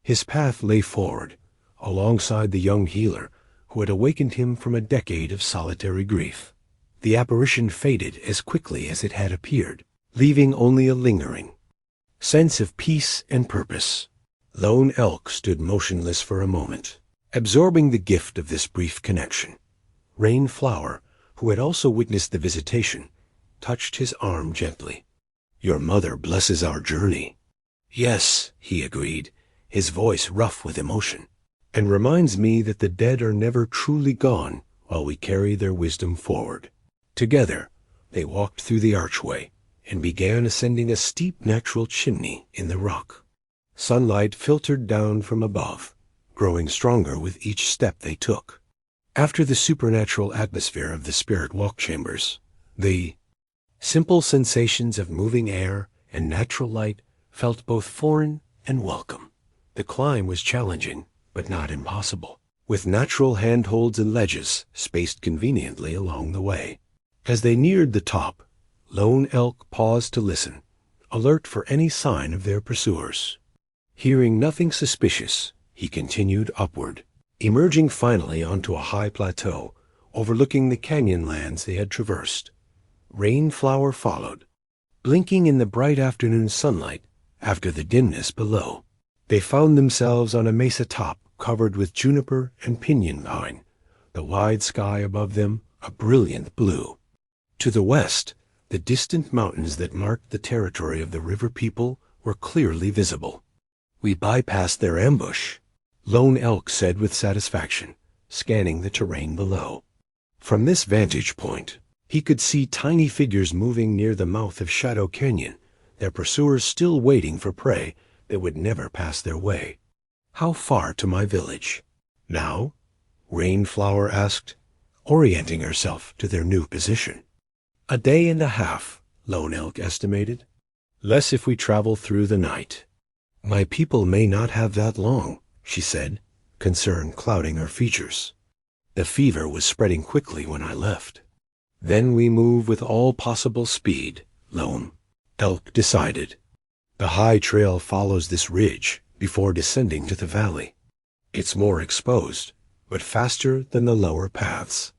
His path lay forward, alongside the young healer who had awakened him from a decade of solitary grief. The apparition faded as quickly as it had appeared, leaving only a lingering sense of peace and purpose. Lone Elk stood motionless for a moment, absorbing the gift of this brief connection. Rainflower, who had also witnessed the visitation, touched his arm gently. "Your mother blesses our journey." "Yes," he agreed, his voice rough with emotion, "and reminds me that the dead are never truly gone while we carry their wisdom forward." Together, they walked through the archway and began ascending a steep natural chimney in the rock. Sunlight filtered down from above, growing stronger with each step they took. After the supernatural atmosphere of the spirit walk chambers, the simple sensations of moving air and natural light felt both foreign and welcome. The climb was challenging, but not impossible, with natural handholds and ledges spaced conveniently along the way. As they neared the top, Lone Elk paused to listen, alert for any sign of their pursuers. Hearing nothing suspicious, he continued upward, emerging finally onto a high plateau overlooking the canyon lands they had traversed. Rainflower followed, blinking in the bright afternoon sunlight after the dimness below. They found themselves on a mesa top covered with juniper and pinyon pine, the wide sky above them a brilliant blue. To the west, the distant mountains that marked the territory of the river people were clearly visible. "We bypassed their ambush," Lone Elk said with satisfaction, scanning the terrain below. From this vantage point, he could see tiny figures moving near the mouth of Shadow Canyon, their pursuers still waiting for prey that would never pass their way. "How far to my village?" "Now?" Rainflower asked, orienting herself to their new position. "A day and a half," Lone Elk estimated. "Less if we travel through the night." "My people may not have that long," she said, concern clouding her features. "The fever was spreading quickly when I left." "Then we move with all possible speed," Lone Elk decided. "The high trail follows this ridge before descending to the valley. It's more exposed, but faster than the lower paths."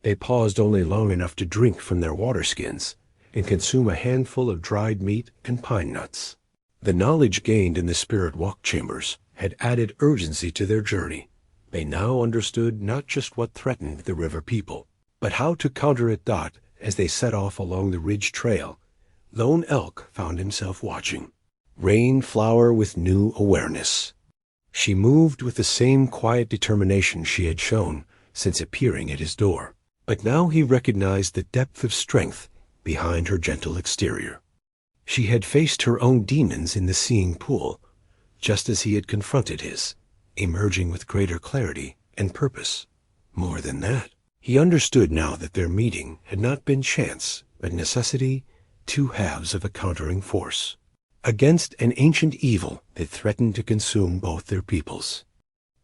They paused only long enough to drink from their water skins and consume a handful of dried meat and pine nuts. The knowledge gained in the spirit walk chambers had added urgency to their journey. They now understood not just what threatened the river people, but how to counter it. As they set off along the ridge trail, Lone Elk found himself watching Rainflower with new awareness. She moved with the same quiet determination she had shown since appearing at his door, but now he recognized the depth of strength behind her gentle exterior. She had faced her own demons in the seeing pool, just as he had confronted his, emerging with greater clarity and purpose. More than that, he understood now that their meeting had not been chance, but necessity, two halves of a countering force. against an ancient evil that threatened to consume both their peoples.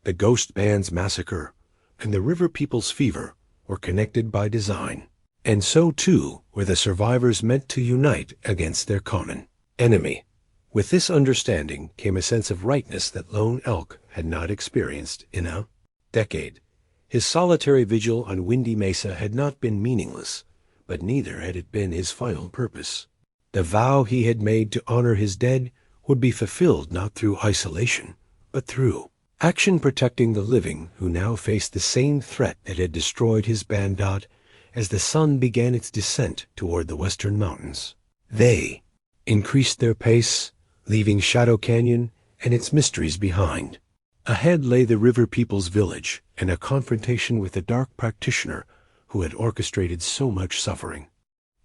The Ghost Band's massacre and the river people's fever were connected by design, and so too were the survivors meant to unite against their common enemy. With this understanding came a sense of rightness that Lone Elk had not experienced in a decade. His solitary vigil on Windy Mesa had not been meaningless, but neither had it been his final purpose. The vow he had made to honor his dead would be fulfilled not through isolation, but through action protecting the living who now faced the same threat that had destroyed his bandot as the sun began its descent toward the western mountains. They increased their pace, leaving Shadow Canyon and its mysteries behind. Ahead lay the river people's village and a confrontation with the dark practitioner who had orchestrated so much suffering.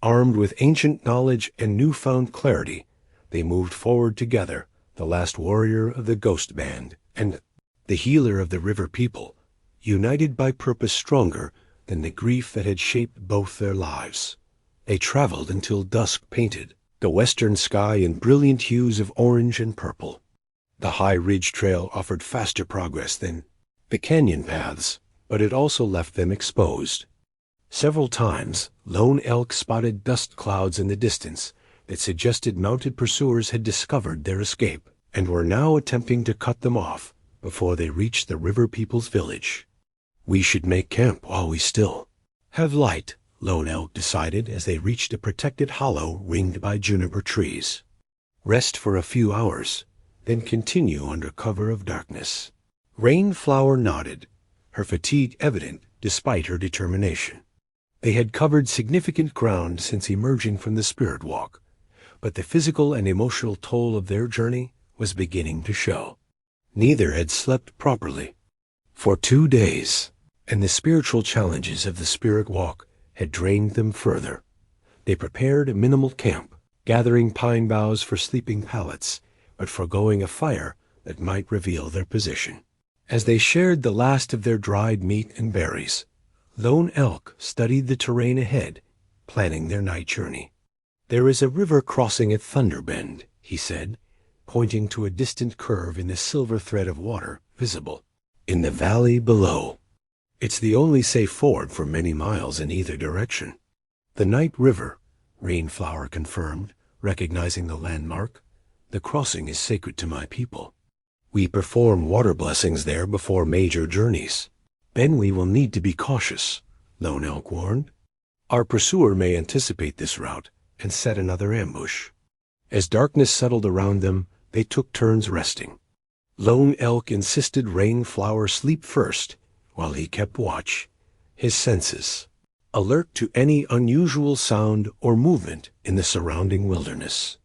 Armed with ancient knowledge and newfound clarity, they moved forward together, the last warrior of the Ghost Band and the healer of the river people, united by purpose stronger than the grief that had shaped both their lives. They traveled until dusk painted the western sky in brilliant hues of orange and purple. The high ridge trail offered faster progress than the canyon paths, but it also left them exposed. Several times, Lone Elk spotted dust clouds in the distance that suggested mounted pursuers had discovered their escape and were now attempting to cut them off before they reached the river people's village. "We should make camp while we still have light," Lone Elk decided as they reached a protected hollow ringed by juniper trees. "Rest for a few hours, then continue under cover of darkness." Rainflower nodded, her fatigue evident despite her determination. They had covered significant ground since emerging from the spirit walk, but the physical and emotional toll of their journey was beginning to show. Neither had slept properly for 2 days, and the spiritual challenges of the spirit walk had drained them further. They prepared a minimal camp, gathering pine boughs for sleeping pallets, but foregoing a fire that might reveal their position. As they shared the last of their dried meat and berries, Lone Elk studied the terrain ahead, planning their night journey. "There is a river crossing at Thunder Bend," he said, pointing to a distant curve in the silver thread of water visible in the valley below. "It's the only safe ford for many miles in either direction." "The Night River," Rainflower confirmed, recognizing the landmark. "The crossing is sacred to my people. We perform water blessings there before major journeys." "Then we will need to be cautious," Lone Elk warned. "Our pursuer may anticipate this route and set another ambush." As darkness settled around them, they took turns resting. Lone Elk insisted Rainflower sleep first, while he kept watch, his senses alert to any unusual sound or movement in the surrounding wilderness.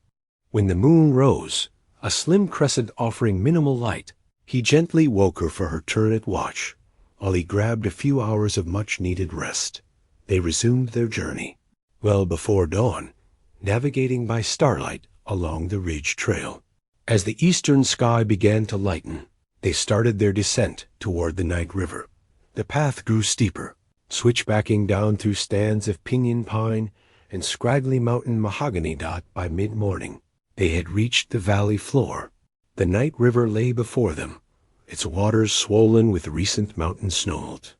When the moon rose, a slim crescent offering minimal light, he gently woke her for her turn at watch, while he grabbed a few hours of much-needed rest. They resumed their journey, well before dawn, navigating by starlight along the ridge trail. As the eastern sky began to lighten, they started their descent toward the Night River. The path grew steeper, switchbacking down through stands of pinyon pine and scraggly mountain mahogany dot by mid-morning. They had reached the valley floor. The Night River lay before them, its waters swollen with recent mountain snowmelt.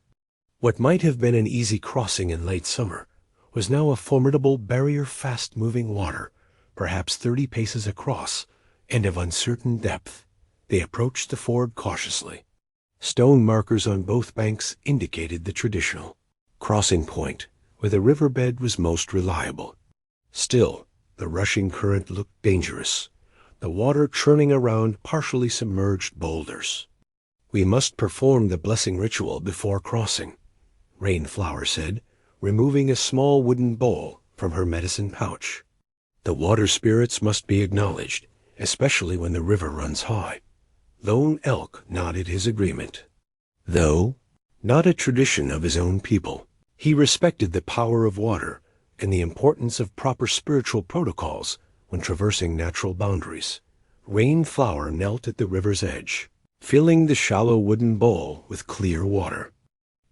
What might have been an easy crossing in late summer was now a formidable barrier fast-moving water, perhaps 30 paces across, and of uncertain depth. They approached the ford cautiously. Stone markers on both banks indicated the traditional crossing point, where the riverbed was most reliable. Still, the rushing current looked dangerous, the water churning around partially submerged boulders. "We must perform the blessing ritual before crossing," Rainflower said, removing a small wooden bowl from her medicine pouch. "The water spirits must be acknowledged, especially when the river runs high." Lone Elk nodded his agreement. Though not a tradition of his own people, he respected the power of water and the importance of proper spiritual protocols when traversing natural boundaries. Rainflower knelt at the river's edge, filling the shallow wooden bowl with clear water.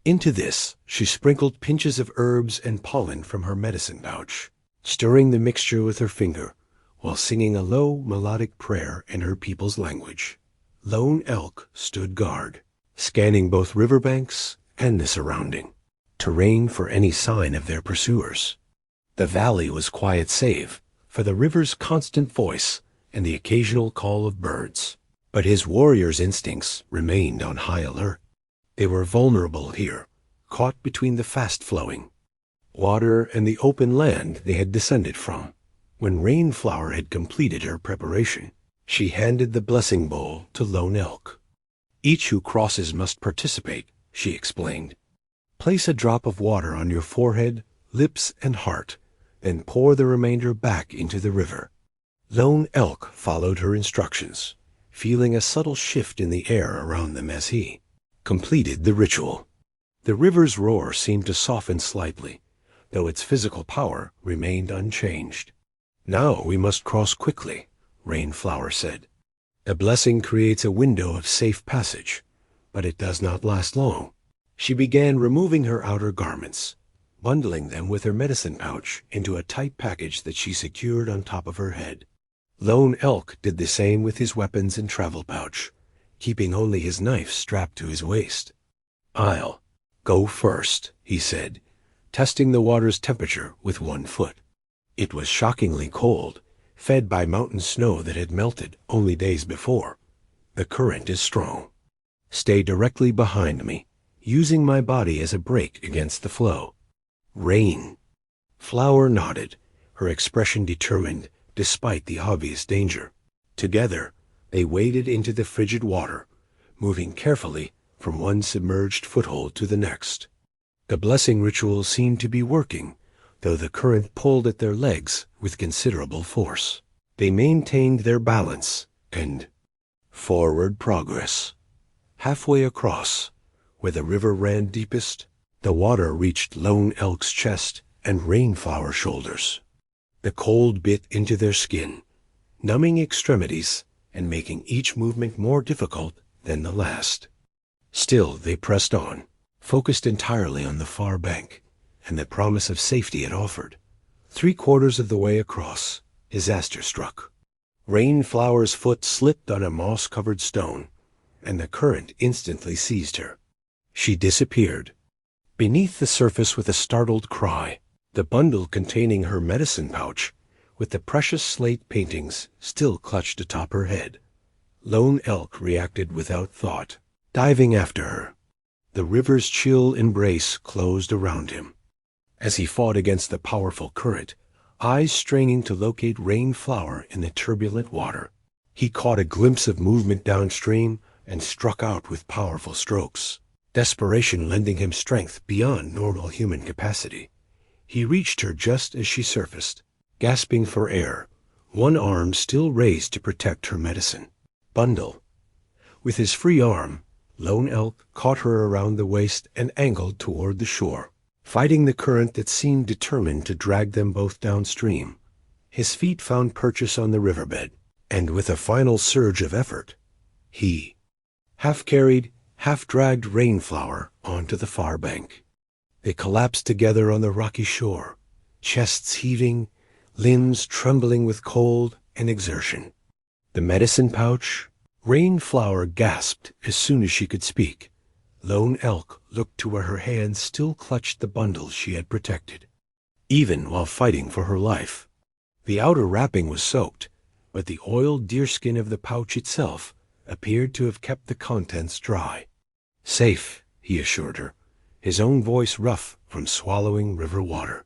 Into this, she sprinkled pinches of herbs and pollen from her medicine pouch, stirring the mixture with her finger while singing a low, melodic prayer in her people's language. Lone Elk stood guard, scanning both riverbanks and the surrounding terrain for any sign of their pursuers. The valley was quiet save for the river's constant voice and the occasional call of birds. But his warrior's instincts remained on high alert. They were vulnerable here, caught between the fast-flowing water and the open land they had descended from. When Rainflower had completed her preparation, she handed the blessing bowl to Lone Elk. Each who crosses must participate, she explained. Place a drop of water on your forehead, lips, and heart, then pour the remainder back into the river. Lone Elk followed her instructions, feeling a subtle shift in the air around them as he completed the ritual. The river's roar seemed to soften slightly, though its physical power remained unchanged. Now we must cross quickly, Rainflower said. A blessing creates a window of safe passage, but it does not last long. She began removing her outer garments, bundling them with her medicine pouch into a tight package that she secured on top of her head. Lone Elk did the same with his weapons and travel pouch, keeping only his knife strapped to his waist. "I'll go first," he said, testing the water's temperature with one foot. It was shockingly cold, fed by mountain snow that had melted only days before. "The current is strong. Stay directly behind me, using my body as a brake against the flow." Flower nodded, her expression determined despite the obvious danger. Together, they waded into the frigid water, moving carefully from one submerged foothold to the next. The blessing ritual seemed to be working, though the current pulled at their legs with considerable force. They maintained their balance and forward progress. Halfway across, where the river ran deepest, the water reached Lone Elk's chest and Rainflower's shoulders. The cold bit into their skin, numbing extremities and making each movement more difficult than the last. Still they pressed on, focused entirely on the far bank and the promise of safety it offered. 3/4 of the way across, disaster struck. Rainflower's foot slipped on a moss-covered stone, and the current instantly seized her. She disappeared beneath the surface with a startled cry. The bundle containing her medicine pouch, with the precious slate paintings, still clutched atop her head. Lone Elk reacted without thought, diving after her. The river's chill embrace closed around him. As he fought against the powerful current, eyes straining to locate Rainflower in the turbulent water, he caught a glimpse of movement downstream and struck out with powerful strokes, desperation lending him strength beyond normal human capacity. He reached her just as she surfaced, gasping for air, one arm still raised to protect her medicine bundle. With his free arm, Lone Elk caught her around the waist and angled toward the shore, fighting the current that seemed determined to drag them both downstream. His feet found purchase on the riverbed, and with a final surge of effort, he half-carried, half-dragged Rainflower onto the far bank. They collapsed together on the rocky shore, chests heaving, limbs trembling with cold and exertion. The medicine pouch, Rainflower gasped as soon as she could speak. Lone Elk looked to where her hands still clutched the bundle she had protected, even while fighting for her life. The outer wrapping was soaked, but the oiled deerskin of the pouch itself appeared to have kept the contents dry. "Safe," he assured her, his own voice rough from swallowing river water.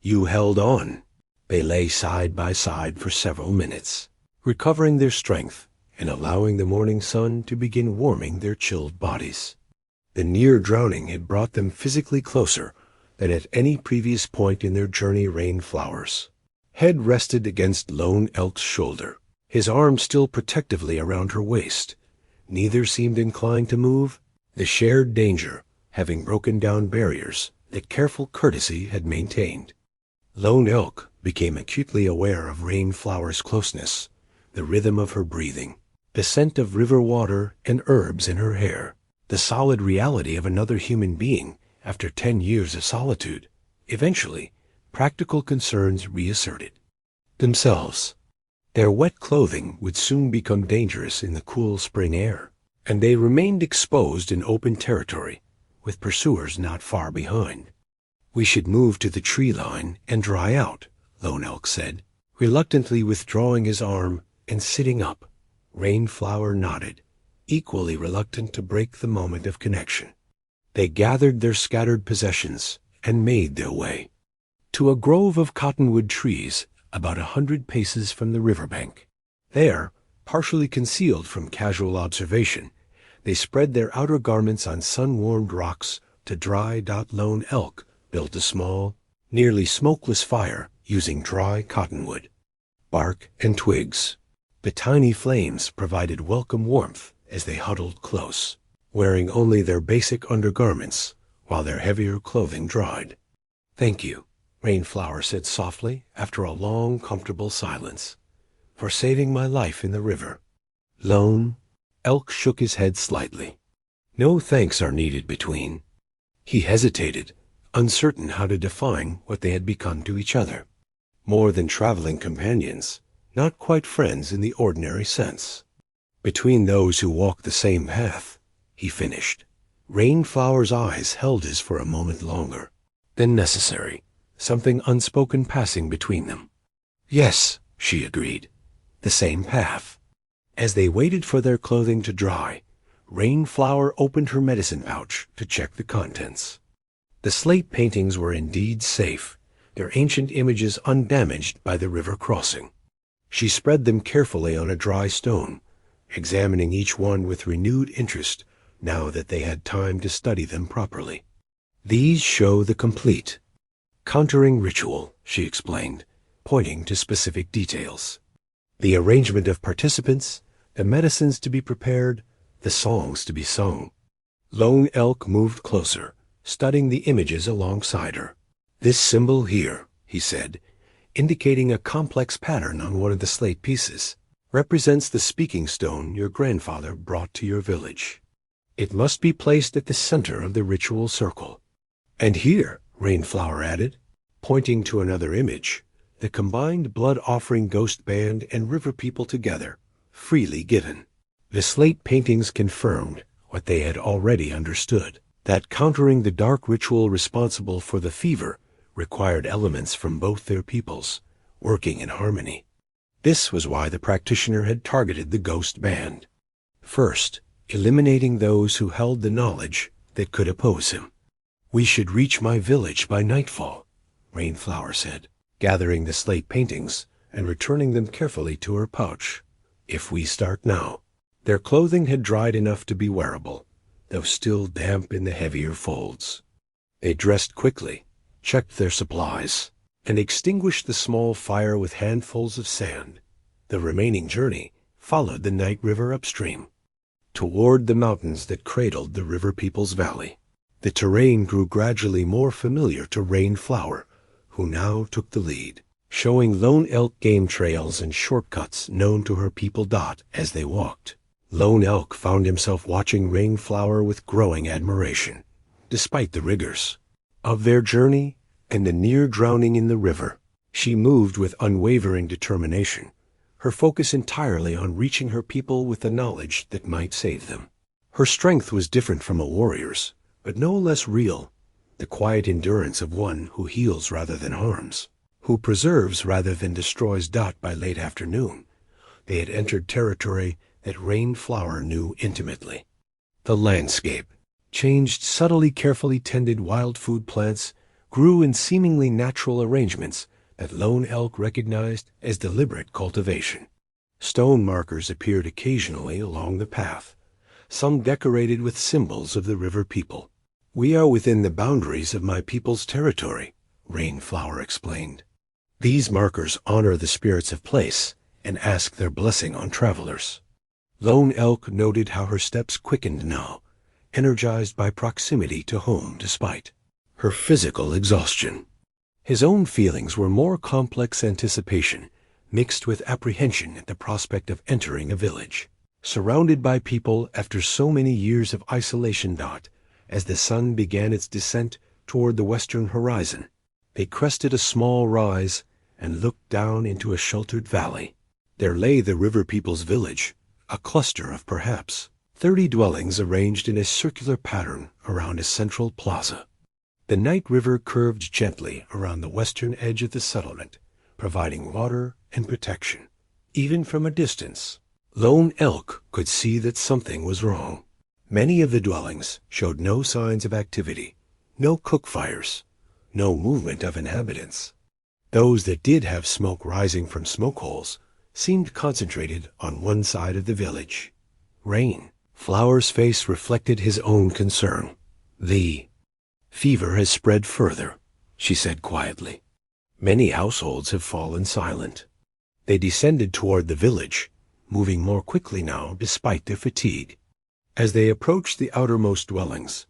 "You held on." They lay side by side for several minutes, recovering their strength and allowing the morning sun to begin warming their chilled bodies. The near drowning had brought them physically closer than at any previous point in their journey. Rainflower's head rested against Lone Elk's shoulder, his arm still protectively around her waist. Neither seemed inclined to move, the shared danger having broken down barriers that careful courtesy had maintained. Lone Elk became acutely aware of Rainflower's closeness, the rhythm of her breathing, the scent of river water and herbs in her hair, the solid reality of another human being after 10 years of solitude. Eventually, practical concerns reasserted themselves. Their wet clothing would soon become dangerous in the cool spring air, and they remained exposed in open territory, with pursuers not far behind. "We should move to the tree line and dry out," Lone Elk said, reluctantly withdrawing his arm and sitting up. Rainflower nodded, equally reluctant to break the moment of connection. They gathered their scattered possessions and made their way to a grove of cottonwood trees about 100 paces from the riverbank. There, partially concealed from casual observation, they spread their outer garments on sun-warmed rocks to dry. Lone Elk built a small, nearly smokeless fire using dry cottonwood, bark, and twigs. The tiny flames provided welcome warmth as they huddled close, wearing only their basic undergarments while their heavier clothing dried. "Thank you," Rainflower said softly after a long, comfortable silence, "for saving my life in the river." Lone Elk shook his head slightly. "No thanks are needed between." He hesitated, uncertain how to define what they had become to each other. More than traveling companions, not quite friends in the ordinary sense. "Between those who walk the same path," he finished. Rainflower's eyes held his for a moment longer. "Than necessary, something unspoken passing between them." "Yes," she agreed, "the same path." As they waited for their clothing to dry, Rainflower opened her medicine pouch to check the contents. The slate paintings were indeed safe, their ancient images undamaged by the river crossing. She spread them carefully on a dry stone, examining each one with renewed interest now that they had time to study them properly. "These show the complete countering ritual," she explained, pointing to specific details. "The arrangement of participants, the medicines to be prepared, the songs to be sung." Lone Elk moved closer, studying the images alongside her. "This symbol here," he said, indicating a complex pattern on one of the slate pieces, "represents the speaking stone your grandfather brought to your village. It must be placed at the center of the ritual circle." "And here," Rainflower added, pointing to another image, "the combined blood-offering ghost band and river people together, freely given." The slate paintings confirmed what they had already understood, that countering the dark ritual responsible for the fever required elements from both their peoples, working in harmony. This was why the practitioner had targeted the ghost band. First, eliminating those who held the knowledge that could oppose him. "We should reach my village by nightfall," Rainflower said, gathering the slate paintings and returning them carefully to her pouch. "If we start now." Their clothing had dried enough to be wearable, though still damp in the heavier folds. They dressed quickly, checked their supplies, and extinguished the small fire with handfuls of sand. The remaining journey followed the night river upstream, toward the mountains that cradled the river people's valley. The terrain grew gradually more familiar to Rainflower, who now took the lead, showing Lone Elk game trails and shortcuts known to her people. As they walked, Lone Elk found himself watching Rainflower with growing admiration, despite the rigors of their journey and the near drowning in the river. She moved with unwavering determination, her focus entirely on reaching her people with the knowledge that might save them. Her strength was different from a warrior's, but no less real, the quiet endurance of one who heals rather than harms, who preserves rather than destroys. By late afternoon, they had entered territory that Rainflower knew intimately. The landscape changed. Subtly, carefully tended wild food plants grew in seemingly natural arrangements that Lone Elk recognized as deliberate cultivation. Stone markers appeared occasionally along the path, some decorated with symbols of the river people. "We are within the boundaries of my people's territory," Rainflower explained. "These markers honor the spirits of place and ask their blessing on travelers." Lone Elk noted how her steps quickened now, energized by proximity to home despite her physical exhaustion. His own feelings were more complex anticipation, mixed with apprehension at the prospect of entering a village, surrounded by people after so many years of isolation. As the sun began its descent toward the western horizon, they crested a small rise and looked down into a sheltered valley. There lay the river people's village, a cluster of perhaps 30 dwellings arranged in a circular pattern around a central plaza. The night river curved gently around the western edge of the settlement, providing water and protection. Even from a distance, Lone Elk could see that something was wrong. Many of the dwellings showed no signs of activity, no cook fires, no movement of inhabitants. Those that did have smoke rising from smoke holes seemed concentrated on one side of the village. Rain Flower's face reflected his own concern. The fever has spread further, she said quietly. Many households have fallen silent. They descended toward the village, moving more quickly now despite their fatigue. As they approached the outermost dwellings,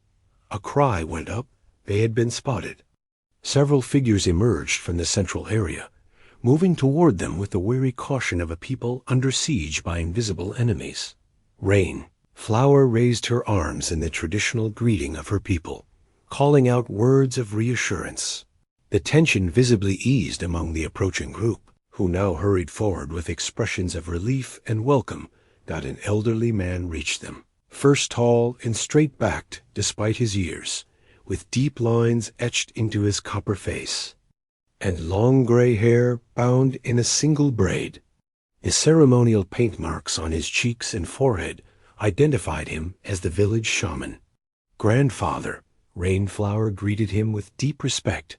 a cry went up. They had been spotted. Several figures emerged from the central area, moving toward them with the wary caution of a people under siege by invisible enemies. Flower raised her arms in the traditional greeting of her people, calling out words of reassurance. The tension visibly eased among the approaching group, who now hurried forward with expressions of relief and welcome. That an elderly man reached them, first tall and straight-backed despite his years, with deep lines etched into his copper face, and long gray hair bound in a single braid. The ceremonial paint marks on his cheeks and forehead identified him as the village shaman. Grandfather, Rainflower greeted him with deep respect,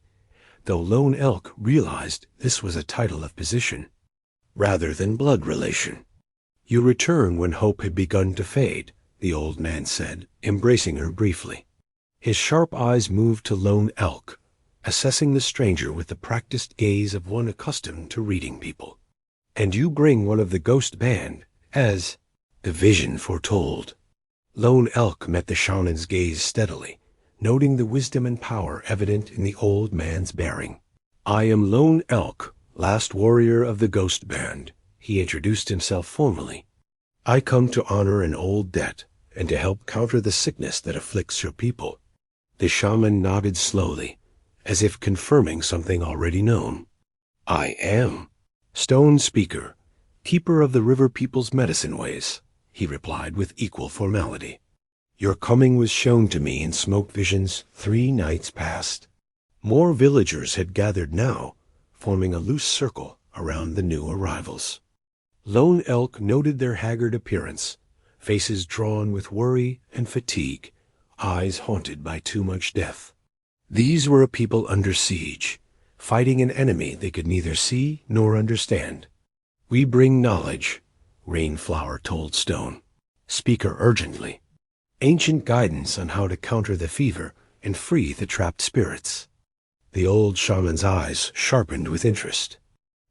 though Lone Elk realized this was a title of position, rather than blood relation. You return when hope had begun to fade, the old man said, embracing her briefly. His sharp eyes moved to Lone Elk, assessing the stranger with the practiced gaze of one accustomed to reading people. And you bring one of the ghost band, as the vision foretold. Lone Elk met the shaman's gaze steadily, noting the wisdom and power evident in the old man's bearing. I am Lone Elk, last warrior of the ghost band, he introduced himself formally. I come to honor an old debt and to help counter the sickness that afflicts your people. The shaman nodded slowly, as if confirming something already known. I am Stone Speaker, keeper of the river people's medicine ways, he replied with equal formality. Your coming was shown to me in smoke visions 3 nights past. More villagers had gathered now, forming a loose circle around the new arrivals. Lone Elk noted their haggard appearance, faces drawn with worry and fatigue, eyes haunted by too much death. These were a people under siege, fighting an enemy they could neither see nor understand. We bring knowledge, Rainflower told Stone, Speaker urgently. Ancient guidance on how to counter the fever and free the trapped spirits. The old shaman's eyes sharpened with interest.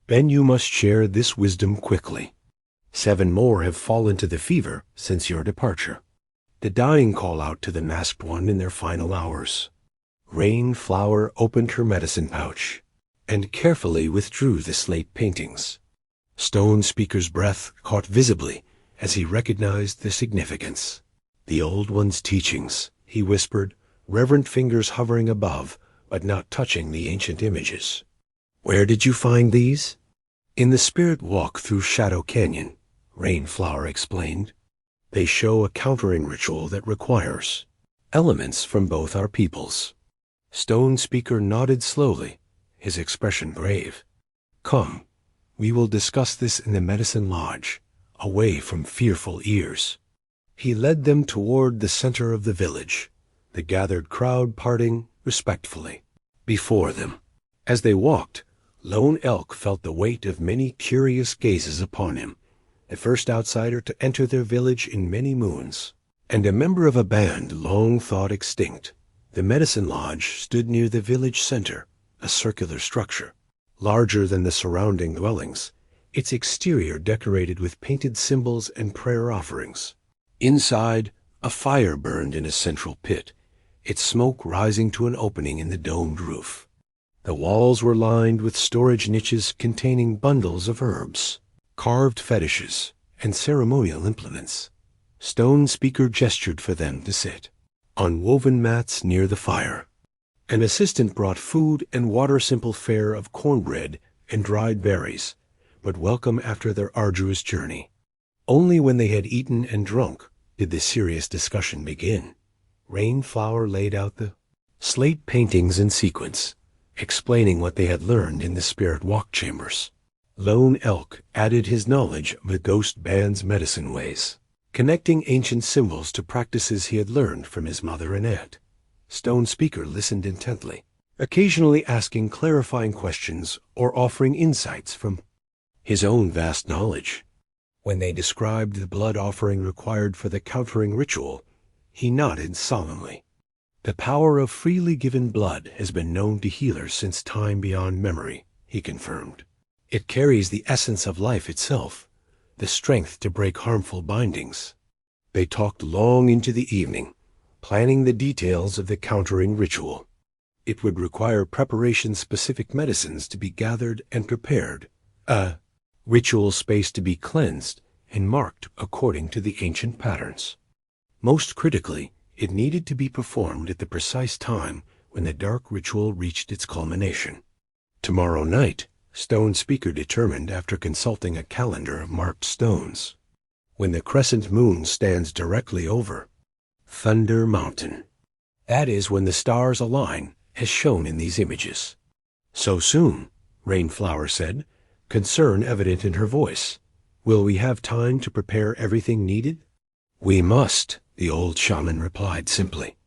Then you must share this wisdom quickly. 7 more have fallen to the fever since your departure. The dying call out to the masked one in their final hours. Rainflower opened her medicine pouch and carefully withdrew the slate paintings. Stone Speaker's breath caught visibly as he recognized the significance. The old one's teachings, he whispered, reverent fingers hovering above, but not touching the ancient images. Where did you find these? In the spirit walk through Shadow Canyon, Rainflower explained. They show a countering ritual that requires elements from both our peoples. Stone Speaker nodded slowly, his expression grave. Come, we will discuss this in the medicine lodge, away from fearful ears. He led them toward the center of the village, the gathered crowd parting respectfully before them. As they walked, Lone Elk felt the weight of many curious gazes upon him, the first outsider to enter their village in many moons, and a member of a band long thought extinct. The medicine lodge stood near the village center, a circular structure, larger than the surrounding dwellings, its exterior decorated with painted symbols and prayer offerings. Inside, a fire burned in a central pit, its smoke rising to an opening in the domed roof. The walls were lined with storage niches containing bundles of herbs, carved fetishes, and ceremonial implements. Stone Speaker gestured for them to sit on woven mats near the fire. An assistant brought food and water simple fare of cornbread and dried berries, but welcome after their arduous journey. Only when they had eaten and drunk did the serious discussion begin. Rainflower laid out the slate paintings in sequence, explaining what they had learned in the spirit walk chambers. Lone Elk added his knowledge of the ghost band's medicine ways, connecting ancient symbols to practices he had learned from his mother and aunt. Stone Speaker listened intently, occasionally asking clarifying questions or offering insights from his own vast knowledge. When they described the blood offering required for the countering ritual, he nodded solemnly. The power of freely given blood has been known to healers since time beyond memory, he confirmed. It carries the essence of life itself, the strength to break harmful bindings. They talked long into the evening, planning the details of the countering ritual. It would require preparation-specific medicines to be gathered and prepared, a ritual space to be cleansed and marked according to the ancient patterns. Most critically, it needed to be performed at the precise time when the dark ritual reached its culmination. Tomorrow night, Stone Speaker determined after consulting a calendar of marked stones, when the crescent moon stands directly over Thunder Mountain. That is when the stars align, as shown in these images. So soon, Rainflower said, concern evident in her voice. Will we have time to prepare everything needed? We must, the old shaman replied simply.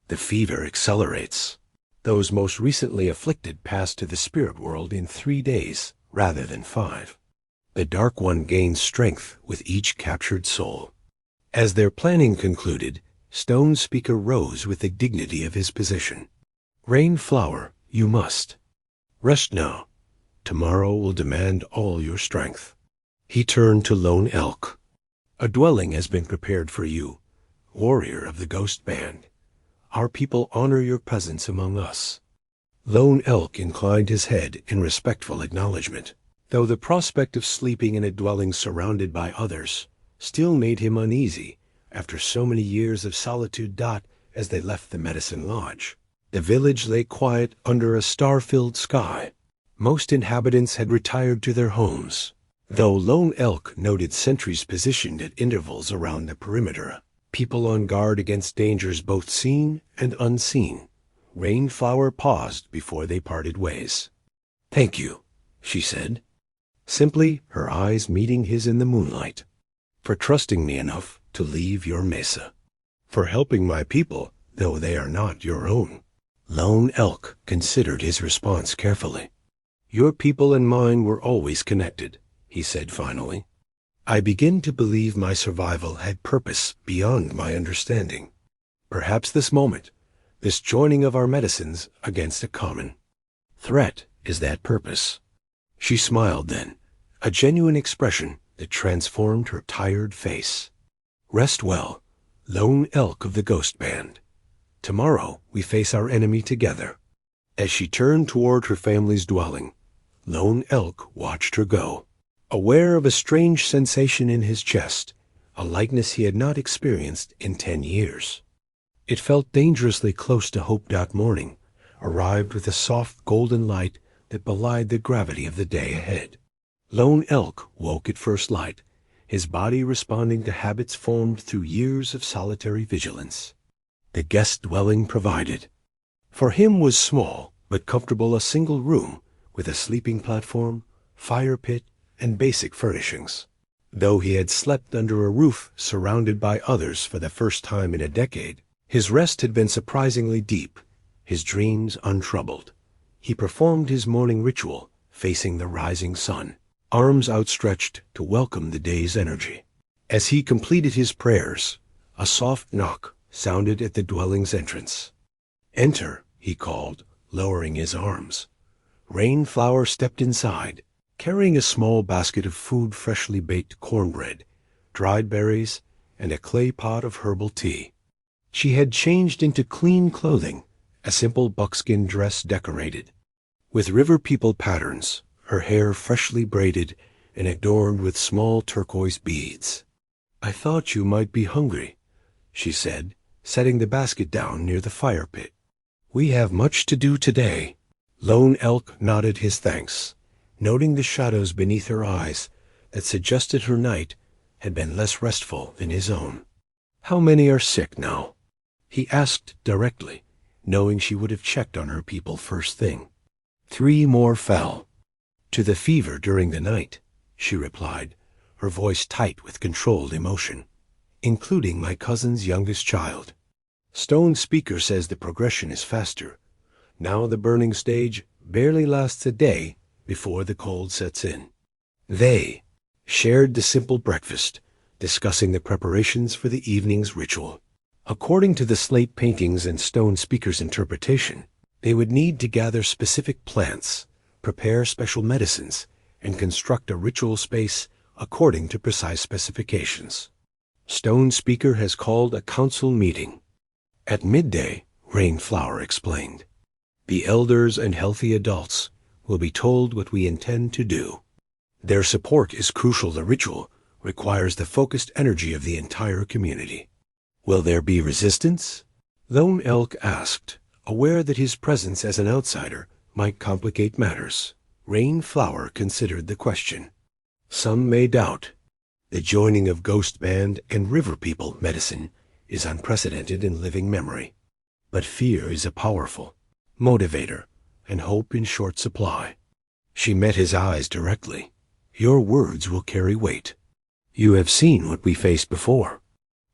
The fever accelerates. Those most recently afflicted pass to the spirit world in 3 days rather than 5. The Dark One gains strength with each captured soul. As their planning concluded, Stone Speaker rose with the dignity of his position. Rainflower, you must. Rest now. Tomorrow will demand all your strength. He turned to Lone Elk. A dwelling has been prepared for you, warrior of the ghost band. Our people honor your presence among us. Lone Elk inclined his head in respectful acknowledgement, though the prospect of sleeping in a dwelling surrounded by others still made him uneasy after so many years of solitude. As they left the medicine lodge, the village lay quiet under a star-filled sky. Most inhabitants had retired to their homes, though Lone Elk noted sentries positioned at intervals around the perimeter, people on guard against dangers both seen and unseen. Rainflower paused before they parted ways. Thank you, she said, simply, her eyes meeting his in the moonlight, for trusting me enough to leave your mesa, for helping my people, though they are not your own. Lone Elk considered his response carefully. Your people and mine were always connected, he said finally. I begin to believe my survival had purpose beyond my understanding. Perhaps this moment, this joining of our medicines against a common threat, is that purpose. She smiled then, a genuine expression that transformed her tired face. Rest well, Lone Elk of the Ghost Band. Tomorrow we face our enemy together. As she turned toward her family's dwelling, Lone Elk watched her go, aware of a strange sensation in his chest, a lightness he had not experienced in 10 years. It felt dangerously close to Hope. Morning arrived with a soft golden light that belied the gravity of the day ahead. Lone Elk woke at first light, his body responding to habits formed through years of solitary vigilance. The guest dwelling provided. For him was small but comfortable, a single room with a sleeping platform, fire pit, and basic furnishings. Though he had slept under a roof surrounded by others for the first time in a decade, his rest had been surprisingly deep, his dreams untroubled. He performed his morning ritual, facing the rising sun, arms outstretched to welcome the day's energy. As he completed his prayers, a soft knock sounded at the dwelling's entrance. Enter, he called, lowering his arms. Rainflower stepped inside, carrying a small basket of food, freshly baked cornbread, dried berries, and a clay pot of herbal tea. She had changed into clean clothing, a simple buckskin dress decorated with river people patterns, her hair freshly braided and adorned with small turquoise beads. I thought you might be hungry, she said, setting the basket down near the fire pit. We have much to do today. Lone Elk nodded his thanks, noting the shadows beneath her eyes that suggested her night had been less restful than his own. "How many are sick now?" he asked directly, knowing she would have checked on her people first thing. "3 more fell to the fever during the night," she replied, her voice tight with controlled emotion, "including my cousin's youngest child. Stone Speaker says the progression is faster. Now the burning stage barely lasts a day before the cold sets in." They shared the simple breakfast, discussing the preparations for the evening's ritual. According to the slate paintings and Stone Speaker's interpretation, they would need to gather specific plants, prepare special medicines, and construct a ritual space according to precise specifications. Stone Speaker has called a council meeting. At midday, Rainflower explained, "The elders and healthy adults will be told what we intend to do. Their support is crucial. The ritual requires the focused energy of the entire community." "Will there be resistance?" Lone Elk asked, aware that his presence as an outsider might complicate matters. Rainflower considered the question. "Some may doubt. The joining of Ghost Band and River People medicine is unprecedented in living memory. But fear is a powerful motivator, and hope in short supply." She met his eyes directly. "Your words will carry weight. You have seen what we faced before."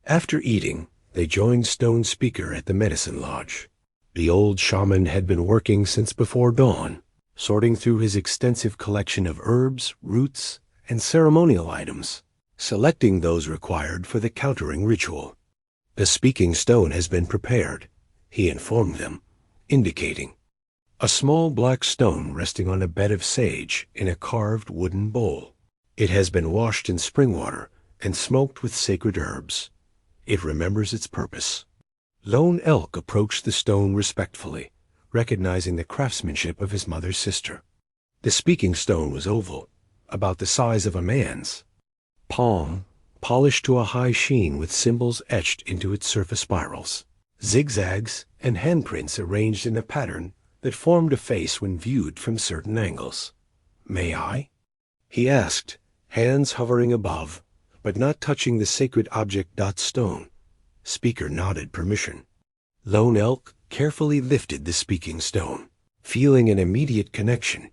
After eating, they joined Stone Speaker at the medicine lodge. The old shaman had been working since before dawn, sorting through his extensive collection of herbs, roots, and ceremonial items, selecting those required for the countering ritual. "The speaking stone has been prepared," he informed them, indicating a small black stone resting on a bed of sage in a carved wooden bowl. "It has been washed in spring water and smoked with sacred herbs. It remembers its purpose." Lone Elk approached the stone respectfully, recognizing the craftsmanship of his mother's sister. The speaking stone was oval, about the size of a man's palm, polished to a high sheen with symbols etched into its surface spirals, zigzags, and handprints arranged in a pattern that formed a face when viewed from certain angles. "May I?" he asked, hands hovering above, but not touching the sacred object. Stone Speaker nodded permission. Lone Elk carefully lifted the speaking stone, feeling an immediate connection,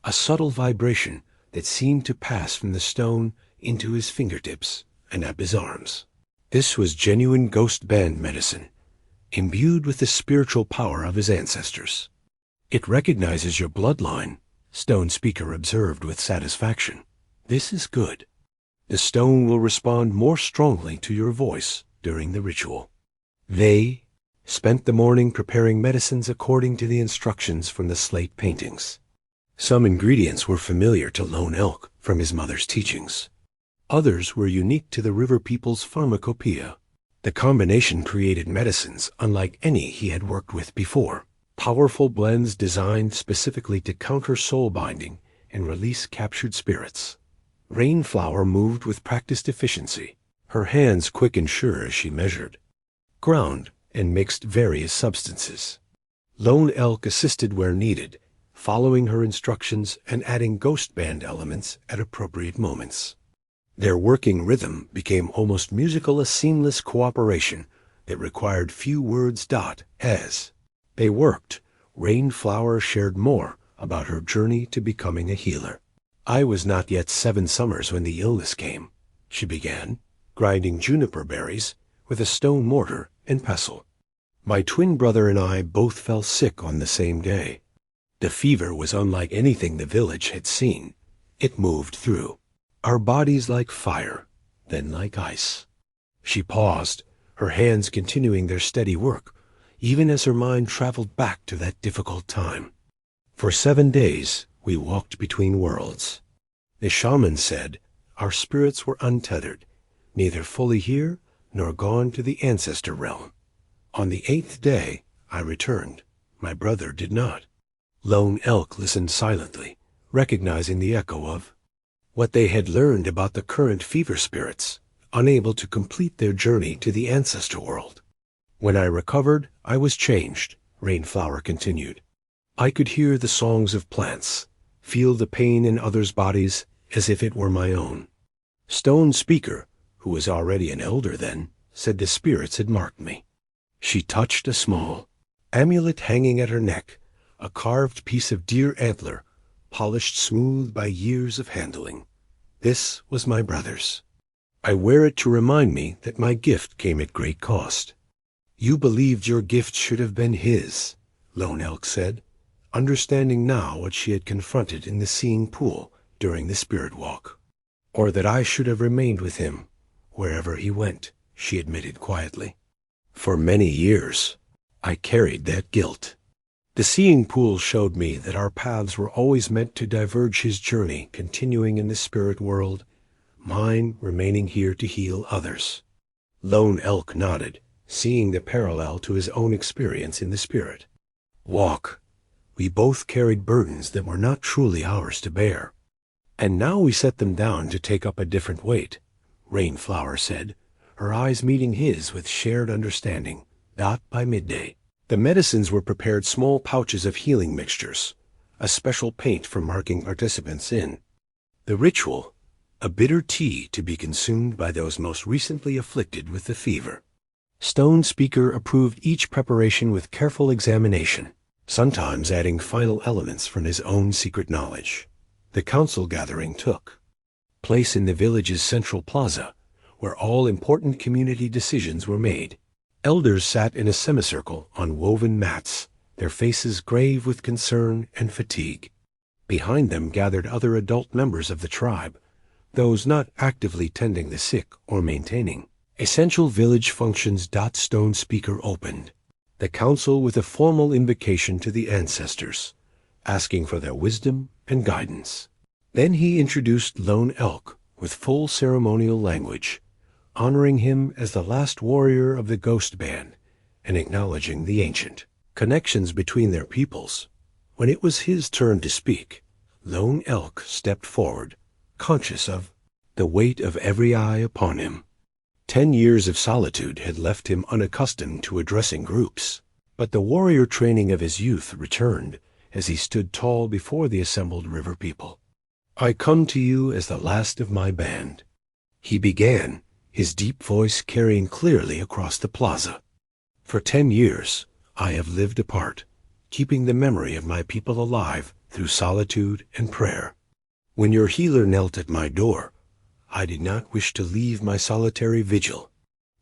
a subtle vibration that seemed to pass from the stone into his fingertips and up his arms. This was genuine Ghost Band medicine, imbued with the spiritual power of his ancestors. "It recognizes your bloodline," Stone Speaker observed with satisfaction. "This is good. The stone will respond more strongly to your voice during the ritual." They spent the morning preparing medicines according to the instructions from the slate paintings. Some ingredients were familiar to Lone Elk from his mother's teachings. Others were unique to the river people's pharmacopoeia. The combination created medicines unlike any he had worked with before, powerful blends designed specifically to counter soul binding and release captured spirits. Rainflower moved with practiced efficiency, her hands quick and sure as she measured, ground, and mixed various substances. Lone Elk assisted where needed, following her instructions and adding Ghost Band elements at appropriate moments. Their working rhythm became almost musical, a seamless cooperation that required few words. As they worked, Rainflower shared more about her journey to becoming a healer. "I was not yet 7 summers when the illness came," she began, grinding juniper berries with a stone mortar and pestle. "My twin brother and I both fell sick on the same day. The fever was unlike anything the village had seen. It moved through our bodies like fire, then like ice." She paused, her hands continuing their steady work, even as her mind traveled back to that difficult time. "For 7 days we walked between worlds. The shaman said our spirits were untethered, neither fully here nor gone to the ancestor realm. On the 8th day I returned. My brother did not." Lone Elk listened silently, recognizing the echo of what they had learned about the current fever spirits, unable to complete their journey to the ancestor world. "When I recovered, I was changed," Rainflower continued. "I could hear the songs of plants, feel the pain in others' bodies as if it were my own. Stone Speaker, who was already an elder then, said the spirits had marked me. She touched a small amulet hanging at her neck, a carved piece of deer antler, polished smooth by years of handling. This was my brother's. I wear it to remind me that my gift came at great cost. You believed your gift should have been his, Lone Elk said, understanding now what she had confronted in the seeing pool during the spirit walk. Or that I should have remained with him, wherever he went, she admitted quietly. For many years, I carried that guilt. The seeing pool showed me that our paths were always meant to diverge, his journey continuing in the spirit world, mine remaining here to heal others. Lone Elk nodded, seeing the parallel to his own experience in the spirit walk. We both carried burdens that were not truly ours to bear. And now we set them down to take up a different weight, Rainflower said, her eyes meeting his with shared understanding. Not by midday. The medicines were prepared small pouches of healing mixtures, a special paint for marking participants in. The ritual, a bitter tea to be consumed by those most recently afflicted with the fever. Stone Speaker approved each preparation with careful examination, sometimes adding final elements from his own secret knowledge. The council gathering took place in the village's central plaza, where all important community decisions were made. Elders sat in a semicircle on woven mats, their faces grave with concern and fatigue. Behind them gathered other adult members of the tribe, those not actively tending the sick or maintaining essential village functions. Stone Speaker opened the council with a formal invocation to the ancestors, asking for their wisdom and guidance. Then he introduced Lone Elk with full ceremonial language, honoring him as the last warrior of the Ghost Band and acknowledging the ancient connections between their peoples. When it was his turn to speak, Lone Elk stepped forward, conscious of the weight of every eye upon him. 10 years of solitude had left him unaccustomed to addressing groups, but the warrior training of his youth returned as he stood tall before the assembled river people. I come to you as the last of my band, he began, his deep voice carrying clearly across the plaza. For 10 years, I have lived apart, keeping the memory of my people alive through solitude and prayer. When your healer knelt at my door, I did not wish to leave my solitary vigil.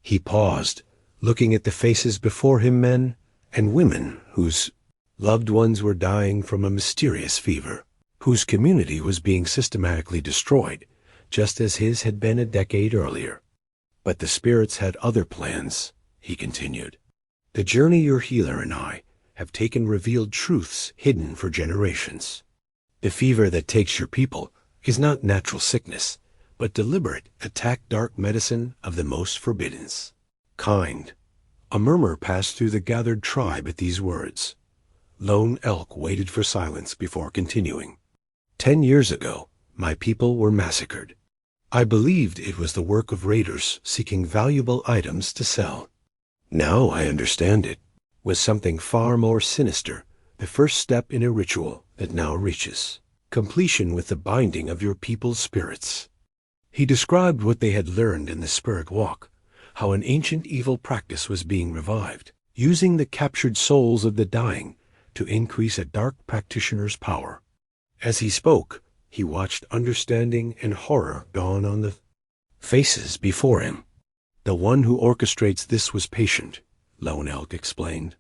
He paused, looking at the faces before him, men and women whose loved ones were dying from a mysterious fever, whose community was being systematically destroyed, just as his had been a decade earlier. But the spirits had other plans, he continued. The journey your healer and I have taken revealed truths hidden for generations. The fever that takes your people is not natural sickness, but deliberate attack, dark medicine of the most forbidden kind. A murmur passed through the gathered tribe at these words. Lone Elk waited for silence before continuing. 10 years ago, my people were massacred. I believed it was the work of raiders seeking valuable items to sell. Now I understand it was something far more sinister, the first step in a ritual that now reaches completion with the binding of your people's spirits. He described what they had learned in the spirit walk, how an ancient evil practice was being revived, using the captured souls of the dying to increase a dark practitioner's power. As he spoke, he watched understanding and horror dawn on the faces before him. The one who orchestrates this was patient, Lone Elk explained,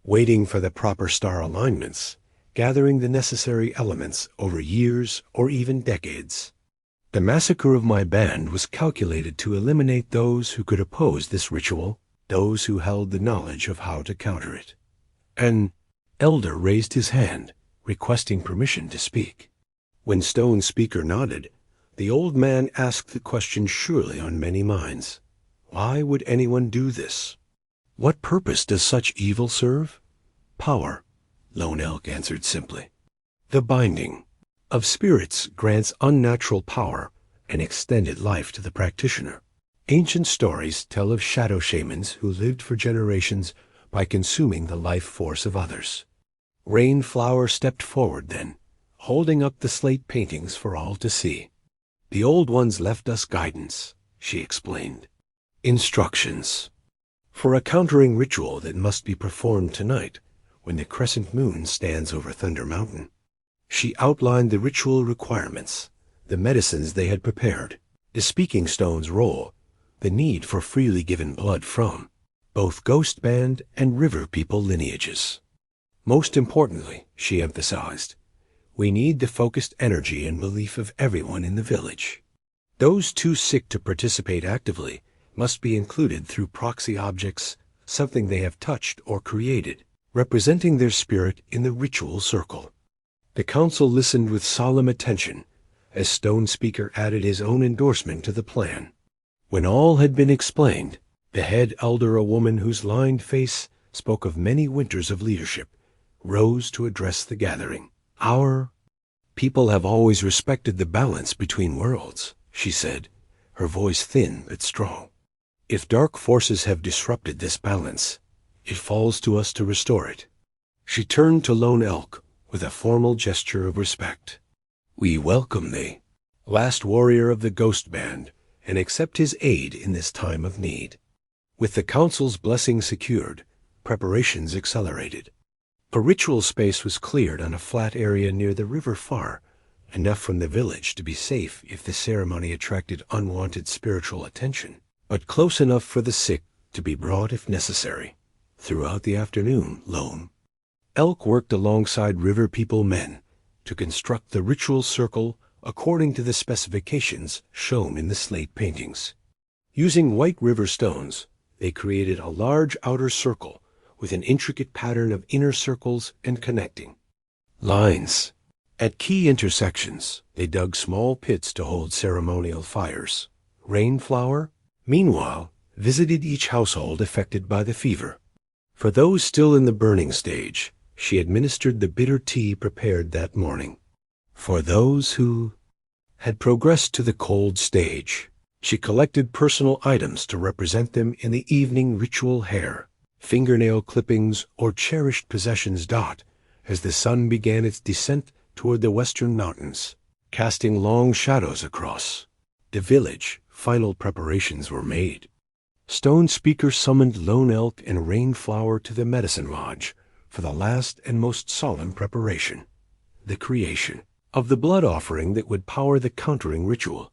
waiting for the proper star alignments, gathering the necessary elements over years or even decades. The massacre of my band was calculated to eliminate those who could oppose this ritual, those who held the knowledge of how to counter it. An elder raised his hand, requesting permission to speak. When Stone Speaker nodded, the old man asked the question surely on many minds. Why would anyone do this? What purpose does such evil serve? Power, Lone Elk answered simply. The binding of spirits grants unnatural power and extended life to the practitioner. Ancient stories tell of shadow shamans who lived for generations by consuming the life force of others. Rainflower stepped forward then, holding up the slate paintings for all to see. "The old ones left us guidance," she explained. "Instructions for a countering ritual that must be performed tonight when the crescent moon stands over Thunder Mountain." She outlined the ritual requirements, the medicines they had prepared, the speaking stone's role, the need for freely given blood from both ghost band and river people lineages. Most importantly, she emphasized, we need the focused energy and belief of everyone in the village. Those too sick to participate actively must be included through proxy objects, something they have touched or created, representing their spirit in the ritual circle. The council listened with solemn attention as Stone Speaker added his own endorsement to the plan. When all had been explained, the head elder, a woman whose lined face spoke of many winters of leadership, rose to address the gathering. "Our people have always respected the balance between worlds," she said, her voice thin but strong. "If dark forces have disrupted this balance, it falls to us to restore it." She turned to Lone Elk with a formal gesture of respect. "We welcome thee, last warrior of the Ghost Band, and accept his aid in this time of need." With the council's blessing secured, preparations accelerated. A ritual space was cleared on a flat area near the river far, enough from the village to be safe if the ceremony attracted unwanted spiritual attention, but close enough for the sick to be brought if necessary. Throughout the afternoon, Lone Elk worked alongside river people men to construct the ritual circle according to the specifications shown in the slate paintings. Using white river stones, they created a large outer circle with an intricate pattern of inner circles and connecting lines. At key intersections, they dug small pits to hold ceremonial fires. Rainflower, meanwhile, visited each household affected by the fever. For those still in the burning stage, she administered the bitter tea prepared that morning. For those who had progressed to the cold stage, she collected personal items to represent them in the evening ritual hair, fingernail clippings, or cherished possessions as the sun began its descent toward the western mountains, casting long shadows across the village. Final preparations were made. Stone Speaker summoned Lone Elk and Rainflower to the medicine lodge for the last and most solemn preparation, the creation of the blood offering that would power the countering ritual.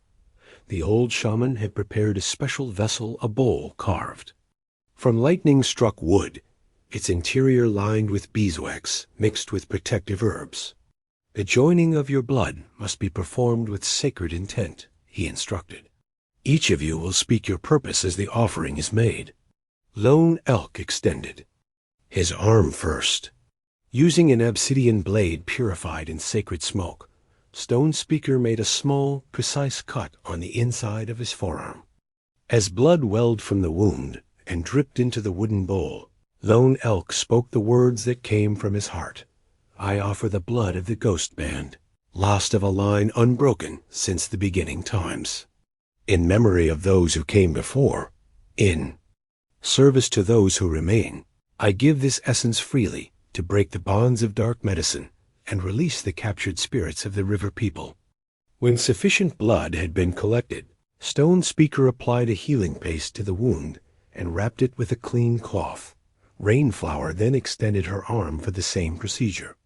The old shaman had prepared a special vessel, a bowl carved from lightning-struck wood, its interior lined with beeswax mixed with protective herbs. "The joining of your blood must be performed with sacred intent," he instructed. "Each of you will speak your purpose as the offering is made." Lone Elk extended his arm first. Using an obsidian blade purified in sacred smoke, Stone Speaker made a small, precise cut on the inside of his forearm. As blood welled from the wound and dripped into the wooden bowl, Lone Elk spoke the words that came from his heart. "I offer the blood of the Ghost Band, lost of a line unbroken since the beginning times. In memory of those who came before, in service to those who remain, I give this essence freely to break the bonds of dark medicine and release the captured spirits of the river people." When sufficient blood had been collected, Stone Speaker applied a healing paste to the wound and wrapped it with a clean cloth. Rainflower then extended her arm for the same procedure.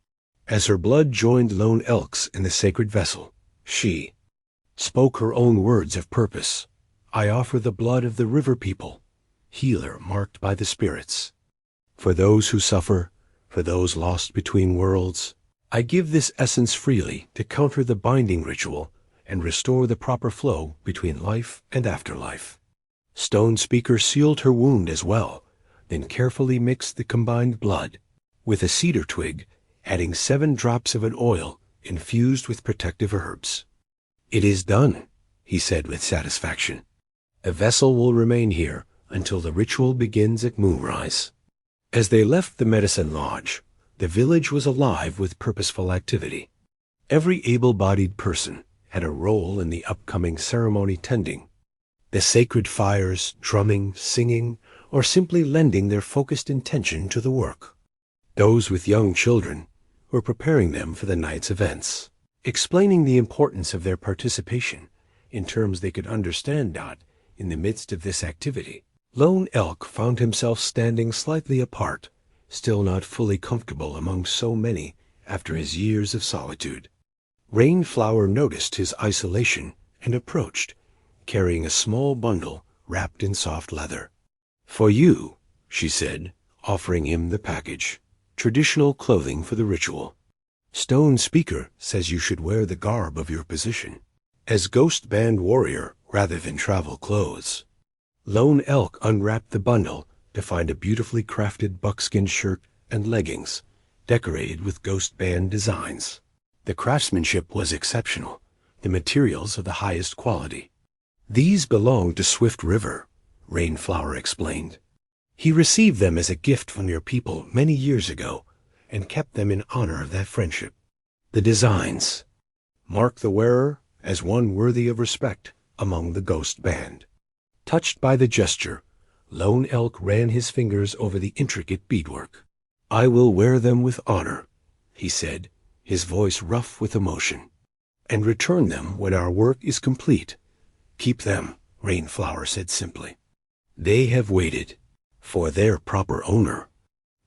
As her blood joined Lone Elk's in the sacred vessel, she spoke her own words of purpose. "I offer the blood of the river people, healer marked by the spirits. For those who suffer, for those lost between worlds, I give this essence freely to counter the binding ritual and restore the proper flow between life and afterlife." Stone Speaker sealed her wound as well, then carefully mixed the combined blood with a cedar twig, adding 7 drops of an oil infused with protective herbs. "It is done," he said with satisfaction. "A vessel will remain here until the ritual begins at moonrise." As they left the medicine lodge, the village was alive with purposeful activity. Every able-bodied person had a role in the upcoming ceremony, tending the sacred fires, drumming, singing, or simply lending their focused intention to the work. Those with young children were preparing them for the night's events. explaining the importance of their participation in terms they could understand. In the midst of this activity, Lone Elk found himself standing slightly apart, still not fully comfortable among so many after his years of solitude. Rainflower noticed his isolation and approached, carrying a small bundle wrapped in soft leather. "For you," she said, offering him the package. "Traditional clothing for the ritual. Stone Speaker says you should wear the garb of your position, as ghost band warrior rather than travel clothes." Lone Elk unwrapped the bundle to find a beautifully crafted buckskin shirt and leggings, decorated with ghost band designs. The craftsmanship was exceptional, the materials of the highest quality. "These belong to Swift River," Rainflower explained. "He received them as a gift from your people many years ago and kept them in honor of that friendship. The designs mark the wearer as one worthy of respect among the ghost band." Touched by the gesture, Lone Elk ran his fingers over the intricate beadwork. "I will wear them with honor," he said, his voice rough with emotion, "and return them when our work is complete." "Keep them," Rainflower said simply. "They have waited for their proper owner."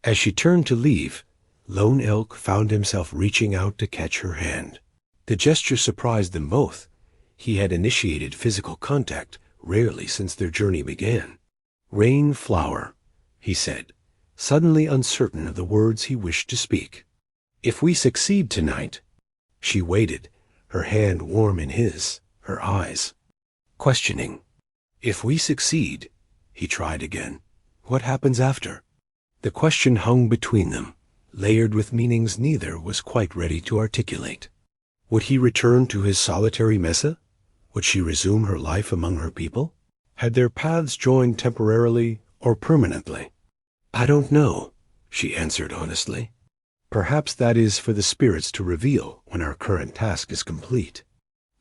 As she turned to leave, Lone Elk found himself reaching out to catch her hand. The gesture surprised them both. He had initiated physical contact rarely since their journey began. "Rainflower," he said, suddenly uncertain of the words he wished to speak. "If we succeed tonight—" She waited, her hand warm in his, her eyes questioning. "If we succeed," he tried again, "what happens after?" The question hung between them, layered with meanings neither was quite ready to articulate. Would he return to his solitary messa? Would she resume her life among her people? Had their paths joined temporarily or permanently? "I don't know," she answered honestly. "Perhaps that is for the spirits to reveal when our current task is complete."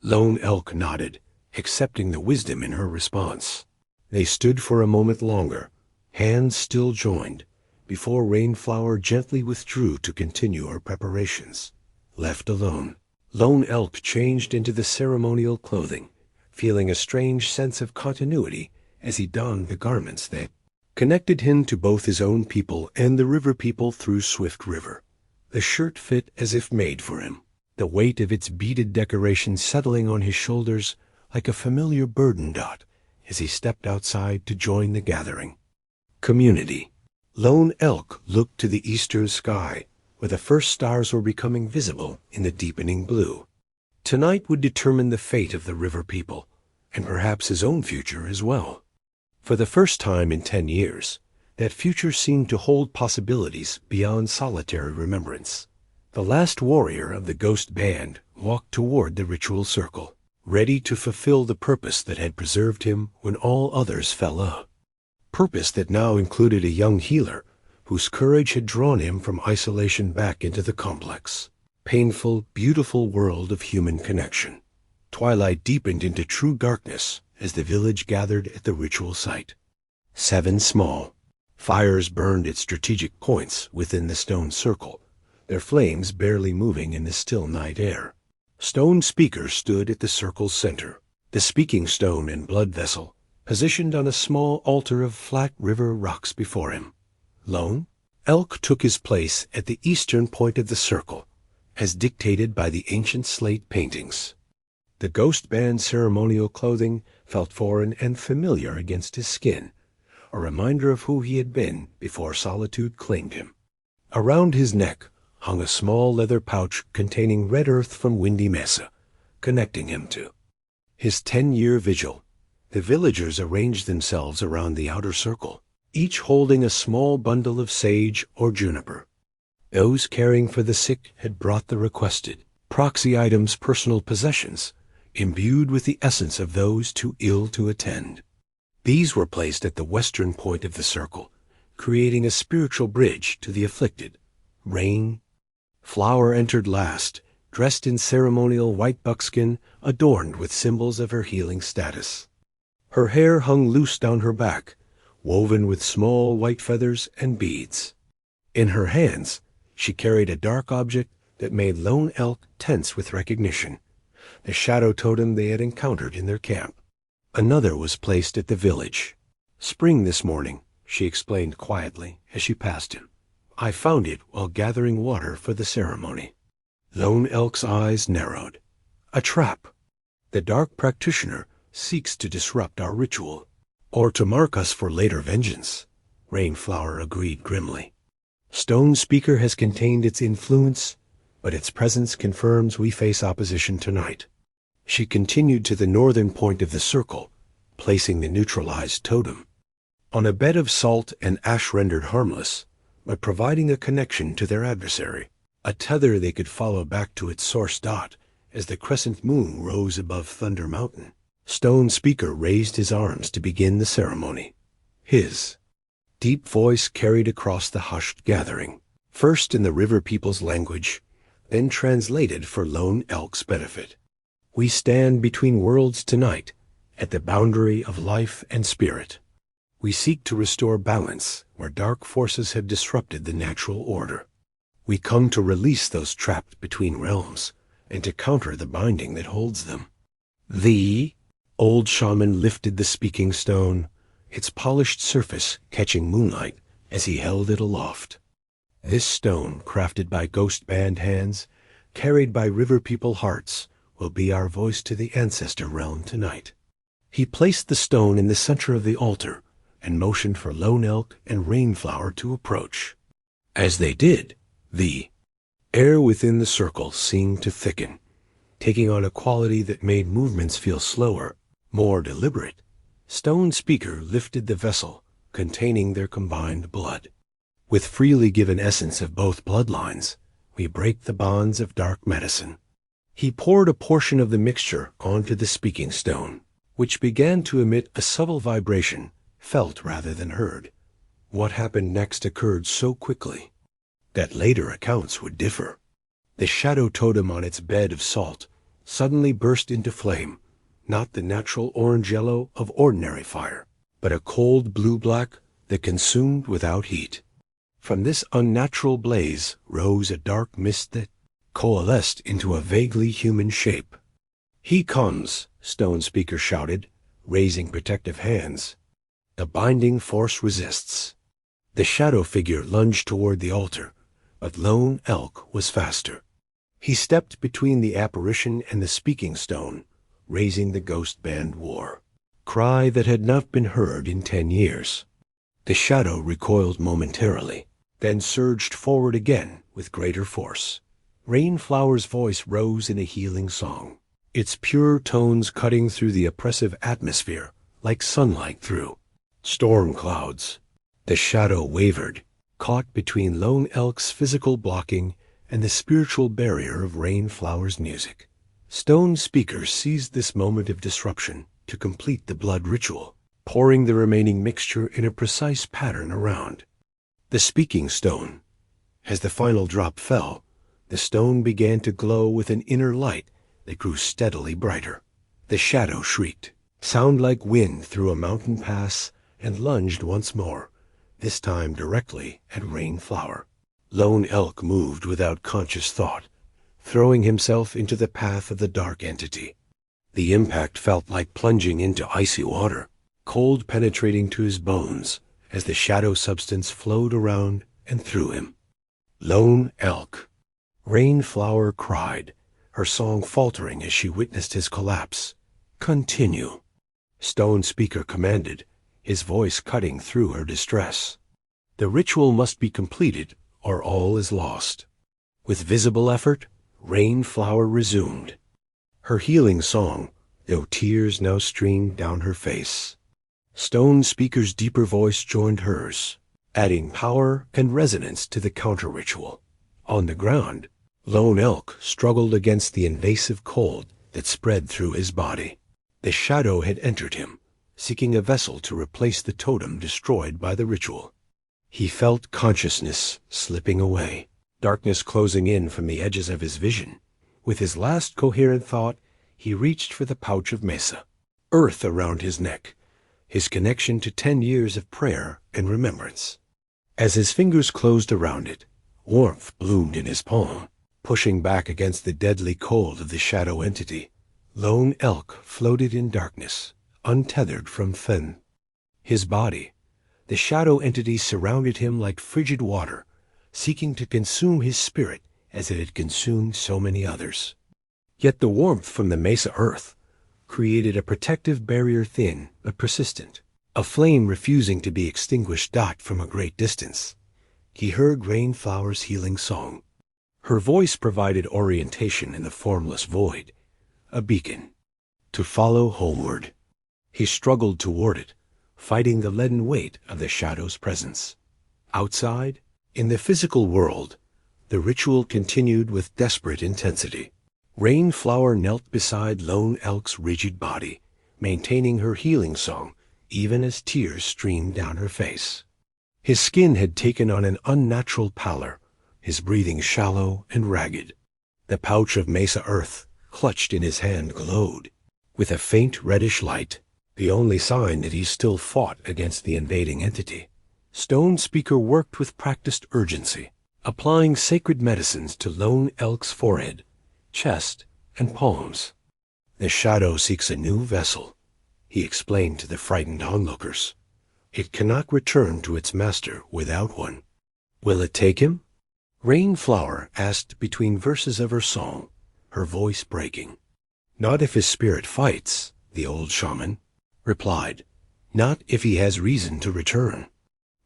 Lone Elk nodded, accepting the wisdom in her response. They stood for a moment longer, hands still joined, before Rainflower gently withdrew to continue her preparations. Left alone, Lone Elk changed into the ceremonial clothing, feeling a strange sense of continuity as he donned the garments that connected him to both his own people and the river people through Swift River. The shirt fit as if made for him, the weight of its beaded decoration settling on his shoulders like a familiar burden. As he stepped outside to join the gathering. Community. Lone Elk looked to the eastern sky, where the first stars were becoming visible in the deepening blue. Tonight would determine the fate of the river people, and perhaps his own future as well. For the first time in 10 years, that future seemed to hold possibilities beyond solitary remembrance. The last warrior of the ghost band walked toward the ritual circle, ready to fulfill the purpose that had preserved him when all others fell out. Purpose that now included a young healer whose courage had drawn him from isolation back into the complex, painful, beautiful world of human connection. Twilight deepened into true darkness as the village gathered at the ritual site. 7 small fires burned at strategic points within the stone circle, their flames barely moving in the still night air. Stone Speaker stood at the circle's center, the speaking stone and blood vessel positioned on a small altar of flat river rocks before him. Lone Elk took his place at the eastern point of the circle, as dictated by the ancient slate paintings. The ghost band ceremonial clothing felt foreign and familiar against his skin, a reminder of who he had been before solitude claimed him. Around his neck hung a small leather pouch containing red earth from Windy Mesa, connecting him to his 10-year vigil. The villagers arranged themselves around the outer circle, each holding a small bundle of sage or juniper. Those caring for the sick had brought the requested proxy items, personal possessions, imbued with the essence of those too ill to attend. These were placed at the western point of the circle, creating a spiritual bridge to the afflicted. Rainflower entered last, dressed in ceremonial white buckskin adorned with symbols of her healing status. Her hair hung loose down her back, woven with small white feathers and beads. In her hands, she carried a dark object that made Lone Elk tense with recognition, the shadow totem they had encountered in their camp. Another was placed at the village. "Spring this morning," she explained quietly as she passed him. "I found it while gathering water for the ceremony." Lone Elk's eyes narrowed. "A trap. The dark practitioner seeks to disrupt our ritual, or to mark us for later vengeance," Rainflower agreed grimly. "Stone Speaker has contained its influence, but its presence confirms we face opposition tonight." She continued to the northern point of the circle, placing the neutralized totem. On a bed of salt and ash rendered harmless, but providing a connection to their adversary, a tether they could follow back to its source dot as the crescent moon rose above Thunder Mountain. Stone Speaker raised his arms to begin the ceremony. His deep voice carried across the hushed gathering, first in the river people's language, then translated for Lone Elk's benefit. "We stand between worlds tonight, at the boundary of life and spirit. We seek to restore balance where dark forces have disrupted the natural order. We come to release those trapped between realms and to counter the binding that holds them." The old shaman lifted the speaking stone, its polished surface catching moonlight as he held it aloft. "This stone, crafted by ghost band hands, carried by river people hearts, will be our voice to the ancestor realm tonight." He placed the stone in the center of the altar and motioned for Lone Elk and Rainflower to approach. As they did, the air within the circle seemed to thicken, taking on a quality that made movements feel slower, more deliberate. Stone Speaker lifted the vessel containing their combined blood. "With freely given essence of both bloodlines, we break the bonds of dark medicine." He poured a portion of the mixture onto the speaking stone, which began to emit a subtle vibration, felt rather than heard. What happened next occurred so quickly that later accounts would differ. The shadow totem on its bed of salt suddenly burst into flame, not the natural orange-yellow of ordinary fire, but a cold blue-black that consumed without heat. From this unnatural blaze rose a dark mist that coalesced into a vaguely human shape. "He comes," Stone Speaker shouted, raising protective hands. The binding force resists. The shadow figure lunged toward the altar, but Lone Elk was faster. He stepped between the apparition and the speaking stone, raising the ghost band war cry that had not been heard in 10 years. The shadow recoiled momentarily, then surged forward again with greater force. Rainflower's voice rose in a healing song, its pure tones cutting through the oppressive atmosphere like sunlight through storm clouds. The shadow wavered, caught between Lone Elk's physical blocking and the spiritual barrier of Rainflower's music. Stone Speaker seized this moment of disruption to complete the blood ritual, pouring the remaining mixture in a precise pattern around the speaking stone. As the final drop fell, the stone began to glow with an inner light that grew steadily brighter. The shadow shrieked, sound like wind through a mountain pass, and lunged once more, this time directly at Rainflower. Lone Elk moved without conscious thought, throwing himself into the path of the dark entity. The impact felt like plunging into icy water, cold penetrating to his bones as the shadow substance flowed around and through him. Lone Elk. Rainflower cried, her song faltering as she witnessed his collapse. "Continue," Stone Speaker commanded, his voice cutting through her distress. "The ritual must be completed, or all is lost." With visible effort, Rainflower resumed her healing song, though tears now streamed down her face. Stone Speaker's deeper voice joined hers, adding power and resonance to the counter-ritual. On the ground, Lone Elk struggled against the invasive cold that spread through his body. The shadow had entered him, seeking a vessel to replace the totem destroyed by the ritual. He felt consciousness slipping away, darkness closing in from the edges of his vision. With his last coherent thought, he reached for the pouch of messa, earth around his neck, his connection to 10 years of prayer and remembrance. As his fingers closed around it, warmth bloomed in his palm, Pushing back against the deadly cold of the shadow entity, Lone Elk floated in darkness, untethered from Fen. His body, the shadow entity, surrounded him like frigid water, seeking to consume his spirit as it had consumed so many others. Yet the warmth from the Mesa earth created a protective barrier, thin but persistent, a flame refusing to be extinguished. From a great distance, he heard Rainflower's healing song. Her voice provided orientation in the formless void, a beacon to follow homeward. He struggled toward it, fighting the leaden weight of the shadow's presence. Outside, in the physical world, the ritual continued with desperate intensity. Rainflower knelt beside Lone Elk's rigid body, maintaining her healing song even as tears streamed down her face. His skin had taken on an unnatural pallor, his breathing shallow and ragged. The pouch of Mesa earth, clutched in his hand, glowed with a faint reddish light, the only sign that he still fought against the invading entity. Stone Speaker worked with practiced urgency, applying sacred medicines to Lone Elk's forehead, chest, and palms. The shadow seeks a new vessel, he explained to the frightened onlookers. It cannot return to its master without one. Will it take him? Rainflower asked between verses of her song, her voice breaking. Not if his spirit fights, the old shaman replied. Not if he has reason to return.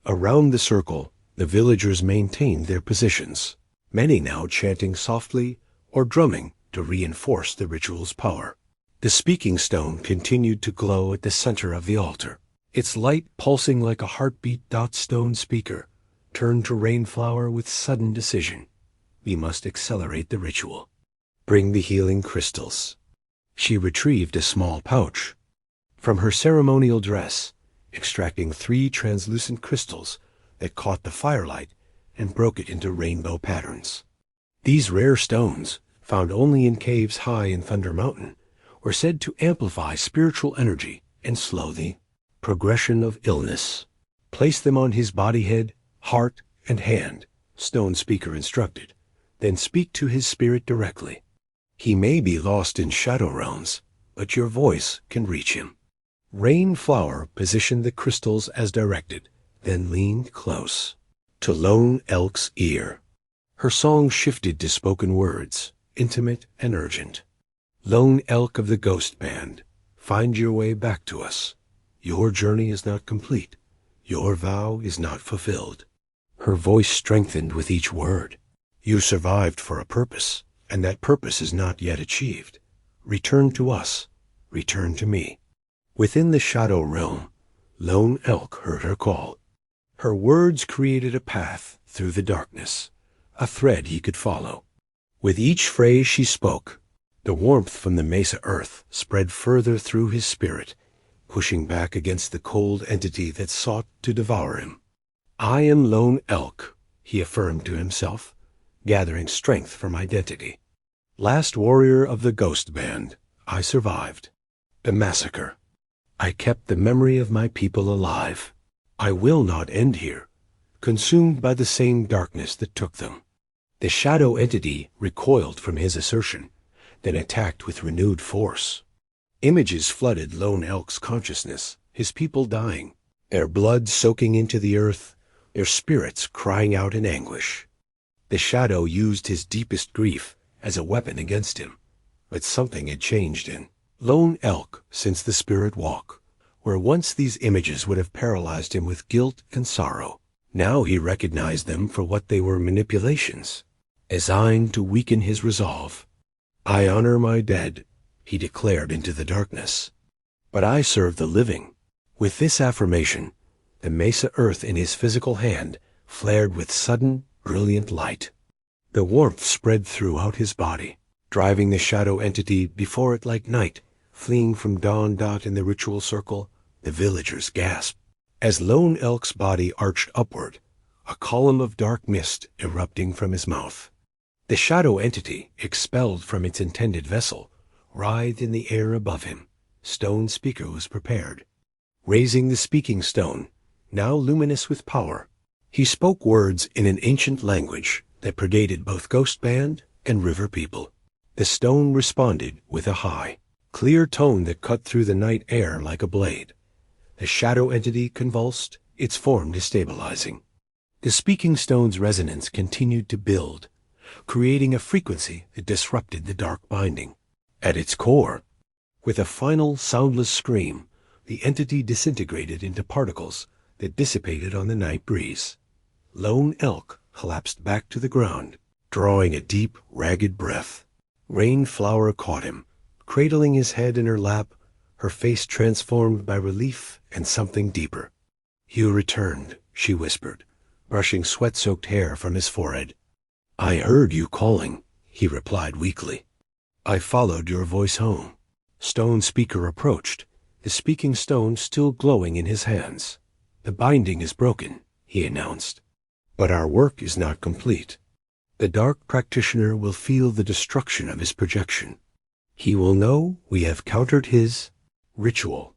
Around the circle, the villagers maintained their positions, many now chanting softly or drumming to reinforce the ritual's power. The speaking stone continued to glow at the center of the altar, its light pulsing like a heartbeat. Stone Speaker turned to Rainflower with sudden decision. We must accelerate the ritual. Bring the healing crystals. She retrieved a small pouch from her ceremonial dress, extracting 3 translucent crystals that caught the firelight and broke it into rainbow patterns. These rare stones, found only in caves high in Thunder Mountain, were said to amplify spiritual energy and slow the progression of illness. Place them on his body, head, heart, and hand, Stone Speaker instructed. Then speak to his spirit directly. He may be lost in shadow realms, but your voice can reach him. Rainflower positioned the crystals as directed, then leaned close to Lone Elk's ear. Her song shifted to spoken words, intimate and urgent. Lone Elk of the Ghost Band, find your way back to us. Your journey is not complete. Your vow is not fulfilled. Her voice strengthened with each word. You survived for a purpose, and that purpose is not yet achieved. Return to us. Return to me. Within the shadow realm, Lone Elk heard her call. Her words created a path through the darkness, a thread he could follow. With each phrase she spoke, the warmth from the Mesa earth spread further through his spirit, pushing back against the cold entity that sought to devour him. I am Lone Elk, he affirmed to himself, gathering strength from identity. Last warrior of the Ghost Band, I survived the massacre. I kept the memory of my people alive. I will not end here, consumed by the same darkness that took them. The shadow entity recoiled from his assertion, then attacked with renewed force. Images flooded Lone Elk's consciousness, his people dying, their blood soaking into the earth, their spirits crying out in anguish. The shadow used his deepest grief as a weapon against him, but something had changed in Lone Elk since the spirit walk, where once these images would have paralyzed him with guilt and sorrow. Now he recognized them for what they were: manipulations, designed to weaken his resolve. I honor my dead, he declared into the darkness, but I serve the living. With this affirmation, the Mesa earth in his physical hand flared with sudden, brilliant light. The warmth spread throughout his body, driving the shadow entity before it like night, fleeing from dawn. In the ritual circle, the villagers gasped. As Lone Elk's body arched upward, a column of dark mist erupting from his mouth. The shadow entity, expelled from its intended vessel, writhed in the air above him. Stone Speaker was prepared. Raising the speaking stone, now luminous with power, he spoke words in an ancient language that predated both Ghost Band and river people. The stone responded with a high, clear tone that cut through the night air like a blade. The shadow entity convulsed, its form destabilizing. The speaking stone's resonance continued to build, creating a frequency that disrupted the dark binding. At its core, with a final soundless scream, the entity disintegrated into particles that dissipated on the night breeze. Lone Elk collapsed back to the ground, drawing a deep, ragged breath. Rainflower caught him, cradling his head in her lap, her face transformed by relief and something deeper. "You returned," she whispered, brushing sweat-soaked hair from his forehead. "I heard you calling," he replied weakly. "I followed your voice home." Stone Speaker approached, the speaking stone still glowing in his hands. "The binding is broken," he announced. "But our work is not complete. The dark practitioner will feel the destruction of his projection. He will know we have countered his ritual,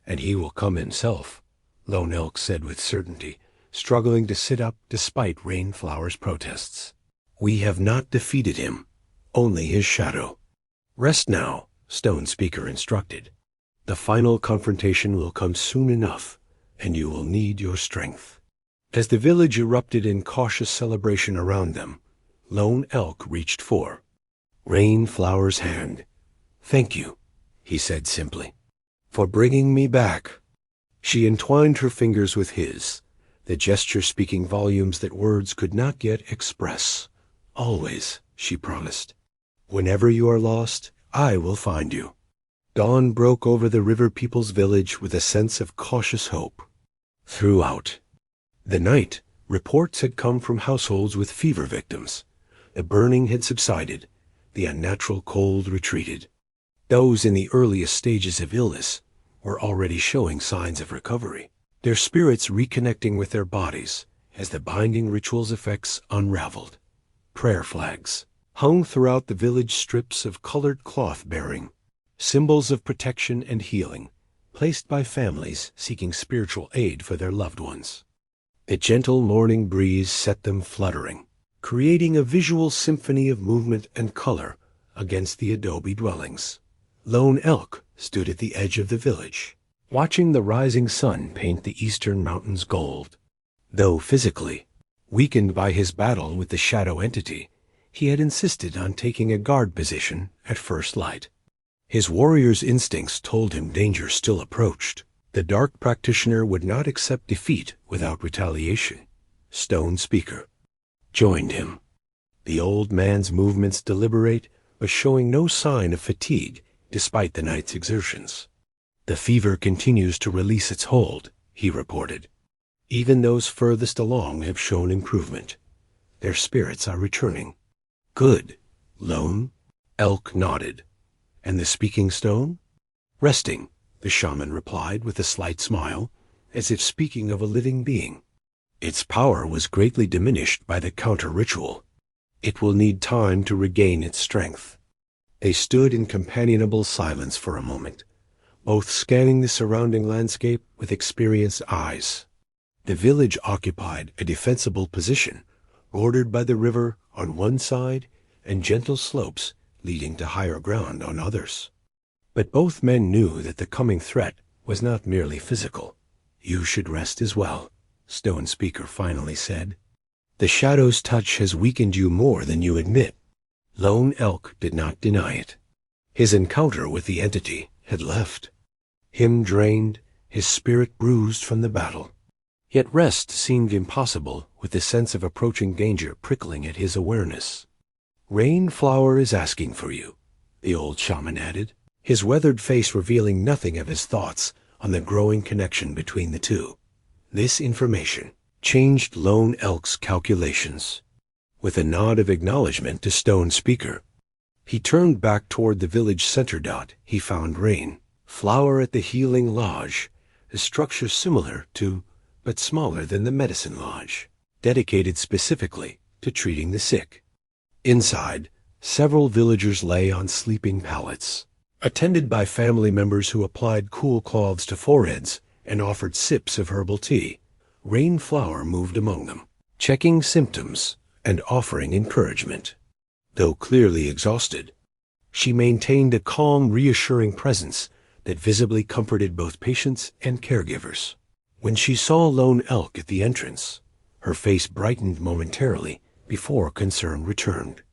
and he will come himself," Lone Elk said with certainty, struggling to sit up despite Rainflower's protests. "We have not defeated him, only his shadow. Rest now," Stone Speaker instructed. "The final confrontation will come soon enough, and you will need your strength." As the village erupted in cautious celebration around them, Lone Elk reached for Rainflower's hand. "Thank you," he said simply, "for bringing me back." She entwined her fingers with his, the gesture speaking volumes that words could not yet express. "Always," she promised. "Whenever you are lost, I will find you." Dawn broke over the river people's village with a sense of cautious hope. Throughout the night, reports had come from households with fever victims. The burning had subsided, the unnatural cold retreated. Those in the earliest stages of illness were already showing signs of recovery, their spirits reconnecting with their bodies as the binding ritual's effects unraveled. Prayer flags hung throughout the village, strips of colored cloth bearing symbols of protection and healing, placed by families seeking spiritual aid for their loved ones. The gentle morning breeze set them fluttering, creating a visual symphony of movement and color against the adobe dwellings. Lone Elk stood at the edge of the village, watching the rising sun paint the eastern mountains gold. Though physically weakened by his battle with the shadow entity, he had insisted on taking a guard position at first light. His warrior's instincts told him danger still approached. The dark practitioner would not accept defeat without retaliation. Stone Speaker joined him, the old man's movements deliberate, but showing no sign of fatigue despite the night's exertions. "The fever continues to release its hold," he reported. "Even those furthest along have shown improvement. Their spirits are returning." "Good." Lone Elk nodded. "And the speaking stone?" "Resting," the shaman replied with a slight smile, as if speaking of a living being. "Its power was greatly diminished by the counter-ritual. It will need time to regain its strength." They stood in companionable silence for a moment, both scanning the surrounding landscape with experienced eyes. The village occupied a defensible position, bordered by the river on one side and gentle slopes leading to higher ground on others. But both men knew that the coming threat was not merely physical. "You should rest as well," Stone Speaker finally said. "The shadow's touch has weakened you more than you admit." Lone Elk did not deny it. His encounter with the entity had left him drained, his spirit bruised from the battle. Yet rest seemed impossible with the sense of approaching danger prickling at his awareness. "Rainflower is asking for you," the old shaman added, his weathered face revealing nothing of his thoughts on the growing connection between the two. This information changed Lone Elk's calculations. With a nod of acknowledgement to Stone Speaker, he turned back toward the village center dot. He found Rainflower at the Healing Lodge, a structure similar to, but smaller than the Medicine Lodge, dedicated specifically to treating the sick. Inside, several villagers lay on sleeping pallets, attended by family members who applied cool cloths to foreheads and offered sips of herbal tea. Rainflower moved among them, checking symptoms and offering encouragement. though clearly exhausted. She maintained a calm, reassuring presence that visibly comforted both patients and caregivers. When she saw Lone Elk at the entrance, her face brightened momentarily before concern returned.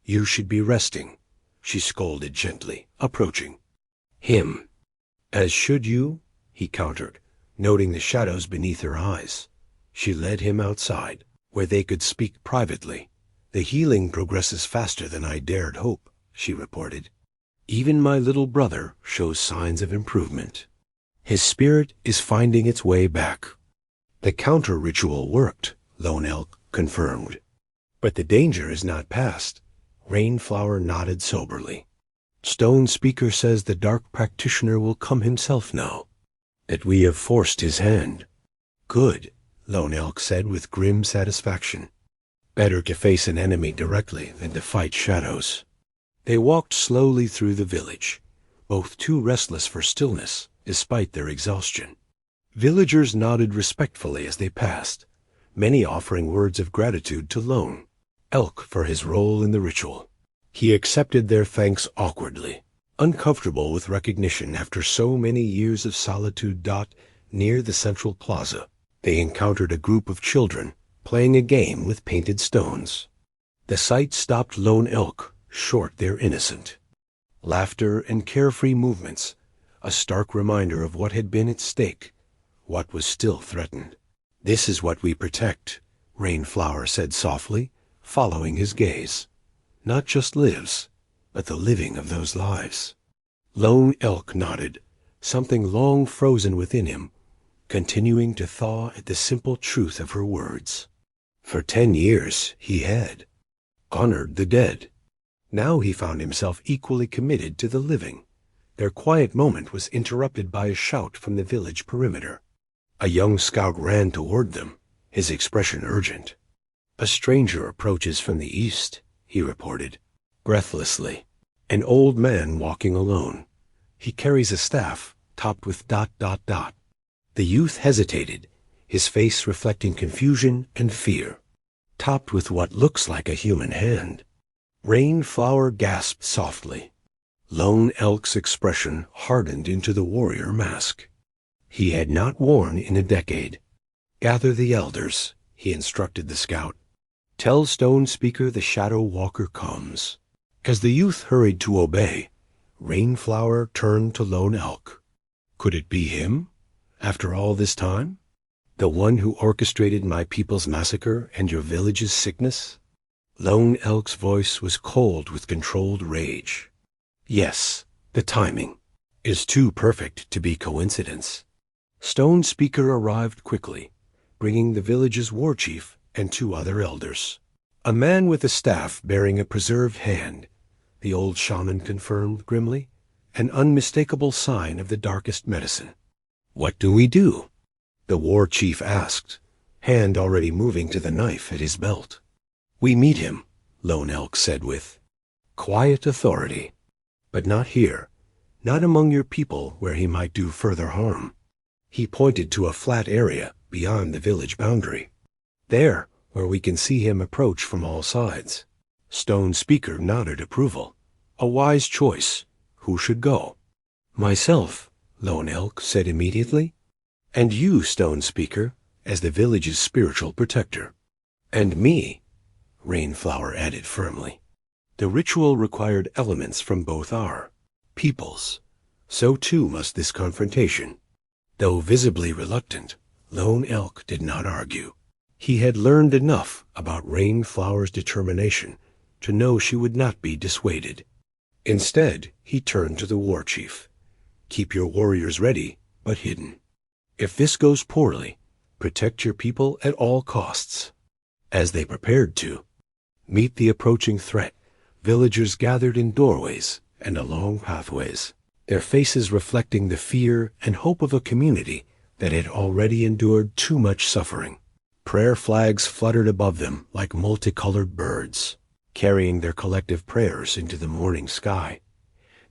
"You should be resting," she scolded gently, approaching him. "As should you," he countered, noting the shadows beneath her eyes. She led him outside, where they could speak privately. "The healing progresses faster than I dared hope," she reported. "Even my little brother shows signs of improvement. His spirit is finding its way back." "The counter-ritual worked," Lone Elk confirmed. "But the danger is not past." Rainflower nodded soberly. "Stone Speaker says the dark practitioner will come himself now, that we have forced his hand." "Good," Lone Elk said with grim satisfaction. "Better to face an enemy directly than to fight shadows." They walked slowly through the village, both too restless for stillness, despite their exhaustion. Villagers nodded respectfully as they passed, many offering words of gratitude to Lone Elk for his role in the ritual. He accepted their thanks awkwardly, uncomfortable with recognition after so many years of solitude. Near the central plaza, they encountered a group of children playing a game with painted stones. The sight stopped Lone Elk short. Their innocent laughter and carefree movements, a stark reminder of what had been at stake, what was still threatened. "This is what we protect," Rainflower said softly, following his gaze. "Not just lives, but the living of those lives." Lone Elk nodded, something long frozen within him, continuing to thaw at the simple truth of her words. For 10 years he had honored the dead. Now he found himself equally committed to the living. Their quiet moment was interrupted by a shout from the village perimeter. A young scout ran toward them, his expression urgent. "A stranger approaches from the east," he reported, breathlessly. "An old man walking alone. He carries a staff topped with ... The youth hesitated, his face reflecting confusion and fear. "Topped with what looks like a human hand." Rainflower gasped softly. Lone Elk's expression hardened into the warrior mask he had not worn in a decade. "Gather the elders," he instructed the scout. "Tell Stone Speaker the Shadow Walker comes." As the youth hurried to obey, Rainflower turned to Lone Elk. Could it be him, after all this time? The one who orchestrated my people's massacre and your village's sickness? Lone Elk's voice was cold with controlled rage. "Yes, the timing is too perfect to be coincidence." Stone Speaker arrived quickly, bringing the village's war chief and 2 other elders. "A man with a staff bearing a preserved hand," the old shaman confirmed grimly, "an unmistakable sign of the darkest medicine." "What do we do?" the war chief asked, hand already moving to the knife at his belt. "We meet him," Lone Elk said with quiet authority. "But not here, not among your people where he might do further harm." He pointed to a flat area beyond the village boundary. "There, where we can see him approach from all sides." Stone Speaker nodded approval. "A wise choice. Who should go?" "Myself," Lone Elk said immediately. "And you, Stone Speaker, as the village's spiritual protector." "And me," Rainflower added firmly. The ritual required elements from both our peoples. So too must this confrontation. Though visibly reluctant, Lone Elk did not argue. He had learned enough about Rainflower's determination to know she would not be dissuaded. Instead, he turned to the war chief. "Keep your warriors ready, but hidden. If this goes poorly, protect your people at all costs." As they prepared to meet the approaching threat, villagers gathered in doorways and along pathways, their faces reflecting the fear and hope of a community that had already endured too much suffering. Prayer flags fluttered above them like multicolored birds, carrying their collective prayers into the morning sky.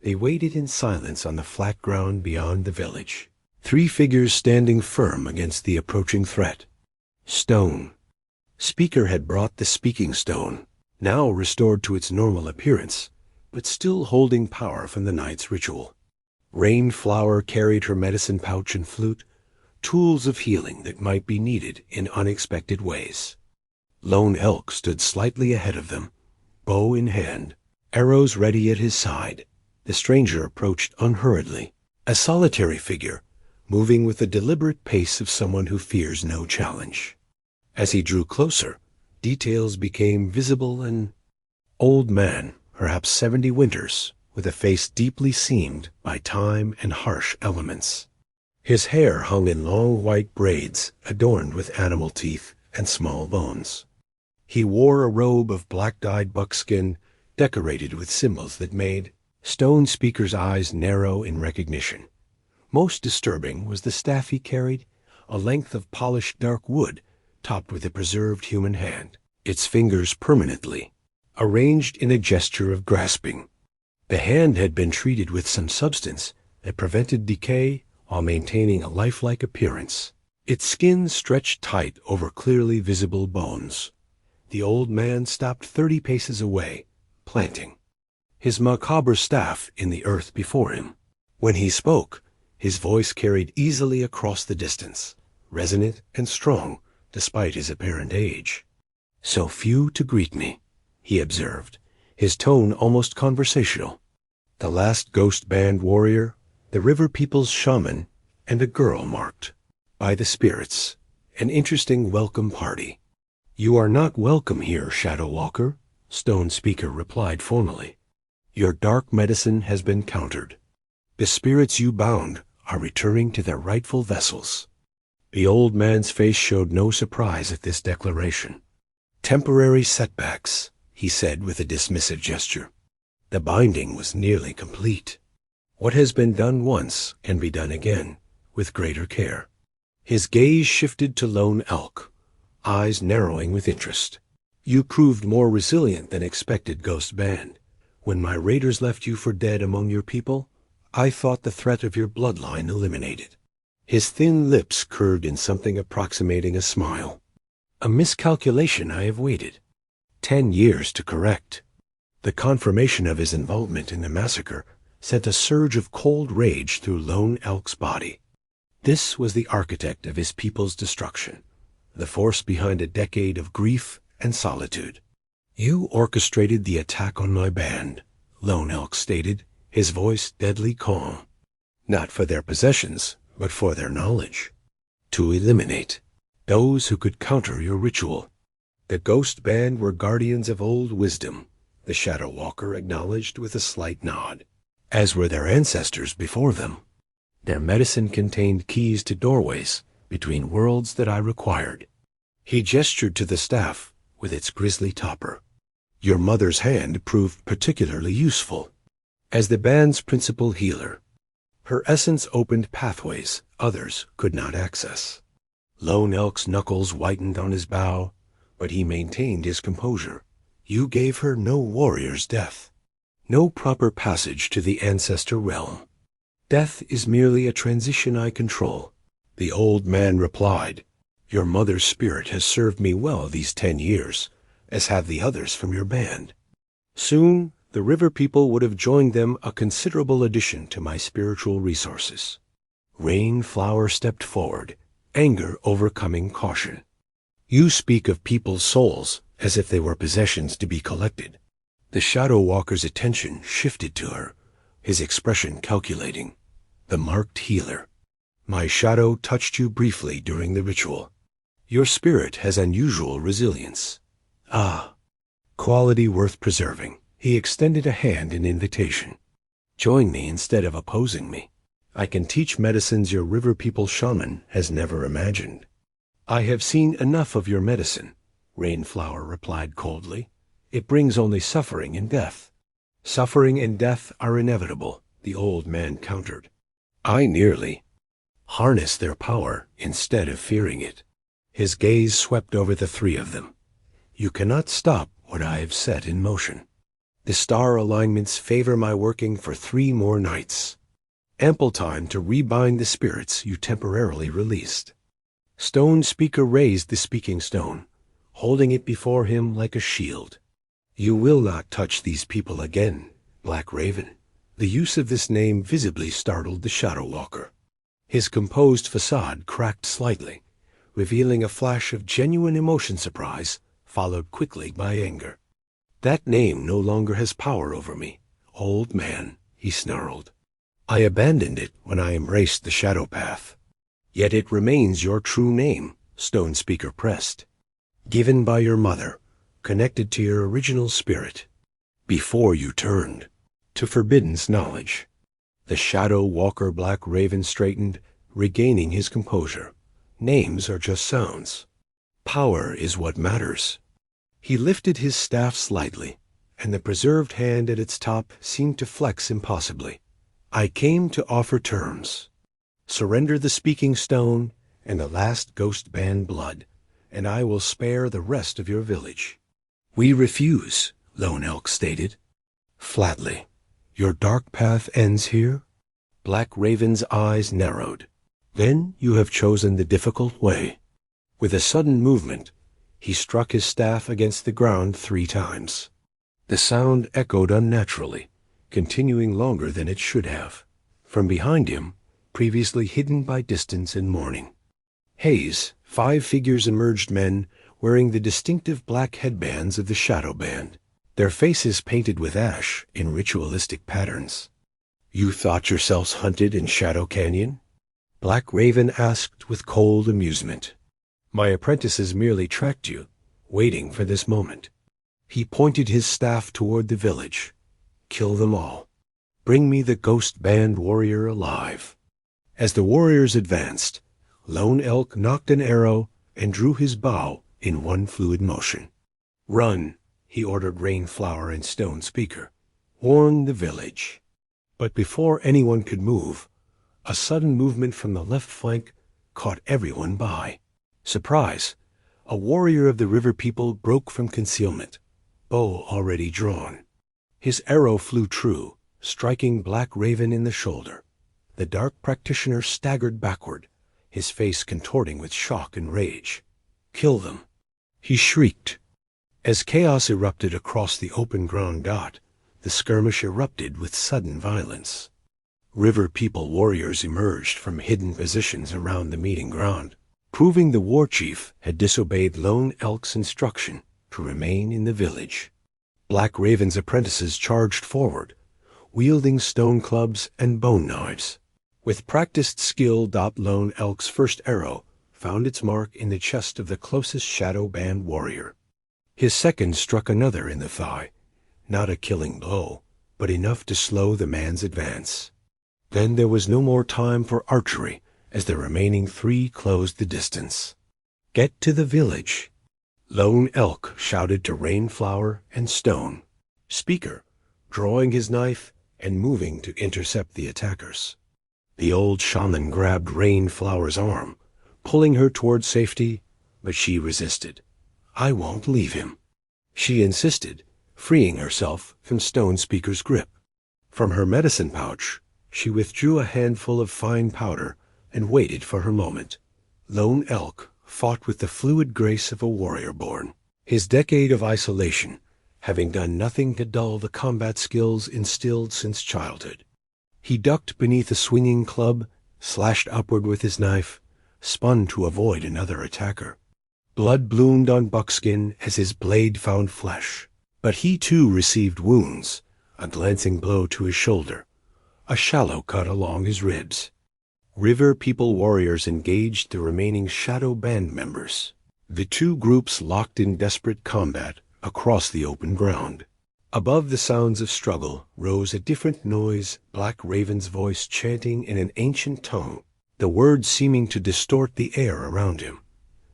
They waited in silence on the flat ground beyond the village, 3 figures standing firm against the approaching threat. Stone Speaker had brought the speaking stone, now restored to its normal appearance, but still holding power from the night's ritual. Rainflower carried her medicine pouch and flute, tools of healing that might be needed in unexpected ways. Lone Elk stood slightly ahead of them, bow in hand, arrows ready at his side. The stranger approached unhurriedly, a solitary figure, moving with the deliberate pace of someone who fears no challenge. As he drew closer, details became visible. An old man, perhaps 70 winters, with a face deeply seamed by time and harsh elements. His hair hung in long white braids adorned with animal teeth and small bones. He wore a robe of black-dyed buckskin decorated with symbols that made Stone Speaker's eyes narrow in recognition. Most disturbing was the staff he carried, a length of polished dark wood topped with a preserved human hand, its fingers permanently arranged in a gesture of grasping. The hand had been treated with some substance that prevented decay while maintaining a lifelike appearance. Its skin stretched tight over clearly visible bones. The old man stopped 30 paces away, planting his macabre staff in the earth before him. When he spoke, his voice carried easily across the distance, resonant and strong despite his apparent age. "So few to greet me," he observed, his tone almost conversational. "The last ghost band warrior, the river people's shaman, and a girl marked by the spirits. An interesting welcome party." "You are not welcome here, Shadow Walker," Stone Speaker replied formally. "Your dark medicine has been countered. The spirits you bound are returning to their rightful vessels." The old man's face showed no surprise at this declaration. "Temporary setbacks," he said with a dismissive gesture. "The binding was nearly complete. What has been done once can be done again, with greater care." His gaze shifted to Lone Elk, eyes narrowing with interest. "You proved more resilient than expected, Ghost Band. When my raiders left you for dead among your people, I thought the threat of your bloodline eliminated." His thin lips curved in something approximating a smile. "A miscalculation I have waited 10 years to correct." The confirmation of his involvement in the massacre sent a surge of cold rage through Lone Elk's body. This was the architect of his people's destruction, the force behind a decade of grief and solitude. "You orchestrated the attack on my band," Lone Elk stated, his voice deadly calm. "Not for their possessions, but for their knowledge. To eliminate those who could counter your ritual." "The Ghost Band were guardians of old wisdom," the Shadow Walker acknowledged with a slight nod, "as were their ancestors before them. Their medicine contained keys to doorways between worlds that I required." He gestured to the staff with its grisly topper. "Your mother's hand proved particularly useful. As the band's principal healer, her essence opened pathways others could not access." Lone Elk's knuckles whitened on his bow, but he maintained his composure. "You gave her no warrior's death, no proper passage to the ancestor realm. Death is merely a transition I control." The old man replied, "Your mother's spirit has served me well these 10 years, as have the others from your band. Soon, the river people would have joined them, a considerable addition to my spiritual resources." Rainflower stepped forward, anger overcoming caution. "You speak of people's souls as if they were possessions to be collected." The Shadow Walker's attention shifted to her, his expression calculating. "The marked healer. My shadow touched you briefly during the ritual. Your spirit has unusual resilience. Ah, quality worth preserving." He extended a hand in invitation. "Join me instead of opposing me. I can teach medicines your river people shaman has never imagined." "I have seen enough of your medicine," Rainflower replied coldly. "It brings only suffering and death." "Suffering and death are inevitable," the old man countered. "I nearly harness their power instead of fearing it." His gaze swept over the 3 of them. "You cannot stop what I have set in motion. The star alignments favor my working for 3 more nights. Ample time to rebind the spirits you temporarily released." Stone Speaker raised the speaking stone, holding it before him like a shield. You will not touch these people again, Black Raven. The use of this name visibly startled the Shadow Walker. His composed facade cracked slightly, revealing a flash of genuine emotion surprise, followed quickly by anger. That name no longer has power over me, old man, he snarled. I abandoned it when I embraced the shadow path. Yet it remains your true name, Stone Speaker pressed. Given by your mother, connected to your original spirit, before you turned to Forbidden's knowledge. The Shadow Walker Black Raven straightened, regaining his composure. Names are just sounds. Power is what matters. He lifted his staff slightly, and the preserved hand at its top seemed to flex impossibly. I came to offer terms. Surrender the speaking stone and the last ghost band blood, and I will spare the rest of your village. We refuse, Lone Elk stated. Flatly. Your dark path ends here? Black Raven's eyes narrowed. Then you have chosen the difficult way. With a sudden movement, he struck his staff against the ground 3 times. The sound echoed unnaturally, continuing longer than it should have. From behind him, previously hidden by distance and mourning, haze, 5 figures emerged, men wearing the distinctive black headbands of the Shadow Band, their faces painted with ash in ritualistic patterns. You thought yourselves hunted in Shadow Canyon? Black Raven asked with cold amusement. My apprentices merely tracked you, waiting for this moment. He pointed his staff toward the village. Kill them all. Bring me the ghost band warrior alive. As the warriors advanced, Lone Elk knocked an arrow and drew his bow in one fluid motion. Run, he ordered Rainflower and Stone Speaker. Warn the village. But before anyone could move, a sudden movement from the left flank caught everyone by surprise. A warrior of the river people broke from concealment, bow already drawn. His arrow flew true, striking Black Raven in the shoulder. The dark practitioner staggered backward, his face contorting with shock and rage. Kill them, he shrieked. As chaos erupted across the open ground dot, the skirmish erupted with sudden violence. River people warriors emerged from hidden positions around the meeting ground, proving the war chief had disobeyed Lone Elk's instruction to remain in the village. Black Raven's apprentices charged forward, wielding stone clubs and bone knives. With practiced skill, Lone Elk's first arrow found its mark in the chest of the closest Shadow Band warrior. His second struck another in the thigh, not a killing blow, but enough to slow the man's advance. Then there was no more time for archery, as the remaining 3 closed the distance. Get to the village, Lone Elk shouted to Rainflower and Stone Speaker, drawing his knife and moving to intercept the attackers. The old shaman grabbed Rainflower's arm, pulling her toward safety, but she resisted. I won't leave him, she insisted, freeing herself from Stone Speaker's grip. From her medicine pouch, she withdrew a handful of fine powder and waited for her moment. Lone Elk fought with the fluid grace of a warrior born, his decade of isolation having done nothing to dull the combat skills instilled since childhood. He ducked beneath a swinging club, slashed upward with his knife, spun to avoid another attacker. Blood bloomed on buckskin as his blade found flesh, but he too received wounds, a glancing blow to his shoulder, a shallow cut along his ribs. River people warriors engaged the remaining Shadow Band members. The 2 groups locked in desperate combat across the open ground. Above the sounds of struggle rose a different noise, Black Raven's voice chanting in an ancient tongue, the words seeming to distort the air around him.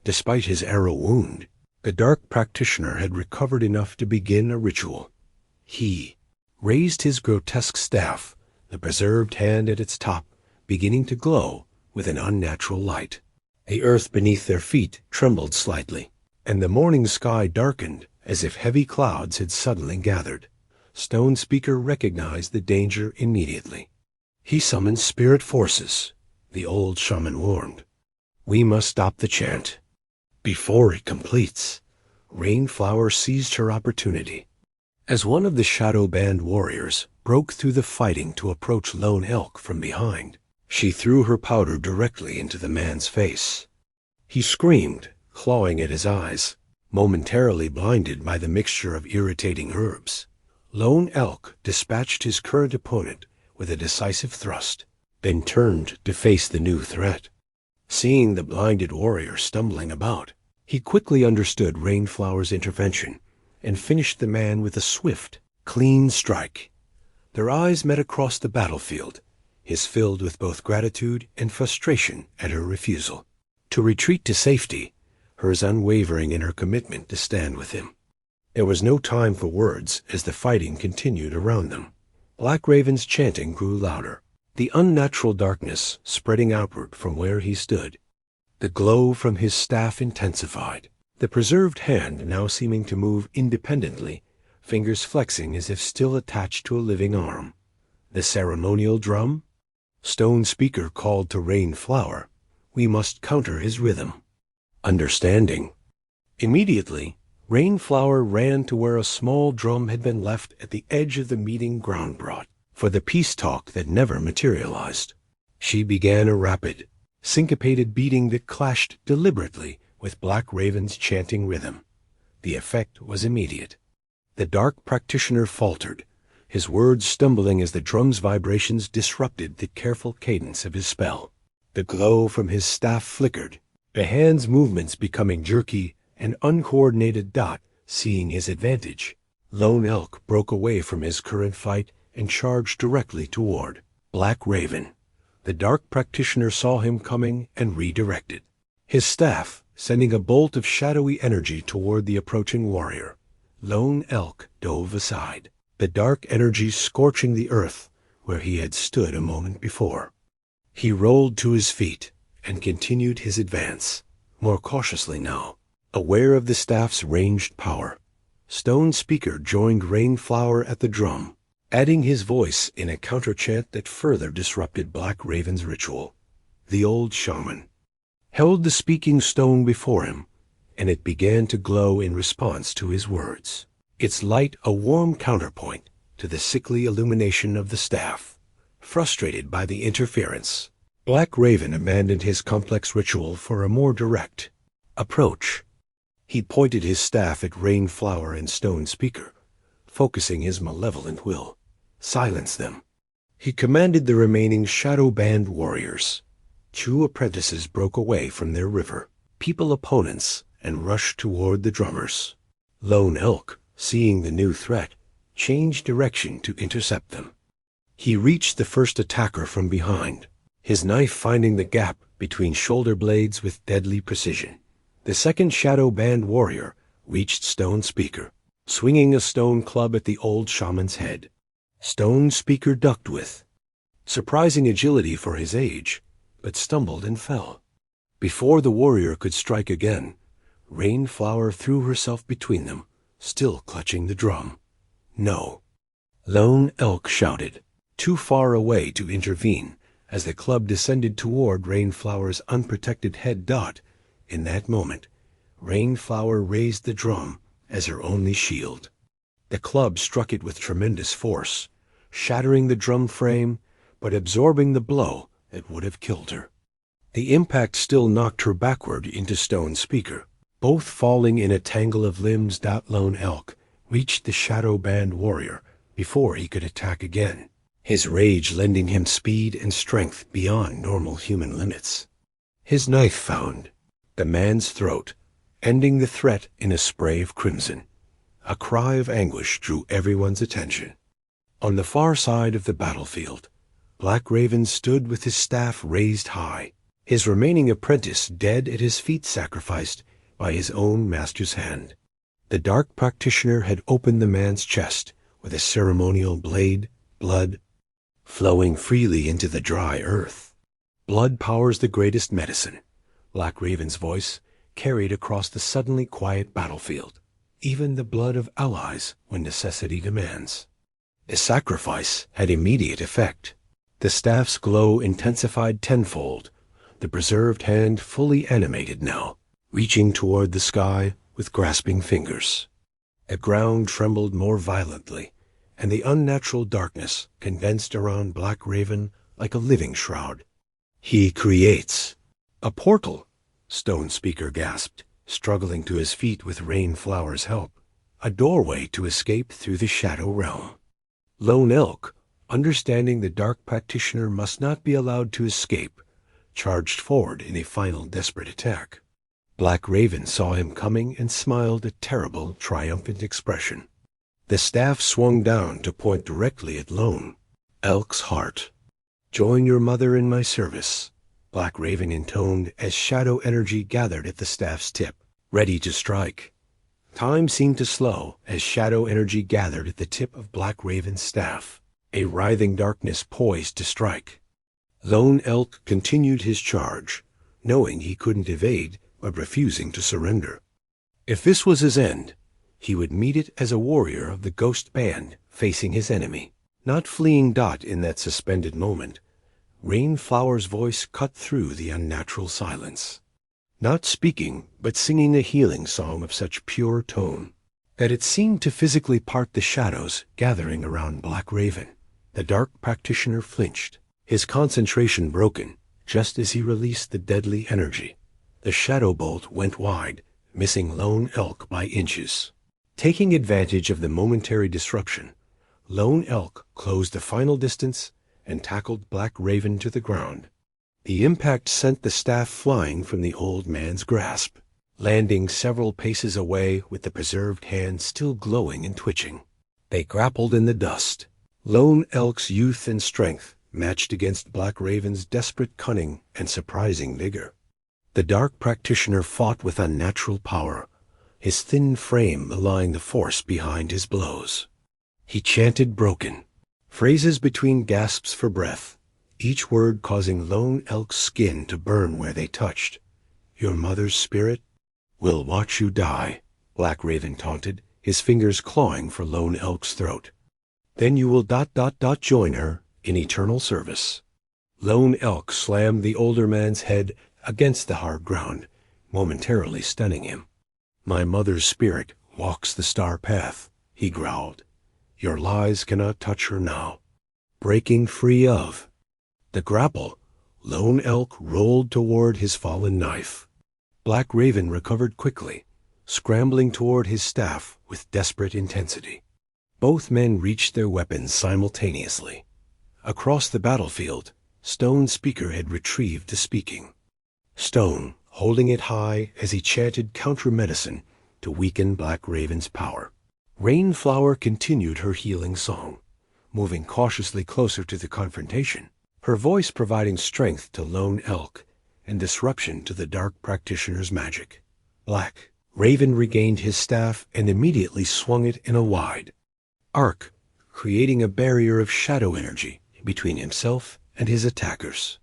Despite his arrow wound, the dark practitioner had recovered enough to begin a ritual. He raised his grotesque staff, the preserved hand at its top beginning to glow with an unnatural light. The earth beneath their feet trembled slightly, and the morning sky darkened as if heavy clouds had suddenly gathered. Stone Speaker recognized the danger immediately. He summoned spirit forces, the old shaman warned. We must stop the chant. Before it completes, Rainflower seized her opportunity. As one of the shadow band warriors broke through the fighting to approach Lone Elk from behind, she threw her powder directly into the man's face. He screamed, clawing at his eyes, momentarily blinded by the mixture of irritating herbs. Lone Elk dispatched his current opponent with a decisive thrust, then turned to face the new threat. Seeing the blinded warrior stumbling about, he quickly understood Rainflower's intervention and finished the man with a swift, clean strike. Their eyes met across the battlefield, his filled with both gratitude and frustration at her refusal to retreat to safety, hers unwavering in her commitment to stand with him. There was no time for words as the fighting continued around them. Black Raven's chanting grew louder, the unnatural darkness spreading outward from where he stood. The glow from his staff intensified, the preserved hand now seeming to move independently, fingers flexing as if still attached to a living arm. The ceremonial drum? Stone Speaker called to Rainflower. We must counter his rhythm. Understanding. Immediately, Rainflower ran to where a small drum had been left at the edge of the meeting ground brought for the peace talk that never materialized. She began a rapid, syncopated beating that clashed deliberately with Black Raven's chanting rhythm. The effect was immediate. The dark practitioner faltered, his words stumbling as the drum's vibrations disrupted the careful cadence of his spell. The glow from his staff flickered, the hand's movements becoming jerky and uncoordinated. Seeing his advantage, Lone Elk broke away from his current fight and charged directly toward Black Raven. The dark practitioner saw him coming and redirected his staff, sending a bolt of shadowy energy toward the approaching warrior. Lone Elk dove aside, the dark energy scorching the earth where he had stood a moment before. He rolled to his feet and continued his advance, more cautiously now, aware of the staff's ranged power. Stone Speaker joined Rainflower at the drum, adding his voice in a counter-chant that further disrupted Black Raven's ritual. The old shaman held the speaking stone before him, and it began to glow in response to his words, its light a warm counterpoint to the sickly illumination of the staff. Frustrated by the interference, Black Raven abandoned his complex ritual for a more direct approach. He pointed his staff at Rainflower and Stone Speaker, focusing his malevolent will. Silence them. He commanded the remaining shadow band warriors. Two apprentices broke away from their river, people opponents, and rushed toward the drummers. Lone Elk, seeing the new threat, changed direction to intercept them. He reached the first attacker from behind, his knife finding the gap between shoulder blades with deadly precision. The second shadow band warrior reached Stone Speaker, swinging a stone club at the old shaman's head. Stone Speaker ducked with surprising agility for his age, but stumbled and fell. Before the warrior could strike again, Rainflower threw herself between them, still clutching the drum. No. Lone Elk shouted, too far away to intervene, as the club descended toward Rainflower's unprotected head. In that moment, Rainflower raised the drum as her only shield. The club struck it with tremendous force, shattering the drum frame, but absorbing the blow that would have killed her. The impact still knocked her backward into Stone Speaker, both falling in a tangle of limbs. Lone Elk reached the shadow band warrior before he could attack again, his rage lending him speed and strength beyond normal human limits. His knife found the man's throat, ending the threat in a spray of crimson. A cry of anguish drew everyone's attention. On the far side of the battlefield, Black Raven stood with his staff raised high, his remaining apprentice dead at his feet, sacrificed by his own master's hand. The dark practitioner had opened the man's chest with a ceremonial blade, blood flowing freely into the dry earth. Blood powers the greatest medicine, Black Raven's voice carried across the suddenly quiet battlefield, even the blood of allies when necessity demands. The sacrifice had immediate effect. The staff's glow intensified tenfold, the preserved hand fully animated now, reaching toward the sky with grasping fingers. The ground trembled more violently, and the unnatural darkness condensed around Black Raven like a living shroud. "He creates." "A portal," Stone Speaker gasped, struggling to his feet with Rainflower's help. "A doorway to escape through the shadow realm." Lone Elk, understanding the Dark Practitioner must not be allowed to escape, charged forward in a final desperate attack. Black Raven saw him coming and smiled a terrible, triumphant expression. The staff swung down to point directly at Lone Elk's heart. "Join your mother in my service," Black Raven intoned as shadow energy gathered at the staff's tip, ready to strike. Time seemed to slow as shadow energy gathered at the tip of Black Raven's staff, a writhing darkness poised to strike. Lone Elk continued his charge, knowing he couldn't evade but refusing to surrender. If this was his end, he would meet it as a warrior of the Ghost Band facing his enemy, not fleeing Dot in that suspended moment. Rainflower's voice cut through the unnatural silence, not speaking, but singing a healing song of such pure tone that it seemed to physically part the shadows gathering around Black Raven. The Dark Practitioner flinched, his concentration broken just as he released the deadly energy. The shadow bolt went wide, missing Lone Elk by inches. Taking advantage of the momentary disruption, Lone Elk closed the final distance and tackled Black Raven to the ground. The impact sent the staff flying from the old man's grasp, landing several paces away with the preserved hand still glowing and twitching. They grappled in the dust. Lone Elk's youth and strength matched against Black Raven's desperate cunning and surprising vigor. The Dark Practitioner fought with unnatural power, his thin frame belying the force behind his blows. He chanted broken phrases between gasps for breath, each word causing Lone Elk's skin to burn where they touched. "Your mother's spirit will watch you die," Black Raven taunted, his fingers clawing for Lone Elk's throat. "Then you will ... join her in eternal service." Lone Elk slammed the older man's head against the hard ground, momentarily stunning him. "My mother's spirit walks the star path," he growled. "Your lies cannot touch her now." Breaking free of the grapple, Lone Elk rolled toward his fallen knife. Black Raven recovered quickly, scrambling toward his staff with desperate intensity. Both men reached their weapons simultaneously. Across the battlefield, Stone Speaker had retrieved the speaking. Stone, holding it high as he chanted counter-medicine to weaken Black Raven's power. Rainflower continued her healing song, moving cautiously closer to the confrontation, her voice providing strength to Lone Elk and disruption to the Dark Practitioner's magic. Black Raven regained his staff and immediately swung it in a wide arc, creating a barrier of shadow energy between himself and his attackers.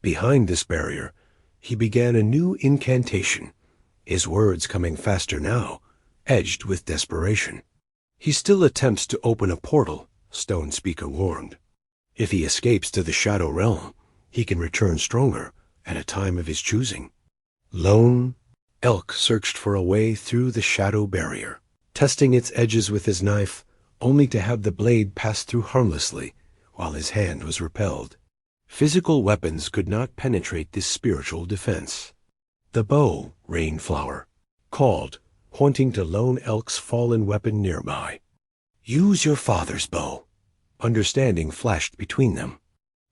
Behind this barrier, he began a new incantation, his words coming faster now, edged with desperation. "He still attempts to open a portal," Stone Speaker warned. "If he escapes to the Shadow Realm, he can return stronger at a time of his choosing." Lone Elk searched for a way through the shadow barrier, testing its edges with his knife, only to have the blade pass through harmlessly while his hand was repelled. Physical weapons could not penetrate this spiritual defense. "The bow," Rainflower called, pointing to Lone Elk's fallen weapon nearby. "Use your father's bow." Understanding flashed between them.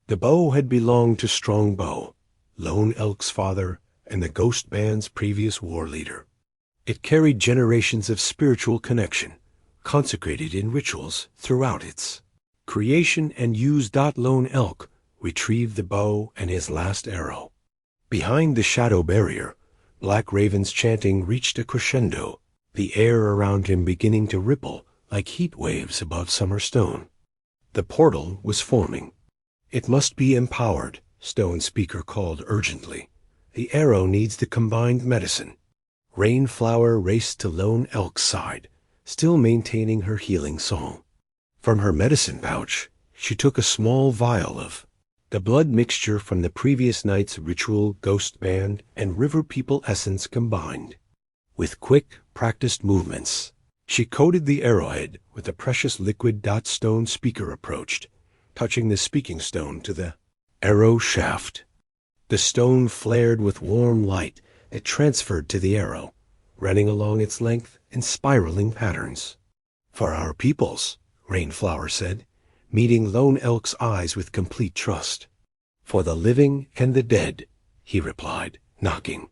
The bow had belonged to Strongbow, Lone Elk's father and the Ghost Band's previous war leader. It carried generations of spiritual connection, consecrated in rituals throughout its creation, and used. Lone Elk retrieved the bow and his last arrow. Behind the shadow barrier, Black Raven's chanting reached a crescendo, the air around him beginning to ripple like heat waves above summer stone. The portal was forming. "It must be empowered," Stone Speaker called urgently. "The arrow needs the combined medicine." Rainflower raced to Lone Elk's side, still maintaining her healing song. From her medicine pouch, she took a small vial of the blood mixture from the previous night's ritual Ghost Band and River People essence combined. With quick, practiced movements, She coated the arrowhead with the precious liquid. Stone speaker approached, touching the speaking stone to the arrow shaft. The stone flared with warm light that transferred to the arrow, running along its length in spiraling patterns. "For our peoples," Rainflower said, meeting Lone Elk's eyes with complete trust. "For the living and the dead," he replied, knocking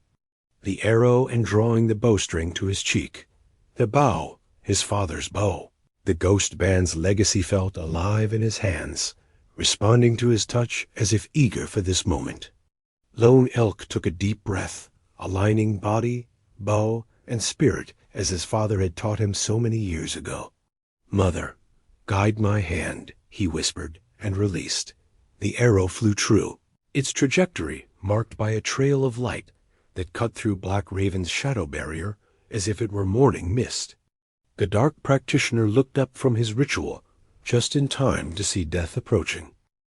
the arrow and drawing the bowstring to his cheek. The bow, his father's bow. The ghost band's legacy felt alive in his hands, responding to his touch as if eager for this moment. Lone Elk took a deep breath, aligning body, bow, and spirit as his father had taught him so many years ago. "Mother, guide my hand," he whispered, and released. The arrow flew true, its trajectory marked by a trail of light that cut through Black Raven's shadow barrier as if it were morning mist. The dark practitioner looked up from his ritual just in time to see death approaching.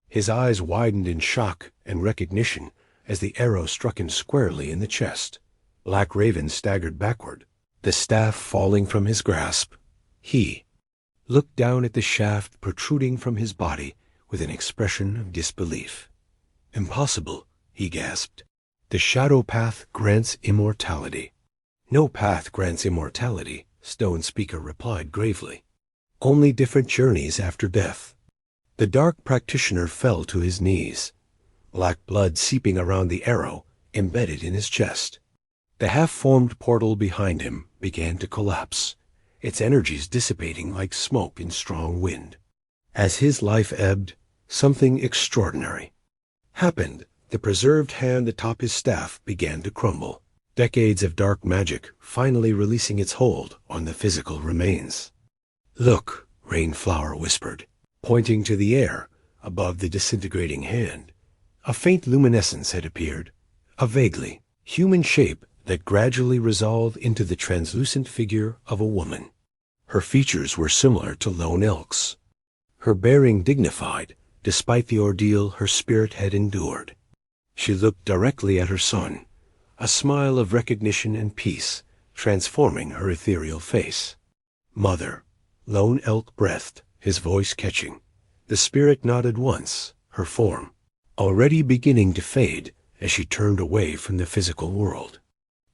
His eyes widened in shock and recognition as the arrow struck him squarely in the chest. Black Raven staggered backward, the staff falling from his grasp. He looked down at the shaft protruding from his body with an expression of disbelief. "Impossible," he gasped. "The shadow path grants immortality." "No path grants immortality," Stone Speaker replied gravely. "Only different journeys after death." The dark practitioner fell to his knees, black blood seeping around the arrow embedded in his chest. The half-formed portal behind him began to collapse, its energies dissipating like smoke in strong wind. As his life ebbed, something extraordinary happened. The preserved hand atop his staff began to crumble, decades of dark magic finally releasing its hold on the physical remains. "Look," Rainflower whispered, pointing to the air above the disintegrating hand. A faint luminescence had appeared, a vaguely human shape that gradually resolved into the translucent figure of a woman. Her features were similar to Lone Elk's, her bearing dignified despite the ordeal her spirit had endured. She looked directly at her son, a smile of recognition and peace transforming her ethereal face. "Mother," Lone Elk breathed, his voice catching. The spirit nodded once, her form already beginning to fade as she turned away from the physical world.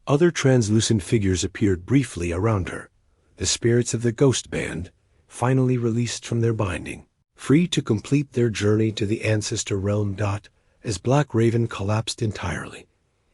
Other translucent figures appeared briefly around her, the spirits of the ghost band, finally released from their binding, free to complete their journey to the ancestor realm. As Black Raven collapsed entirely,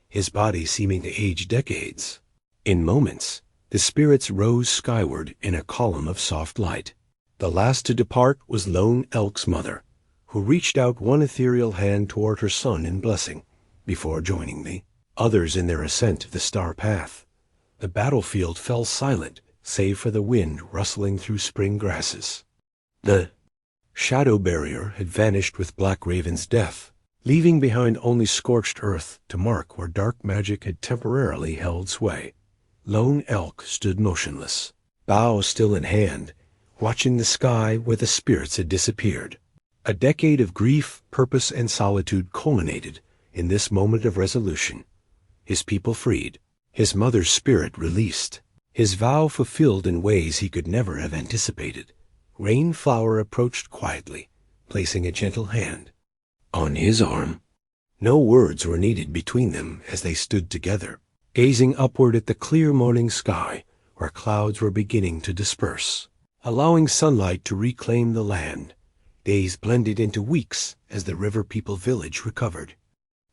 his body seeming to age decades. In moments, the spirits rose skyward in a column of soft light. The last to depart was Lone Elk's mother, who reached out one ethereal hand toward her son in blessing, before joining the others in their ascent to the star path. The battlefield fell silent, save for the wind rustling through spring grasses. The shadow barrier had vanished with Black Raven's death, leaving behind only scorched earth to mark where dark magic had temporarily held sway. Lone Elk stood motionless, bow still in hand, watching the sky where the spirits had disappeared. A decade of grief, purpose, and solitude culminated in this moment of resolution. His people freed, his mother's spirit released, his vow fulfilled in ways he could never have anticipated. Rainflower approached quietly, placing a gentle hand on his arm. No words were needed between them as they stood together, gazing upward at the clear morning sky where clouds were beginning to disperse, allowing sunlight to reclaim the land. Days blended into weeks as the River People village recovered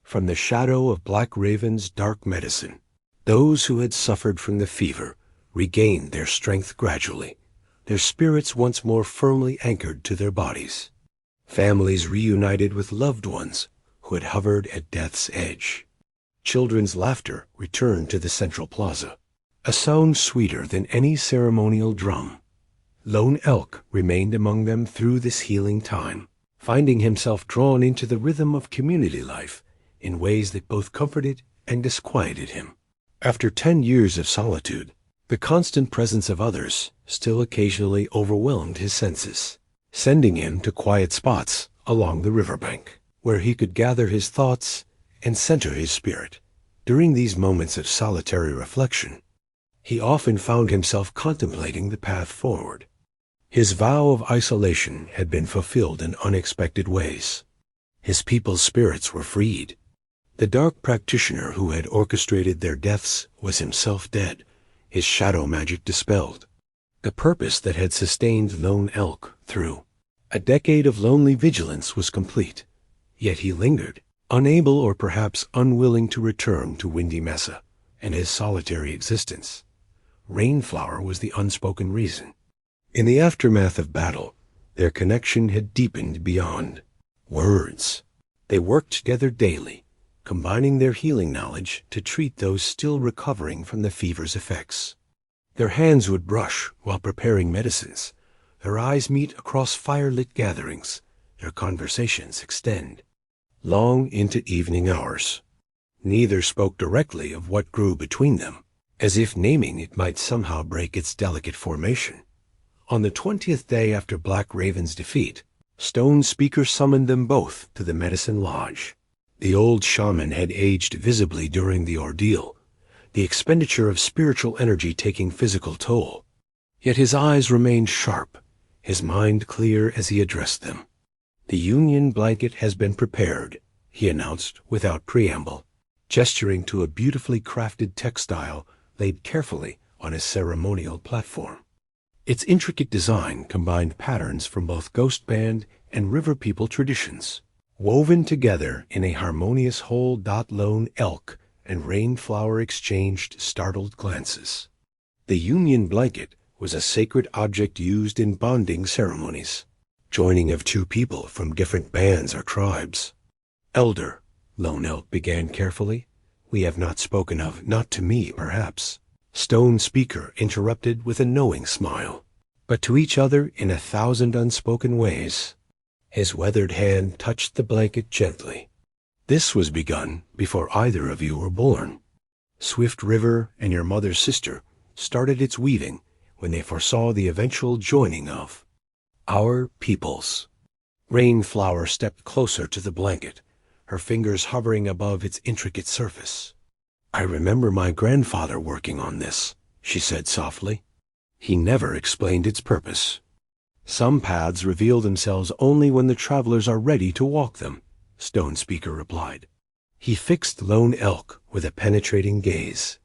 from the shadow of Black Raven's dark medicine. Those who had suffered from the fever regained their strength gradually, their spirits once more firmly anchored to their bodies. Families reunited with loved ones who had hovered at death's edge. Children's laughter returned to the central plaza, a sound sweeter than any ceremonial drum. Lone Elk remained among them through this healing time, finding himself drawn into the rhythm of community life in ways that both comforted and disquieted him. After 10 years of solitude, the constant presence of others still occasionally overwhelmed his senses, sending him to quiet spots along the riverbank, where he could gather his thoughts and center his spirit. During these moments of solitary reflection, He often found himself contemplating the path forward. His vow of isolation had been fulfilled in unexpected ways. His people's spirits were freed. The dark practitioner who had orchestrated their deaths was himself dead, his shadow magic dispelled. The purpose that had sustained Lone Elk through a decade of lonely vigilance was complete. Yet he lingered, unable or perhaps unwilling to return to Windy Mesa and his solitary existence. Rainflower was the unspoken reason. In the aftermath of battle, their connection had deepened beyond words. They worked together daily, combining their healing knowledge to treat those still recovering from the fever's effects. Their hands would brush while preparing medicines, their eyes meet across fire-lit gatherings, their conversations extend long into evening hours. Neither spoke directly of what grew between them, as if naming it might somehow break its delicate formation. On the 20th day after Black Raven's defeat, Stone Speaker summoned them both to the Medicine Lodge. The old shaman had aged visibly during the ordeal, the expenditure of spiritual energy taking physical toll. Yet his eyes remained sharp, his mind clear as he addressed them. "The Union blanket has been prepared," he announced without preamble, gesturing to a beautifully crafted textile laid carefully on his ceremonial platform. Its intricate design combined patterns from both ghost band and river people traditions, woven together in a harmonious whole. Lone Elk and Rainflower exchanged startled glances. The Union blanket was a sacred object used in bonding ceremonies, joining of two people from different bands or tribes. "Elder," Lone Elk began carefully, "we have not spoken of, not to me, perhaps," Stone Speaker interrupted with a knowing smile, "but to each other in 1,000 unspoken ways." His weathered hand touched the blanket gently. "This was begun before either of you were born. Swift River and your mother's sister started its weaving when they foresaw the eventual joining of our peoples." Rainflower stepped closer to the blanket, her fingers hovering above its intricate surface. "I remember my grandfather working on this," she said softly. "He never explained its purpose. Some paths reveal themselves only when the travelers are ready to walk them," Stone Speaker replied. He fixed Lone Elk with a penetrating gaze.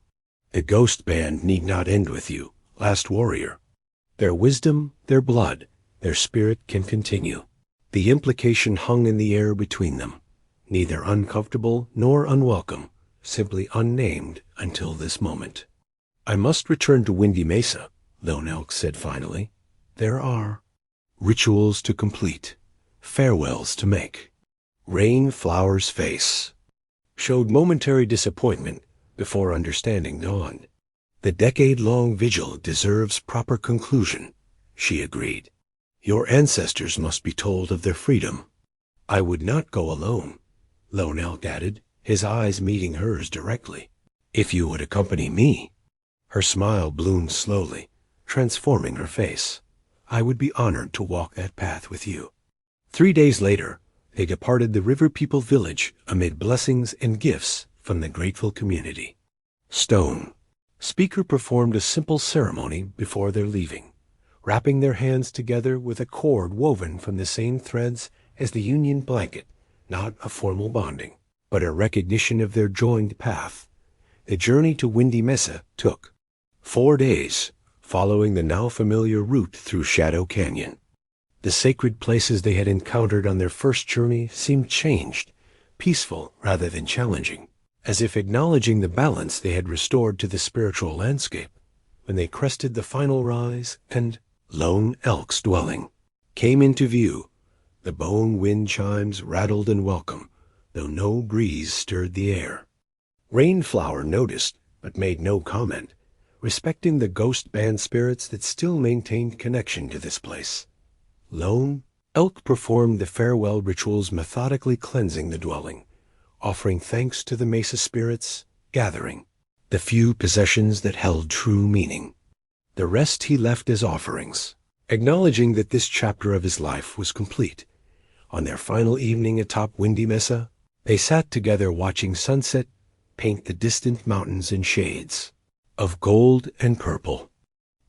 "The ghost band need not end with you, last warrior. Their wisdom, their blood, their spirit can continue." The implication hung in the air between them, neither uncomfortable nor unwelcome, simply unnamed until this moment. "I must return to Windy Mesa," Lone Elk said finally. "There are rituals to complete, farewells to make." Rainflower's face showed momentary disappointment before understanding dawned. "The decade-long vigil deserves proper conclusion," she agreed. "Your ancestors must be told of their freedom." "I would not go alone," Lone Elk added, his eyes meeting hers directly. "If you would accompany me." Her smile bloomed slowly, transforming her face. "I would be honored to walk that path with you." 3 days later, they departed the River People village amid blessings and gifts from the grateful community. Stone Speaker performed a simple ceremony before their leaving, wrapping their hands together with a cord woven from the same threads as the Union blanket, not a formal bonding, but a recognition of their joined path. The journey to Windy Mesa took 4 days, following the now familiar route through Shadow Canyon. The sacred places they had encountered on their first journey seemed changed, peaceful rather than challenging, as if acknowledging the balance they had restored to the spiritual landscape. When they crested the final rise and Lone Elk's dwelling came into view, the bone wind chimes rattled in welcome, though no breeze stirred the air. Rainflower noticed, but made no comment, respecting the ghost band spirits that still maintained connection to this place. Lone Elk performed the farewell rituals, methodically cleansing the dwelling, offering thanks to the Mesa spirits, gathering the few possessions that held true meaning. The rest he left as offerings, acknowledging that this chapter of his life was complete. On their final evening atop Windy Mesa, they sat together watching sunset paint the distant mountains in shades. of gold and purple.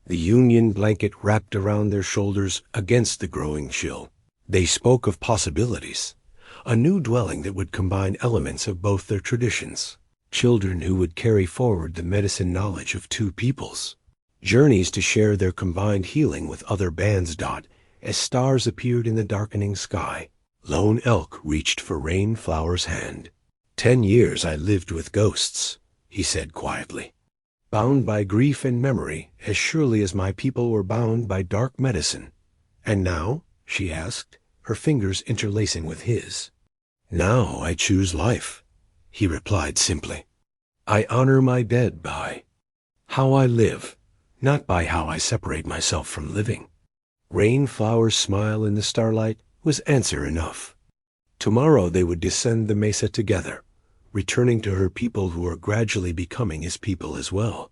The union blanket wrapped around their shoulders against the growing chill. They spoke of possibilities, a new dwelling that would combine elements of both their traditions, children who would carry forward the medicine knowledge of two peoples, journeys to share their combined healing with other bands. As stars appeared in the darkening sky, Lone Elk reached for Rainflower's hand. 10 years I lived with ghosts, he said quietly, bound by grief and memory as surely as my people were bound by dark medicine. And now? She asked, her fingers interlacing with his. Now I choose life, he replied simply. I honor my dead by how I live, not by how I separate myself from living. Rainflower's smile in the starlight was answer enough. Tomorrow they would descend the mesa together, returning to her people who were gradually becoming his people as well.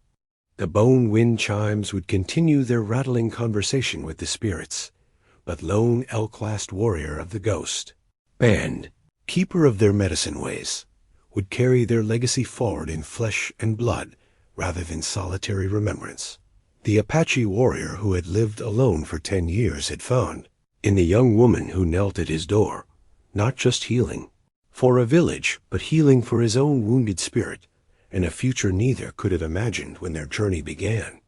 The bone wind chimes would continue their rattling conversation with the spirits, but Lone Elk, last warrior of the ghost band, keeper of their medicine ways, would carry their legacy forward in flesh and blood rather than solitary remembrance. The Apache warrior who had lived alone for 10 years had found, in the young woman who knelt at his door, not just healing for a village, but healing for his own wounded spirit, and a future neither could have imagined when their journey began.